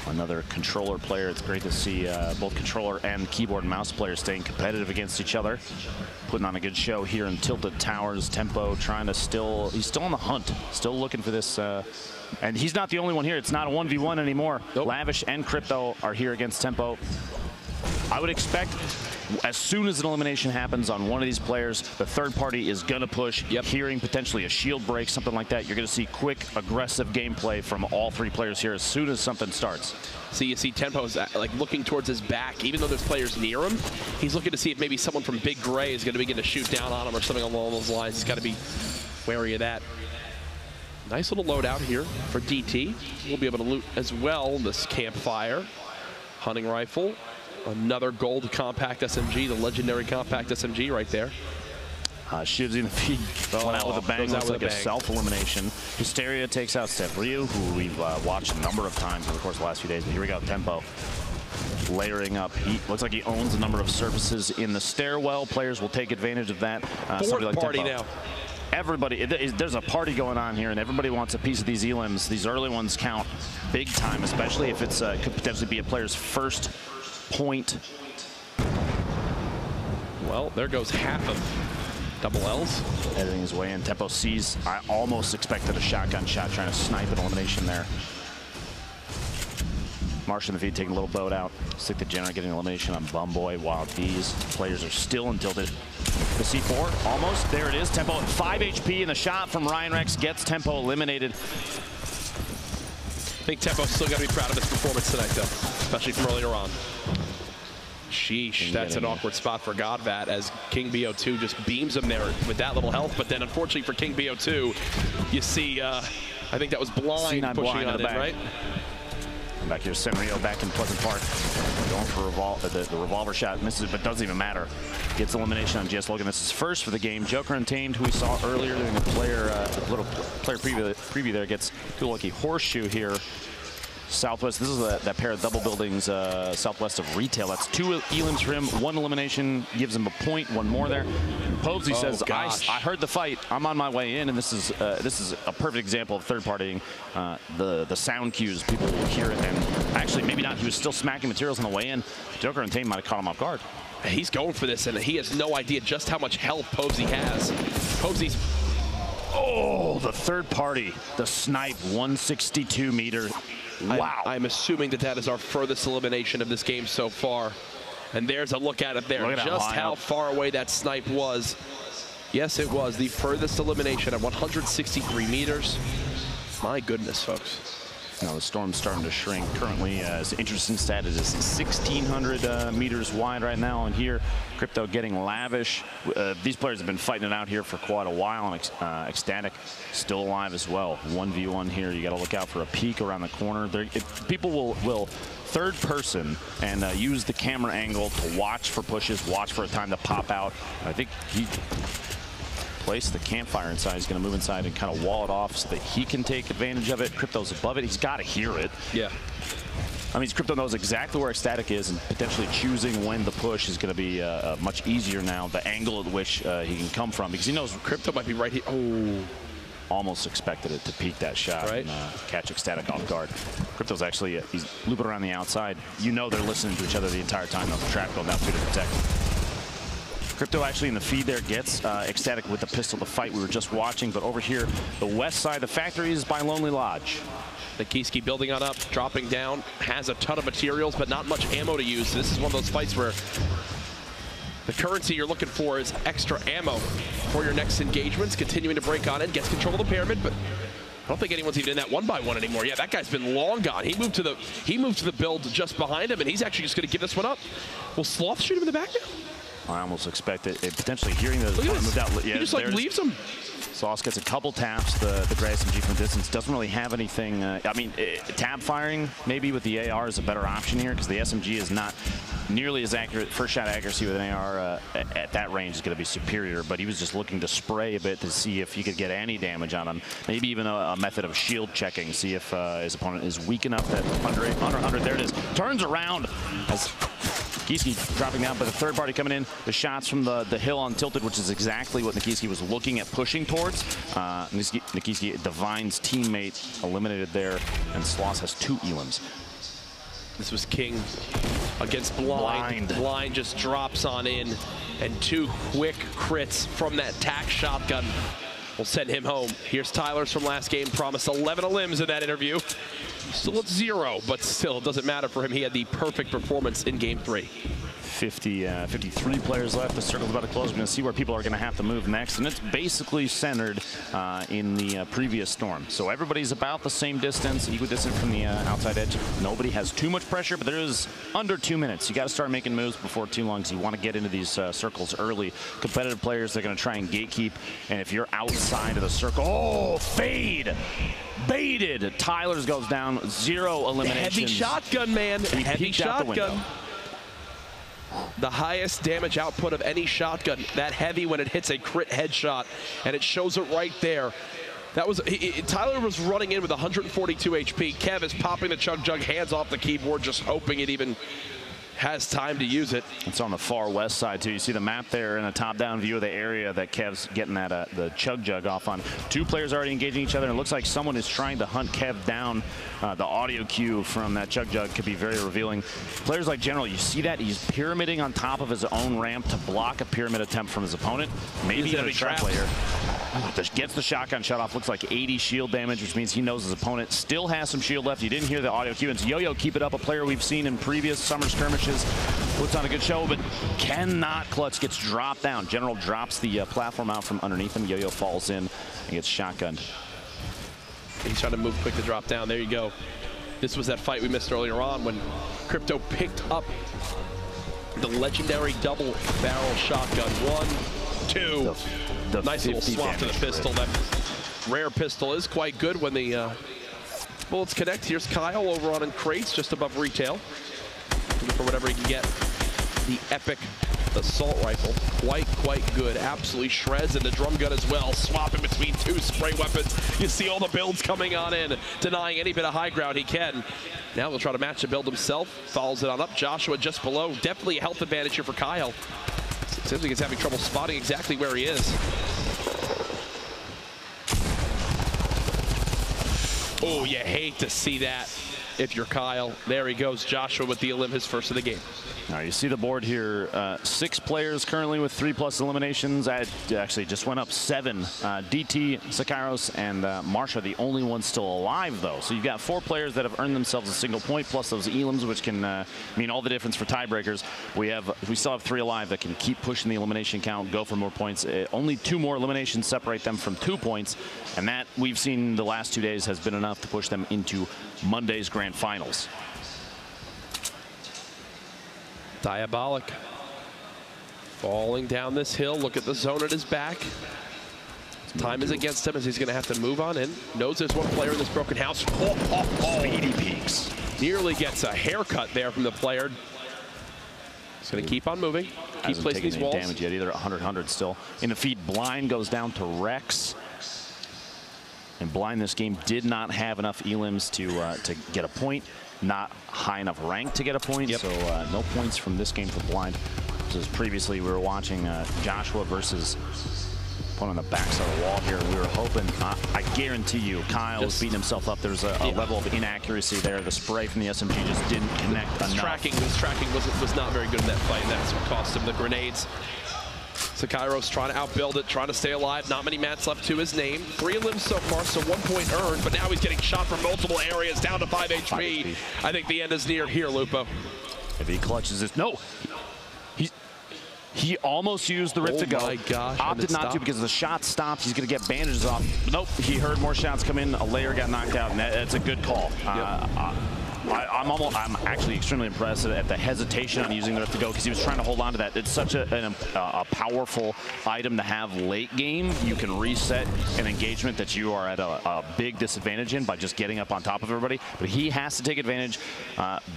Speaker 1: Another controller player. It's great to see both controller and keyboard and mouse players staying competitive against each other. Putting on a good show here in Tilted Towers. Tempo trying to he's still on the hunt. Still looking for this. And he's not the only one here. It's not a 1v1 anymore.
Speaker 2: Nope.
Speaker 1: Lavish and Crypto are here against Tempo. I would expect as soon as an elimination happens on one of these players, the third party is going to push, hearing potentially a shield break, something like that. You're going to see quick, aggressive gameplay from all 3 players here as soon as something starts.
Speaker 2: So you see Tempo's like looking towards his back. Even though there's players near him, he's looking to see if maybe someone from Big Gray is going to begin to shoot down on him or something along those lines. He's got to be wary of that. Nice little loadout here for DT. We'll be able to loot as well this campfire. Hunting rifle. Another gold compact SMG, the legendary compact SMG right there.
Speaker 1: Shoots in the feet, going out with a bang, looks like a self-elimination. Hysteria takes out Steph Ryu, who we've watched a number of times over the course of the last few days. But here we go, Tempo. layering up. He looks like he owns a number of surfaces in the stairwell. Players will take advantage of that.
Speaker 2: Fourth like party now.
Speaker 1: Everybody, there's a party going on here, and everybody wants a piece of these elims. These early ones count big time, especially if it's could potentially be a player's first point.
Speaker 2: Well, there goes half of double L's.
Speaker 1: Editing his way in. Tempo sees. I almost expected a shotgun shot trying to snipe an elimination there. Marsh in the feed taking a little boat out. Stick the Jenner getting elimination on Bumboy while these players are still untilted. The C4, almost. There it is. Tempo at 5 HP, and the shot from Ryan Rex gets Tempo eliminated.
Speaker 2: I think Tempo's still got to be proud of his performance tonight, though, especially from earlier on. Sheesh, that's an awkward spot for Godvat as King BO2 just beams him there with that little health. But then, unfortunately for King BO2, you see, I think that was blind
Speaker 1: C9
Speaker 2: pushing
Speaker 1: blind
Speaker 2: on in, right?
Speaker 1: Back here, Senrio back in Pleasant Park. Going for the revolver shot. Misses, but doesn't even matter. Gets elimination on GS Logan. This is first for the game. Joker Untamed, who we saw earlier during the little player preview there, gets Cool Lucky Horseshoe here. Southwest, this is that pair of double buildings southwest of retail. That's 2 elims for him. 1 elimination gives him a point. 1 more there. Posey says, I heard the fight. I'm on my way in, and this is a perfect example of third partying. The sound cues, people will hear it, and actually maybe not. He was still smacking materials on the way in. Joker Untamed might have caught him off guard.
Speaker 2: He's going for this, and he has no idea just how much health Posey has. Posey's.
Speaker 1: Oh, the third party, the snipe, 162 meter. Wow.
Speaker 2: I'm assuming that is our furthest elimination of this game so far. And there's a look at it there.
Speaker 1: Look at
Speaker 2: just how far away that snipe was. Yes, it was the furthest elimination at 163 meters. My goodness, folks.
Speaker 1: Now the storm's starting to shrink. Currently, it's an interesting stat. It is 1,600 meters wide right now. And here, Crypto getting lavish. These players have been fighting it out here for quite a while. And Ecstatic still alive as well. 1v1 here. You got to look out for a peek around the corner. People will third person and use the camera angle to watch for pushes, watch for a time to pop out. I think he place the campfire inside. He's going to move inside and kind of wall it off so that he can take advantage of it. Crypto's above it. He's got to hear it.
Speaker 2: Yeah.
Speaker 1: I mean, Crypto knows exactly where Ecstatic is, and potentially choosing when the push is going to be much easier now, the angle at which he can come from, because he knows
Speaker 2: Crypto might be right here. Oh.
Speaker 1: Almost expected it to peek that shot and catch Ecstatic off guard. Crypto's actually, he's looping around the outside. You know they're listening to each other the entire time. The trap going down through to protect. Crypto actually in the feed there gets Ecstatic with the pistol, the fight we were just watching. But over here, the west side, the factory is by Lonely Lodge.
Speaker 2: Nikiski building on up, dropping down, has a ton of materials, but not much ammo to use. This is one of those fights where the currency you're looking for is extra ammo for your next engagements. Continuing to break on in, gets control of the pyramid, but I don't think anyone's even in that 1-by-1 anymore. Yeah, that guy's been long gone. He moved to the build just behind him, and he's actually just going to give this one up. Will Sloth shoot him in the back now?
Speaker 1: I almost expect it potentially hearing the moved out. Yeah,
Speaker 2: he just like leaves him.
Speaker 1: Sloth gets a couple taps. The gray SMG from distance doesn't really have anything. I mean, tab firing maybe with the AR is a better option here because the SMG is not nearly as accurate. First shot accuracy with an AR at that range is going to be superior, but he was just looking to spray a bit to see if he could get any damage on him. Maybe even a method of shield checking, see if his opponent is weak enough that under 100, there it is. Turns around as Nikiski dropping down, but the third party coming in. The shots from the hill on Tilted, which is exactly what Nikiski was looking at pushing towards. Nikiski, Divine's teammate, eliminated there, and Sloss has 2 elims.
Speaker 2: This was King against Blind. Blind just drops on in, and 2 quick crits from that tack shotgun will send him home. Here's Tyler's from last game, promised 11 elims in that interview. Still at 0, but still, it doesn't matter for him. He had the perfect performance in game 3.
Speaker 1: 53 players left. The circle's about to close. We're going to see where people are going to have to move next, and it's basically centered in the previous storm. So everybody's about the same distance, equidistant from the outside edge. Nobody has too much pressure, but there is under 2 minutes. You got to start making moves before too long because you want to get into these circles early. Competitive players, they're going to try and gatekeep, and if you're outside of the circle, oh, fade! Baited. Tyler's goes down, 0 eliminations.
Speaker 2: Heavy shotgun, man. Heavy shotgun. The highest damage output of any shotgun. That heavy when it hits a crit headshot, and it shows it right there. That was Tyler was running in with 142 HP. Kev is popping the chug jug, hands off the keyboard, just hoping it even has time to use it.
Speaker 1: It's on the far west side, too. You see the map there and a top-down view of the area that Kev's getting that the chug jug off on. Two players already engaging each other, and it looks like someone is trying to hunt Kev down. The audio cue from that chug jug could be very revealing. Players like General, you see that? He's pyramiding on top of his own ramp to block a pyramid attempt from his opponent. Maybe even a trap player. Gets the shotgun shut off. Looks like 80 shield damage, which means he knows his opponent still has some shield left. You didn't hear the audio cue. And Yo-Yo, keep it up. A player we've seen in previous summer skirmishes. Puts on a good show, but cannot clutch. Gets dropped down. General drops the platform out from underneath him. Yo-Yo falls in and gets shotgunned.
Speaker 2: He's trying to move quick to drop down. There you go. This was that fight we missed earlier on when Crypto picked up the legendary double barrel shotgun. 1, 2.
Speaker 1: The
Speaker 2: nice little swap to the pistol. That rare pistol is quite good when the bullets connect. Here's Kyle over on in crates just above retail. Looking for whatever he can get. The epic assault rifle, quite good. Absolutely shreds, and the drum gun as well. Swapping between two spray weapons. You see all the builds coming on in, denying any bit of high ground he can. Now he'll try to match the build himself. Follows it on up. Joshua just below. Definitely a health advantage here for Kyle. Seems like he's having trouble spotting exactly where he is. Oh, you hate to see that if you're Kyle. There he goes, Joshua with the elim, his first of the game.
Speaker 1: Now you see the board here, 6 players currently with 3+ eliminations. Actually just went up 7. DT, Sakairos, and Marsha, the only ones still alive though. So you've got 4 players that have earned themselves a single point, plus those elims, which can mean all the difference for tiebreakers. We still have 3 alive that can keep pushing the elimination count, go for more points. Only 2 more eliminations separate them from 2 points, and that we've seen the last 2 days has been enough to push them into Monday's grand finals.
Speaker 2: Diabolic. Falling down this hill. Look at the zone at his back. Time is against him as he's going to have to move on in. Knows there's one player in this broken house.
Speaker 1: Speedy peaks.
Speaker 2: Nearly gets a haircut there from the player. He's going to keep on moving. Keep placing these walls.
Speaker 1: Damage yet either. 100 still. In the feed, Blind goes down to Rex. And Blind this game did not have enough elims to get a point. Not high enough rank to get a point, so no points from this game for Blind. As previously we were watching Joshua versus put on the backside of the wall here. We were hoping, I guarantee you, Kyle was beating himself up. There's a level of inaccuracy there. The spray from the SMG just didn't connect enough.
Speaker 2: His tracking was not very good in that fight, and that's what cost him the grenades. Sakairos trying to outbuild it, trying to stay alive. Not many mats left to his name. 3 limbs so far, so 1 point earned, but now he's getting shot from multiple areas, down to 5 HP. I think the end is near here, Lupo.
Speaker 1: If he clutches this, no. He almost used the rip to go.
Speaker 2: My gosh,
Speaker 1: opted not to because the shot stopped. He's going to get bandages off. Nope, he heard more shots come in. A layer got knocked out, and that's a good call. I'm actually extremely impressed at the hesitation on using the rip to go because he was trying to hold on to that. It's such a powerful item to have late game. You can reset an engagement that you are at a big disadvantage in by just getting up on top of everybody. But he has to take advantage,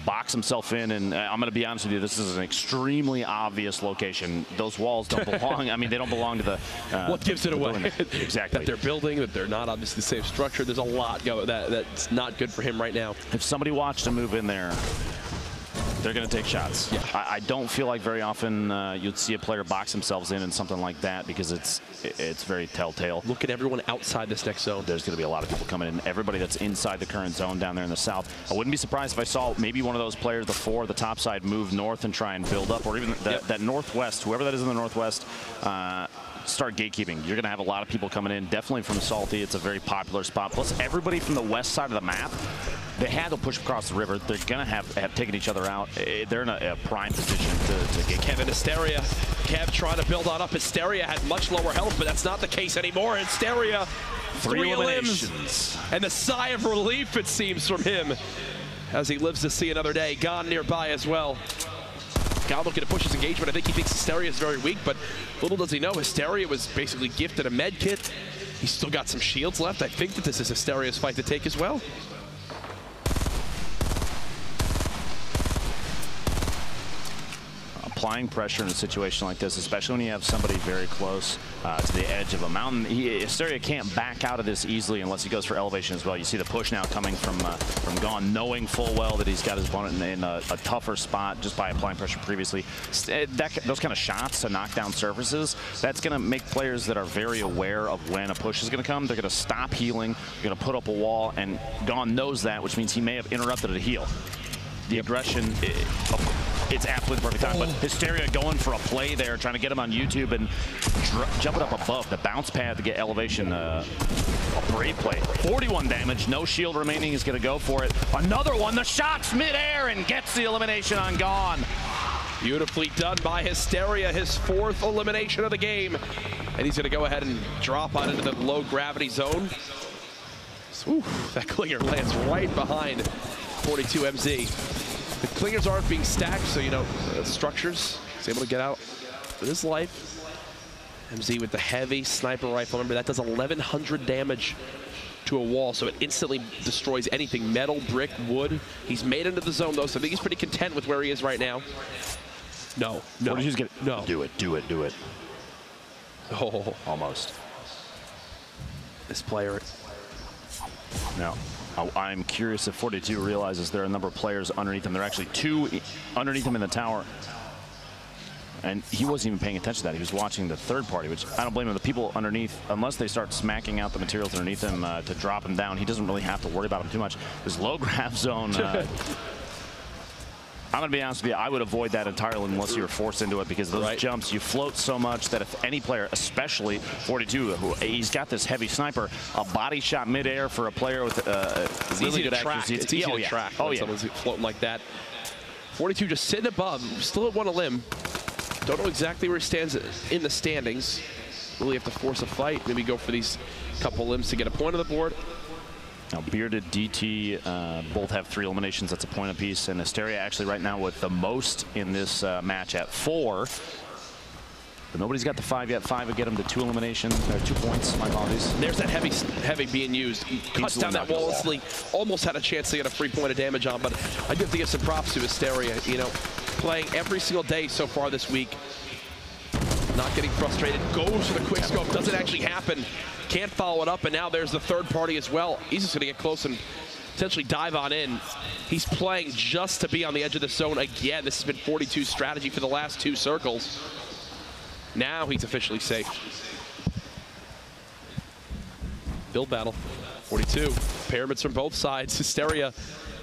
Speaker 1: box himself in, and I'm going to be honest with you, this is an extremely obvious location. Those walls don't belong. I mean, they don't belong to the.
Speaker 2: What gives it away?
Speaker 1: Exactly.
Speaker 2: That they're building, that they're not obviously the same structure. There's a lot that's not good for him right now.
Speaker 1: If somebody watched him move in there, they're going to take shots. Yeah. I don't feel like very often you'd see a player box themselves in something like that because it's very telltale.
Speaker 2: Look at everyone outside this next zone.
Speaker 1: There's going to be a lot of people coming in. Everybody that's inside the current zone down there in the south. I wouldn't be surprised if I saw maybe one of those players, the 4, the top side, move north and try and build up, or even that northwest, whoever that is in the northwest, start gatekeeping. You're going to have a lot of people coming in, definitely from Salty. It's a very popular spot. Plus, everybody from the west side of the map, they had to push across the river. They're going to have taken each other out. They're in a prime position to get
Speaker 2: Kevin Hysteria. Kev trying to build on up. Hysteria had much lower health, but that's not the case anymore. Hysteria, 3 eliminations. And the sigh of relief, it seems, from him as he lives to see another day. Gone nearby as well. Kyle looking to push his engagement. I think he thinks Hysteria is very weak, but little does he know, Hysteria was basically gifted a med kit. He's still got some shields left. I think that this is Hysteria's fight to take as well.
Speaker 1: applying pressure in a situation like this, especially when you have somebody very close to the edge of a mountain. Hysteria can't back out of this easily unless he goes for elevation as well. You see the push now coming from Gone, knowing full well that he's got his opponent in a tougher spot just by applying pressure previously. Those kind of shots to knock down surfaces, that's going to make players that are very aware of when a push is going to come. They're going to stop healing, they're going to put up a wall, and Gone knows that, which means he may have interrupted a heal. The aggression, it's absolutely the perfect time, but Hysteria going for a play there, trying to get him on YouTube and jumping up above the bounce pad to get elevation. A brave play. 41 damage, no shield remaining, is going to go for it. Another one, the shot's midair and gets the elimination on Gone.
Speaker 2: Beautifully done by Hysteria, his 4th elimination of the game. And he's going to go ahead and drop on into the low gravity zone. Ooh, that clinger lands right behind 42 MZ. The clingers aren't being stacked, so, you know, structures. He's able to get out with his life. MZ with the heavy sniper rifle. Remember, that does 1,100 damage to a wall, so it instantly destroys anything. Metal, brick, wood. He's made into the zone, though, so I think he's pretty content with where he is right now. No.
Speaker 1: He's gonna, no. Do it.
Speaker 2: Oh.
Speaker 1: Almost.
Speaker 2: This player.
Speaker 1: No. I'm curious if 42 realizes there are a number of players underneath him. There are actually 2 underneath him in the tower. And he wasn't even paying attention to that. He was watching the third party, which I don't blame him. The people underneath, unless they start smacking out the materials underneath him to drop him down, he doesn't really have to worry about him too much. This low grab zone, I'm going to be honest with you, I would avoid that entirely unless you were forced into it, because those jumps, you float so much that if any player, especially 42, he's got this heavy sniper, a body shot midair for a player with really good accuracy.
Speaker 2: It's easy to track when someone's floating like that. 42 just sitting above, still at 1 a limb. Don't know exactly where he stands in the standings. Really have to force a fight, maybe go for these couple limbs to get a point on the board.
Speaker 1: Now, Bearded, DT both have 3 eliminations. That's a point apiece. And Hysteria actually right now with the most in this match at 4. But nobody's got the 5 yet. 5 would get him to 2 eliminations, or 2 points. My apologies.
Speaker 2: There's that heavy being used. He cuts down that wall instantly. Almost had a chance to get a 3 point of damage on, but I do have to give some props to Hysteria. You know, playing every single day so far this week. Not getting frustrated. Goes for the quick scope. Doesn't actually happen. Can't follow it up, and now there's the third party as well. He's just going to get close and potentially dive on in. He's playing just to be on the edge of the zone again. This has been 42's strategy for the last 2 circles. Now he's officially safe. Build battle. 42. Pyramids from both sides. Hysteria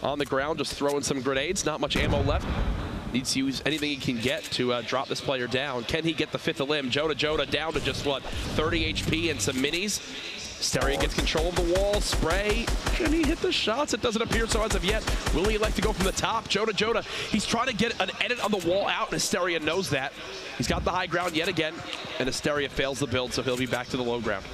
Speaker 2: on the ground, just throwing some grenades. Not much ammo left. Needs to use anything he can get to drop this player down. Can he get the 5th elim? Joda down to just, what, 30 HP and some minis. Hysteria gets control of the wall. Spray. Can he hit the shots? It doesn't appear so as of yet. Will he elect to go from the top? Joda. He's trying to get an edit on the wall out, and Hysteria knows that. He's got the high ground yet again, and Hysteria fails the build, so he'll be back to the low ground.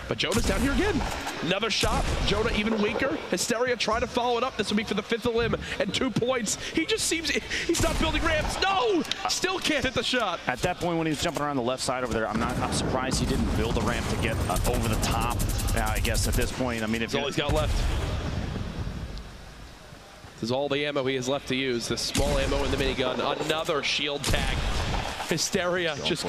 Speaker 2: But Joda's down here again. Another shot. Joda even weaker. Hysteria trying to follow it up. This will be for the 5th elim and 2 points. He just seems, he's not building ramps. No! Still can't hit the shot.
Speaker 1: At that point when he was jumping around the left side over there, I'm surprised he didn't build a ramp to get over the top. I guess at this point, I mean, if
Speaker 2: that's all he's got left. This is all the ammo he has left to use. The small ammo in the minigun. Another shield tag. Hysteria just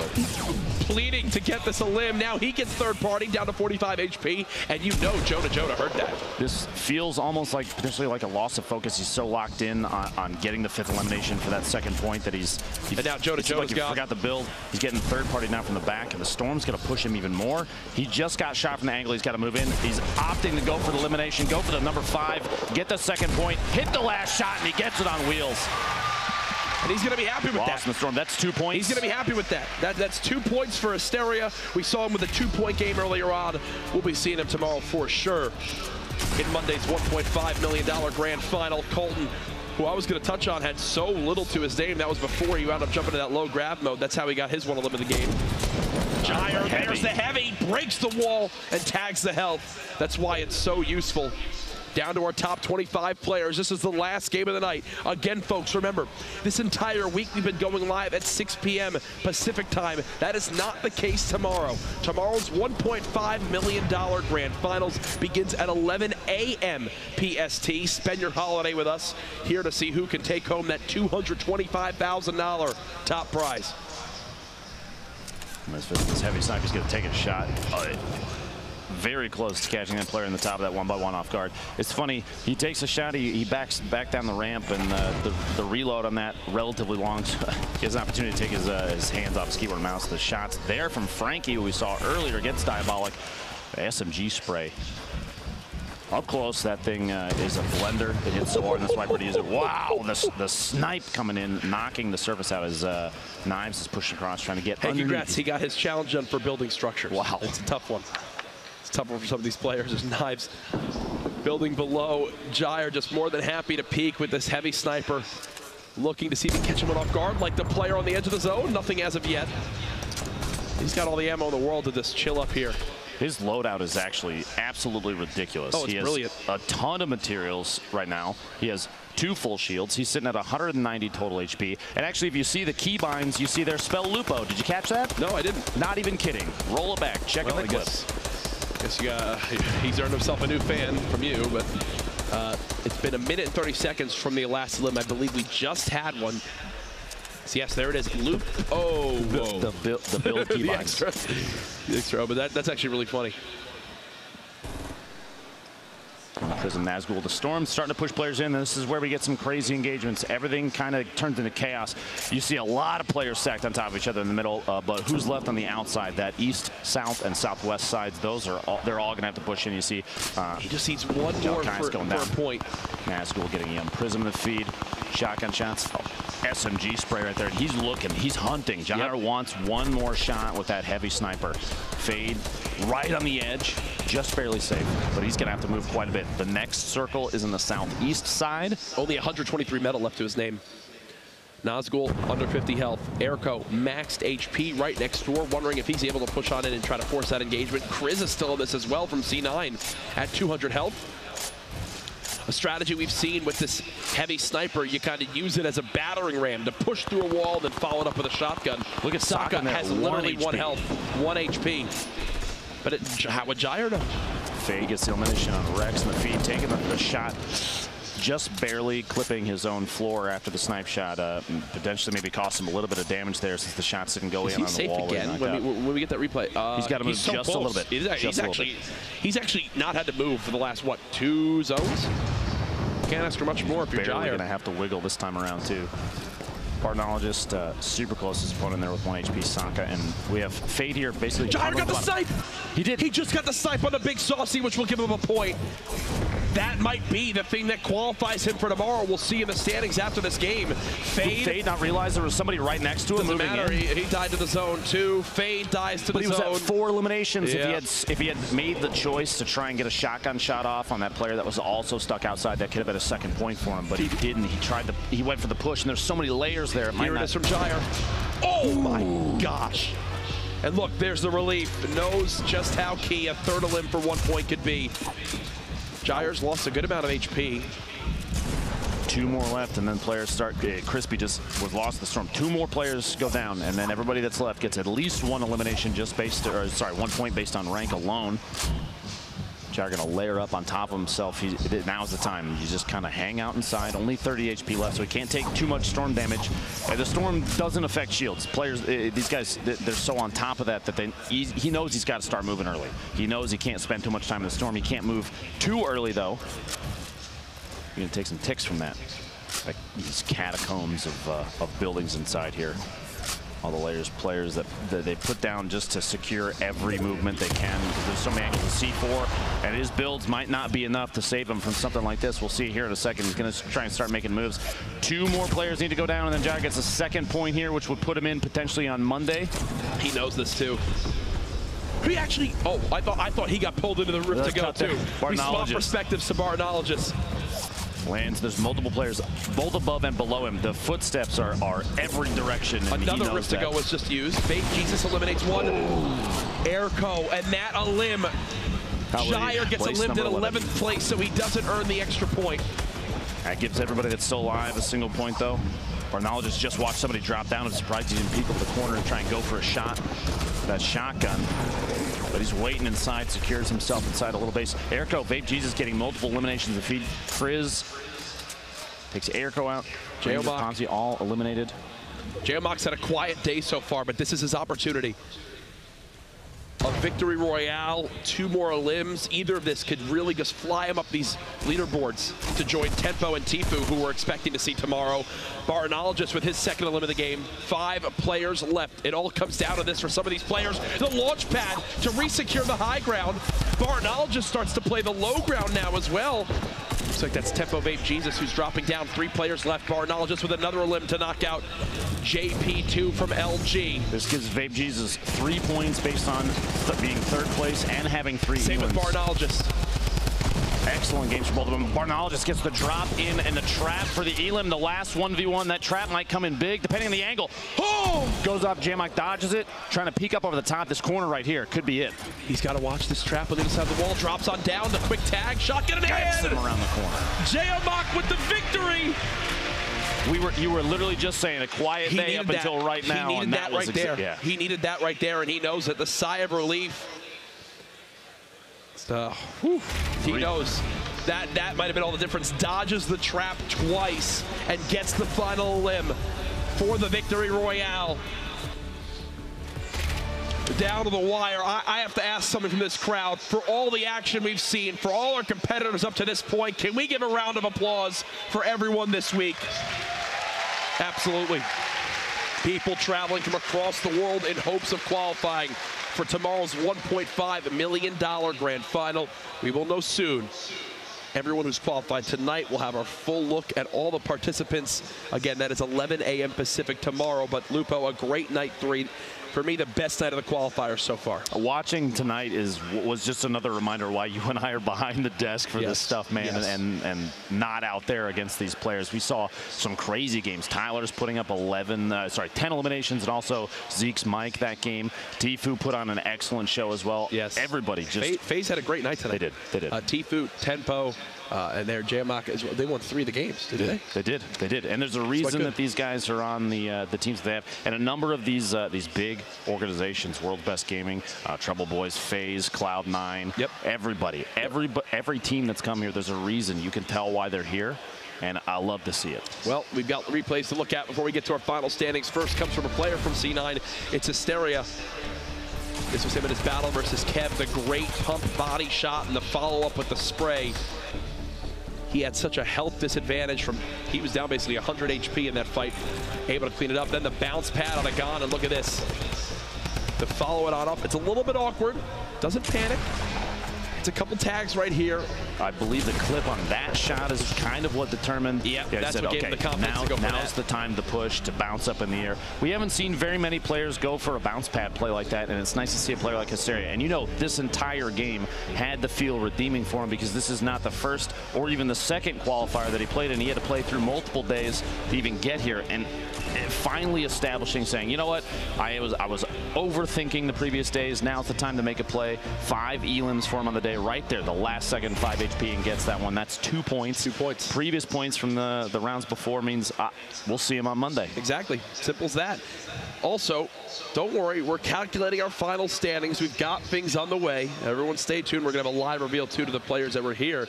Speaker 2: pleading to get this elim. Now he gets third party down to 45 HP, and you know Joda heard that.
Speaker 1: This feels almost like potentially like a loss of focus. He's so locked in on getting the 5th elimination for that 2nd point that he's
Speaker 2: and now Joda's
Speaker 1: like he forgot the build. He's getting third party now from the back, and the Storm's going to push him even more. He just got shot from the angle. He's got to move in. He's opting to go for the elimination, go for the number 5, get the 2nd point, hit the last shot, and he gets it on wheels.
Speaker 2: And he's going to be happy with that.
Speaker 1: In the Storm. That's 2 points.
Speaker 2: He's going to be happy with that. That's 2 points for Hysteria. We saw him with a 2-point game earlier on. We'll be seeing him tomorrow for sure in Monday's $1.5 million grand final. Colton, who I was going to touch on, had so little to his name. That was before he wound up jumping to that low grab mode. That's how he got his 1 elim of the game. Gyre, there's the heavy, breaks the wall and tags the health. That's why it's so useful. down to our top 25 players. This is the last game of the night. Again, folks, remember, this entire week we've been going live at 6 p.m. Pacific time. That is not the case tomorrow. Tomorrow's $1.5 million grand finals begins at 11 a.m. PST. Spend your holiday with us here to see who can take home that $225,000 top prize.
Speaker 1: This heavy sniper's going to take a shot. Very close to catching that player in the top of that 1-by-1 off guard. It's funny, he takes a shot, he backs back down the ramp, and the reload on that relatively long. He has an opportunity to take his hands off his keyboard and mouse. The shots there from Frankie, who we saw earlier against Diabolic. The SMG spray. Up close, that thing is a blender. It hits so hard, and the sniper to use it. Wow, the snipe coming in, knocking the surface out. His knives is pushing across, trying to get underneath.
Speaker 2: Congrats, he got his challenge done for building structures.
Speaker 1: Wow.
Speaker 2: It's a tough one. It's a tough one for some of these players. His knives building below. Gyre just more than happy to peek with this heavy sniper. Looking to see if he can catch him off guard like the player on the edge of the zone. Nothing as of yet. He's got all the ammo in the world to just chill up here.
Speaker 1: His loadout is actually absolutely ridiculous.
Speaker 2: Oh, it's brilliant.
Speaker 1: He has a ton of materials right now. He has 2 full shields. He's sitting at 190 total HP. And actually, if you see the keybinds, you see their spell Lupo. Did you catch that?
Speaker 2: No, I didn't.
Speaker 1: Not even kidding. Roll it back. Check the clips.
Speaker 2: He's earned himself a new fan from you, but it's been 1 minute and 30 seconds from the last limb. I believe we just had one. So yes, there it is. Loop. Oh, whoa.
Speaker 1: The build keybinds.
Speaker 2: the extra, but that's actually really funny.
Speaker 1: Prism Nazgul, the Storm starting to push players in. This is where we get some crazy engagements. Everything kind of turns into chaos. You see a lot of players stacked on top of each other in the middle, but who's left on the outside? That east, south, and southwest sides, they're all going to have to push in. You see
Speaker 2: he just needs one more for a point.
Speaker 1: Nazgul getting him. Prism to feed. Shotgun shots. SMG spray right there. He's looking. He's hunting. Gyre wants one more shot with that heavy sniper. Fade right on the edge. Just barely safe, but he's going to have to move quite a bit. The next circle is in the southeast side.
Speaker 2: Only 123 metal left to his name. Nazgul under 50 health. Airco maxed HP right next door, wondering if he's able to push on in and try to force that engagement. Kriz is still in this as well from C9 at 200 health. A strategy we've seen with this heavy sniper, you kind of use it as a battering ram to push through a wall, then follow it up with a shotgun.
Speaker 1: Look at
Speaker 2: Saka has literally 1 health, 1 HP. But how would Gyre know?
Speaker 1: Faye gets the elimination on Rex in the feed, taking the shot, just barely clipping his own floor after the snipe shot. Potentially maybe cost him a little bit of damage there since the shots didn't go in on the wall.
Speaker 2: Again when we get that replay?
Speaker 1: He's got to move just a little bit.
Speaker 2: He's actually not had to move for the last, what, 2 zones? Can't ask for much more if you're Gyre.
Speaker 1: Going to have to wiggle this time around, too. Partnologist, super close to his opponent there with 1 HP, Saka, and we have Fade here basically.
Speaker 2: Gyre got the snipe!
Speaker 1: He did.
Speaker 2: He just got the snipe on the big saucy, which will give him a point. That might be the thing that qualifies him for tomorrow. We'll see in the standings after this game.
Speaker 1: Fade not realize there was somebody right next to him.
Speaker 2: Doesn't matter. He died to the zone too. Fade dies to the zone.
Speaker 1: But he was at 4 eliminations.
Speaker 2: Yeah.
Speaker 1: If he had made the choice to try and get a shotgun shot off on that player that was also stuck outside, that could have been a second point for him. But he didn't. He went for the push, and there's so many layers there.
Speaker 2: Here it is from Gyre. Oh my gosh. And look, there's the relief. Knows just how key a third elim for 1 point could be. Gyre's lost a good amount of HP.
Speaker 1: 2 more left, and then players start. Crispy just was lost the storm. 2 more players go down, and then everybody that's left gets at least 1 elimination just based, or sorry, 1 point based on rank alone. Gyre gonna layer up on top of himself. Now's the time. You just kind of hang out inside. Only 30 HP left, so he can't take too much storm damage. The storm doesn't affect shields. Players, these guys, they're so on top of that he knows he's got to start moving early. He knows he can't spend too much time in the storm. He can't move too early though. You're gonna take some ticks from that. Like these catacombs of buildings inside here. All the players that they put down just to secure every movement they can, because there's so many angles of C4, and his builds might not be enough to save him from something like this. We'll see here in a second. He's going to try and start making moves. 2 more players need to go down, and then Gyre gets a second point here, which would put him in potentially on Monday.
Speaker 2: He knows this too. He actually, I thought he got pulled into the rift to go too. We swap perspectives to Barnologist.
Speaker 1: Lands, there's multiple players both above and below him. The footsteps are every direction.
Speaker 2: Another rift to go was just used. Fake Jesus eliminates 1. Airco, and that elim Gyre gets eliminated in 11th place, so he doesn't earn the extra point.
Speaker 1: That gives everybody that's still alive a single point, though. Barnologist just watched somebody drop down. I'm surprised he didn't peek over the corner and try and go for a shot. That shotgun. But he's waiting inside, secures himself inside a little base. Airco, Vape Jesus getting multiple eliminations of feed. Frizz takes Airco out. Ponzi all eliminated.
Speaker 2: Geomox had a quiet day so far, but this is his opportunity. A victory royale, 2 more limbs. Either of this could really just fly him up these leaderboards to join Tempo and TFUE, who we're expecting to see tomorrow. Barnologist with his second elim of the game. 5 players left. It all comes down to this for some of these players. The launch pad to resecure the high ground. Barnologist starts to play the low ground now as well. Looks like that's Tempo Vape Jesus who's dropping down. 3 players left. Barnologist with another elim to knock out JP2 from LG.
Speaker 1: This gives Vape Jesus 3 points based on being 3rd place and having 3
Speaker 2: Same
Speaker 1: elims.
Speaker 2: with Barnologist.
Speaker 1: Excellent games for both of them. Barnologist gets the drop in and the trap for the elim. The last 1v1. That trap might come in big depending on the angle. Oh! Goes up. Jamok dodges it. Trying to peek up over the top. This corner right here could be it.
Speaker 2: He's got to watch this trap on the other side of the wall. Drops on down. The quick tag. Shotgun in hand.
Speaker 1: Him around the corner.
Speaker 2: Geomox with the victory.
Speaker 1: You were literally just saying a quiet day up until right now.
Speaker 2: He needed that right there. Yeah. He needed that right there, and he knows it. The sigh of relief. He knows that might have been all the difference. Dodges the trap twice and gets the final limb for the victory royale. Down to the wire. I have to ask someone from this crowd, for all the action we've seen, for all our competitors up to this point, can we give a round of applause for everyone this week? Absolutely. People traveling from across the world in hopes of qualifying for tomorrow's $1.5 million grand final. We will know soon. Everyone who's qualified tonight will have our full look at all the participants. Again, that is 11 a.m. Pacific tomorrow. But Lupo, a great night 3. For me, the best night of the qualifiers so far.
Speaker 1: Watching tonight was just another reminder why you and I are behind the desk for this stuff, man, and not out there against these players. We saw some crazy games. Tyler's putting up 10 eliminations, and also Zeke's Mike that game. TFUE put on an excellent show as well.
Speaker 2: Yes.
Speaker 1: Everybody just...
Speaker 2: FaZe had a great night tonight.
Speaker 1: They did.
Speaker 2: TFUE, Tempo, and their Geomox as well. They won 3 of the games, didn't they?
Speaker 1: They did. And there's a reason that these guys are on the teams that they have. And a number of these big organizations, World's Best Gaming, Trouble Boys, FaZe, Cloud9, everybody, every team that's come here, there's a reason. You can tell why they're here, and I love to see it.
Speaker 2: Well, we've got replays to look at before we get to our final standings. First comes from a player from C9. It's Hysteria. This was him in his battle versus Kev. The great pump body shot and the follow-up with the spray. He had such a health disadvantage he was down basically 100 HP in that fight, able to clean it up. Then the bounce pad on a gun, and look at this. To follow it on up. It's a little bit awkward. Doesn't panic. It's a couple tags right here.
Speaker 1: I believe the clip on that shot is kind of what determined.
Speaker 2: That's what gave him the confidence to go for that.
Speaker 1: Now's the time to push, to bounce up in the air. We haven't seen very many players go for a bounce pad play like that, and it's nice to see a player like Hysteria. And you know, this entire game had to feel redeeming for him, because this is not the first or even the second qualifier that he played, and he had to play through multiple days to even get here. And finally establishing, saying, you know what, I was overthinking the previous days. Now's the time to make a play. 5 elims for him on the day right there. The last second 5 HP and gets that one. That's 2 points.
Speaker 2: 2 points.
Speaker 1: Previous points from the rounds before means we'll see him on Monday.
Speaker 2: Exactly. Simple as that. Also, don't worry, we're calculating our final standings. We've got things on the way. Everyone stay tuned. We're going to have a live reveal, too, to the players that were here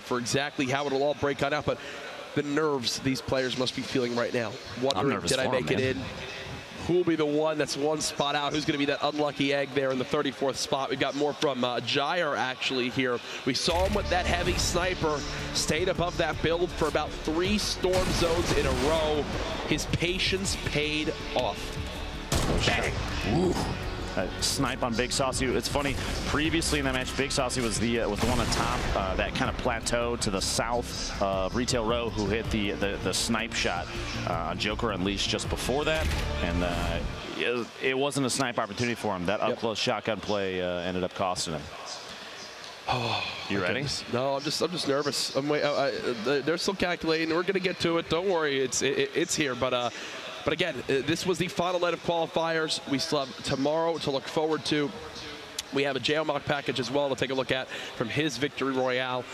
Speaker 2: for exactly how it'll all break out. But the nerves these players must be feeling right now. Wondering, did I make it in? Who will be the one that's one spot out? Who's going to be that unlucky egg there in the 34th spot? We've got more from Gyre actually here. We saw him with that heavy sniper, stayed above that build for about 3 storm zones in a row. His patience paid off. Bang.
Speaker 1: Ooh. Snipe on Big Saucy. It's funny, previously in that match, Big Saucy was the one on top, that kind of plateau to the south of Retail Row, who hit the snipe shot on Joker Unleashed just before that, and it wasn't a snipe opportunity for him. That up-close shotgun play ended up costing him.
Speaker 2: Oh,
Speaker 1: you ready?
Speaker 2: No, I'm just nervous. They're still calculating. We're gonna get to it. Don't worry, it's here, but again, this was the final night of qualifiers. We still have tomorrow to look forward to. we have a JMOC package as well to take a look at from his Victory Royale.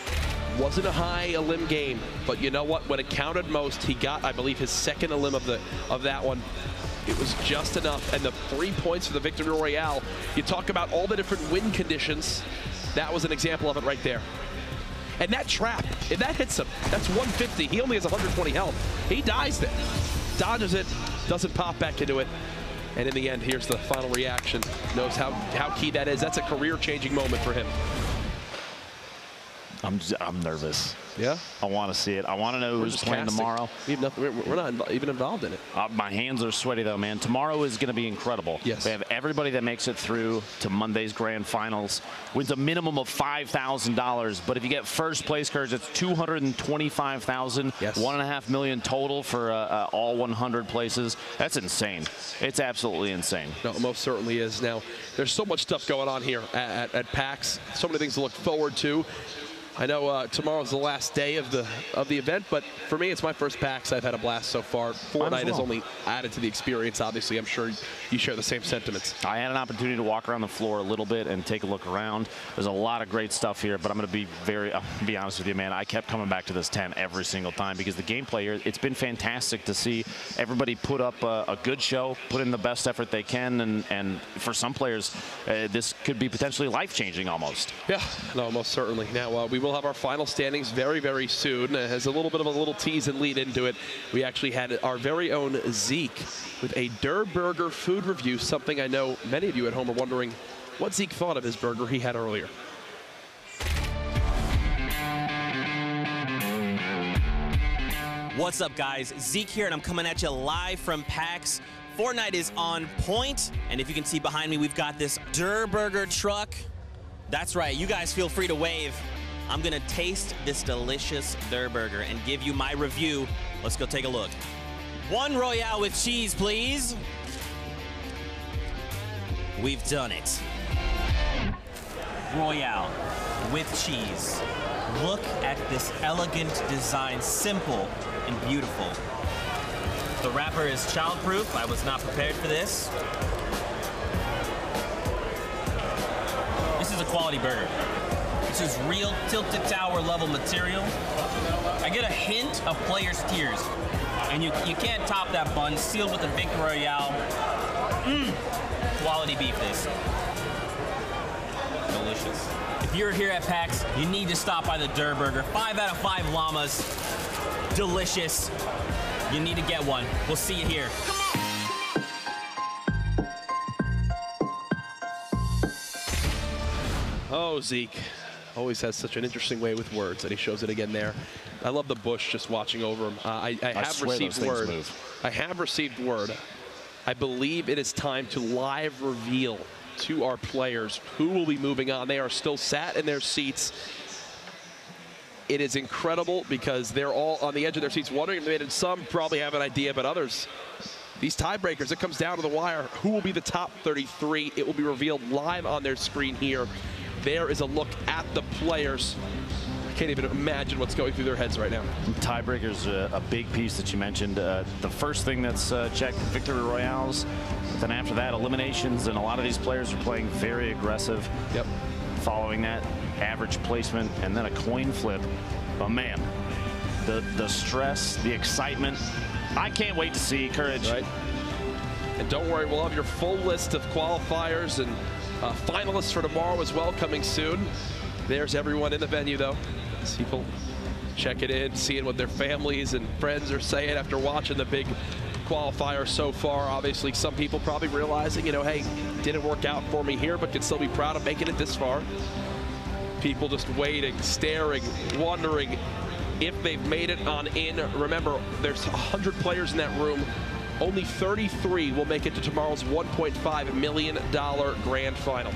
Speaker 2: Wasn't a high elim game, but you know what? When it counted most, he got, I believe, his second elim of that one. It was just enough, and the 3 points for the Victory Royale. You talk about all the different win conditions. That was an example of it right there. And that trap, if that hits him, that's 150. He only has 120 health. He dies there. Dodges it, doesn't pop back into it. And in the end, here's the final reaction. Knows how key that is. That's a career-changing moment for him.
Speaker 1: I'm nervous.
Speaker 2: Yeah?
Speaker 1: I want to see it. I want to know who's playing tomorrow.
Speaker 2: We're not even involved in it.
Speaker 1: My hands are sweaty, though, man. Tomorrow is going to be incredible.
Speaker 2: Yes.
Speaker 1: We have everybody that makes it through to Monday's grand finals wins a minimum of $5,000. But if you get first place, Courage, it's $225,000.
Speaker 2: Yes.
Speaker 1: $1.5 million total for all 100 places. That's insane. It's absolutely insane.
Speaker 2: No, it most certainly is. Now, there's so much stuff going on here at PAX. So many things to look forward to. I know tomorrow's the last day of the event, but for me, it's my first PAX. I've had a blast so far. Fortnite has only added to the experience, obviously. I'm sure you share the same sentiments.
Speaker 1: I had an opportunity to walk around the floor a little bit and take a look around. There's a lot of great stuff here, but I'm going to be honest with you, man. I kept coming back to this tent every single time because the gameplay here, it's been fantastic to see everybody put up a good show, put in the best effort they can, and for some players, this could be potentially life-changing almost.
Speaker 2: Yeah, no, most certainly. Now, we will have our final standings very, very soon. As a little bit of a little tease and lead into it, we actually had our very own Zeke with a Der Burger food review, something I know many of you at home are wondering what Zeke thought of his burger he had earlier.
Speaker 11: What's up, guys? Zeke here, and I'm coming at you live from PAX. Fortnite is on point, and if you can see behind me, we've got this Der Burger truck. That's right, you guys feel free to wave. I'm gonna taste this delicious Der Burger and give you my review. Let's go take a look. One Royale with cheese, please. We've done it. Royale with cheese. Look at this elegant design, simple and beautiful. The wrapper is childproof. I was not prepared for this. This is a quality burger. This is real Tilted Tower level material. I get a hint of player's tears. And you can't top that bun, sealed with a Victory Royale. Quality beef this. Delicious. If you're here at PAX, you need to stop by the Der Burger. 5 out of 5 llamas. Delicious. You need to get one. We'll see you here.
Speaker 2: Oh, Zeke. Always has such an interesting way with words, and he shows it again there. I love the bush just watching over him. I have received word. I have received word. I believe it is time to live reveal to our players who will be moving on. They are still sat in their seats. It is incredible because they're all on the edge of their seats wondering if they made it. Some probably have an idea, but others, these tiebreakers, it comes down to the wire. Who will be the top 33? It will be revealed live on their screen here. There is a look at the players. I can't even imagine what's going through their heads right now.
Speaker 1: Tiebreaker's a big piece that you mentioned. The first thing that's checked, Victory Royales. Then after that, eliminations, and a lot of these players are playing very aggressive.
Speaker 2: Yep.
Speaker 1: Following that, average placement, and then a coin flip. Oh man, the stress, the excitement. I can't wait to see Courage.
Speaker 2: Right. And don't worry, we'll have your full list of qualifiers and finalists for tomorrow as well, coming soon. There's everyone in the venue, though. As people check it in, seeing what their families and friends are saying after watching the big qualifier so far. Obviously, some people probably realizing, you know, hey, didn't work out for me here, but can still be proud of making it this far. People just waiting, staring, wondering if they've made it on in. Remember, there's 100 players in that room. Only 33 will make it to tomorrow's $1.5 million grand final.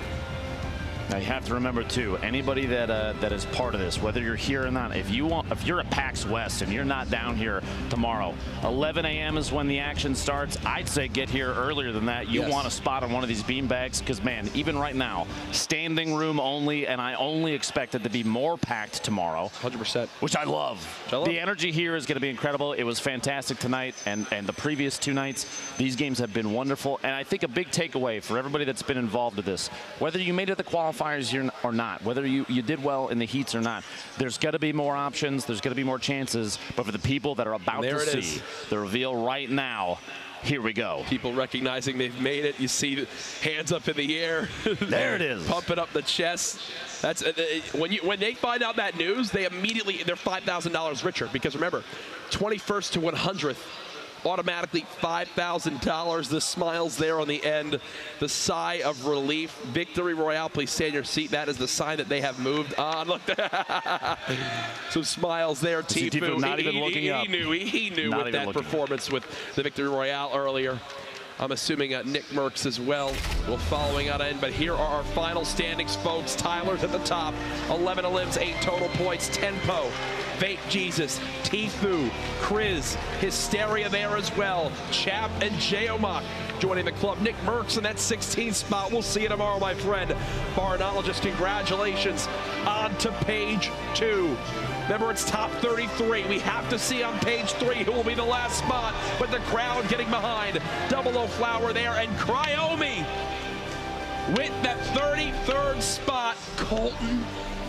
Speaker 1: Now you have to remember too, anybody that is part of this, whether you're here or not, if you're at PAX West and you're not down here tomorrow, 11 a.m. is when the action starts. I'd say get here earlier than that. You want a spot on one of these beanbags because, man, even right now, standing room only, and I only expect it to be more packed tomorrow.
Speaker 2: 100%.
Speaker 1: Which I love. The energy here is going to be incredible. It was fantastic tonight and the previous 2 nights. These games have been wonderful, and I think a big takeaway for everybody that's been involved with this, whether you made it to the qualifiers or not, whether you did well in the heats or not, there's got to be more options, there's got to be more chances, but for the people that are about to see the reveal right now, here we go.
Speaker 2: People recognizing they've made it. You see the hands up in the air.
Speaker 1: There it is.
Speaker 2: Pumping up the chest. That's when they find out that news, they're $5,000 richer, because remember, 21st to 100th. Automatically $5,000. The smiles there on the end, the sigh of relief. Victory Royale, please stay in your seat. That is the sign that they have moved on. Look, some smiles there. TFUE,
Speaker 1: not even looking up.
Speaker 2: He knew with that performance with the Victory Royale earlier. I'm assuming Nick Merckx as well will following on in. But here are our final standings, folks. Tyler's at the top, 11 elims, 8 total points. Tempo, Fake Jesus, TFUE, Kriz, Hysteria there as well. Chap and J-O-Mock joining the club. Nick Merckx in that 16th spot. We'll see you tomorrow, my friend. Barnologist, congratulations. On to page 2. Remember, it's top 33. We have to see on page 3 who will be the last spot, but the crowd getting behind. Double O Flower there, and Cryomi with that 33rd spot. Colton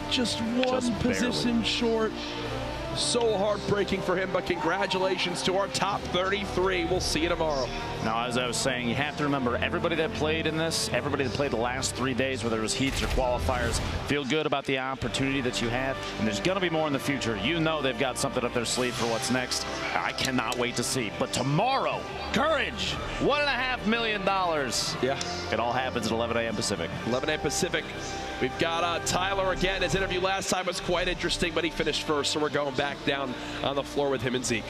Speaker 2: just one position short. So heartbreaking for him, but congratulations to our top 33. We'll see you tomorrow.
Speaker 1: Now, as I was saying, you have to remember, everybody that played in this, everybody that played the last 3 days, whether it was heats or qualifiers, feel good about the opportunity that you have, and there's going to be more in the future. You know they've got something up their sleeve for what's next. I cannot wait to see. But tomorrow, Courage, $1.5 million.
Speaker 2: Yeah.
Speaker 1: It all happens at 11 a.m. Pacific.
Speaker 2: 11 a.m. Pacific. We've got Tyler again. His interview last time was quite interesting, but he finished first, so we're going back down on the floor with him and Zeke.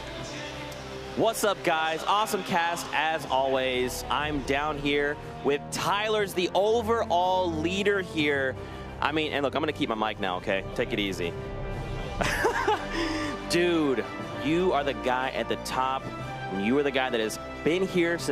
Speaker 3: What's up, guys? Awesome cast as always. I'm down here with Tyler's the overall leader here. I mean, and look, I'm gonna keep my mic now, okay? Take it easy. Dude, you are the guy at the top. You are the guy that has been here since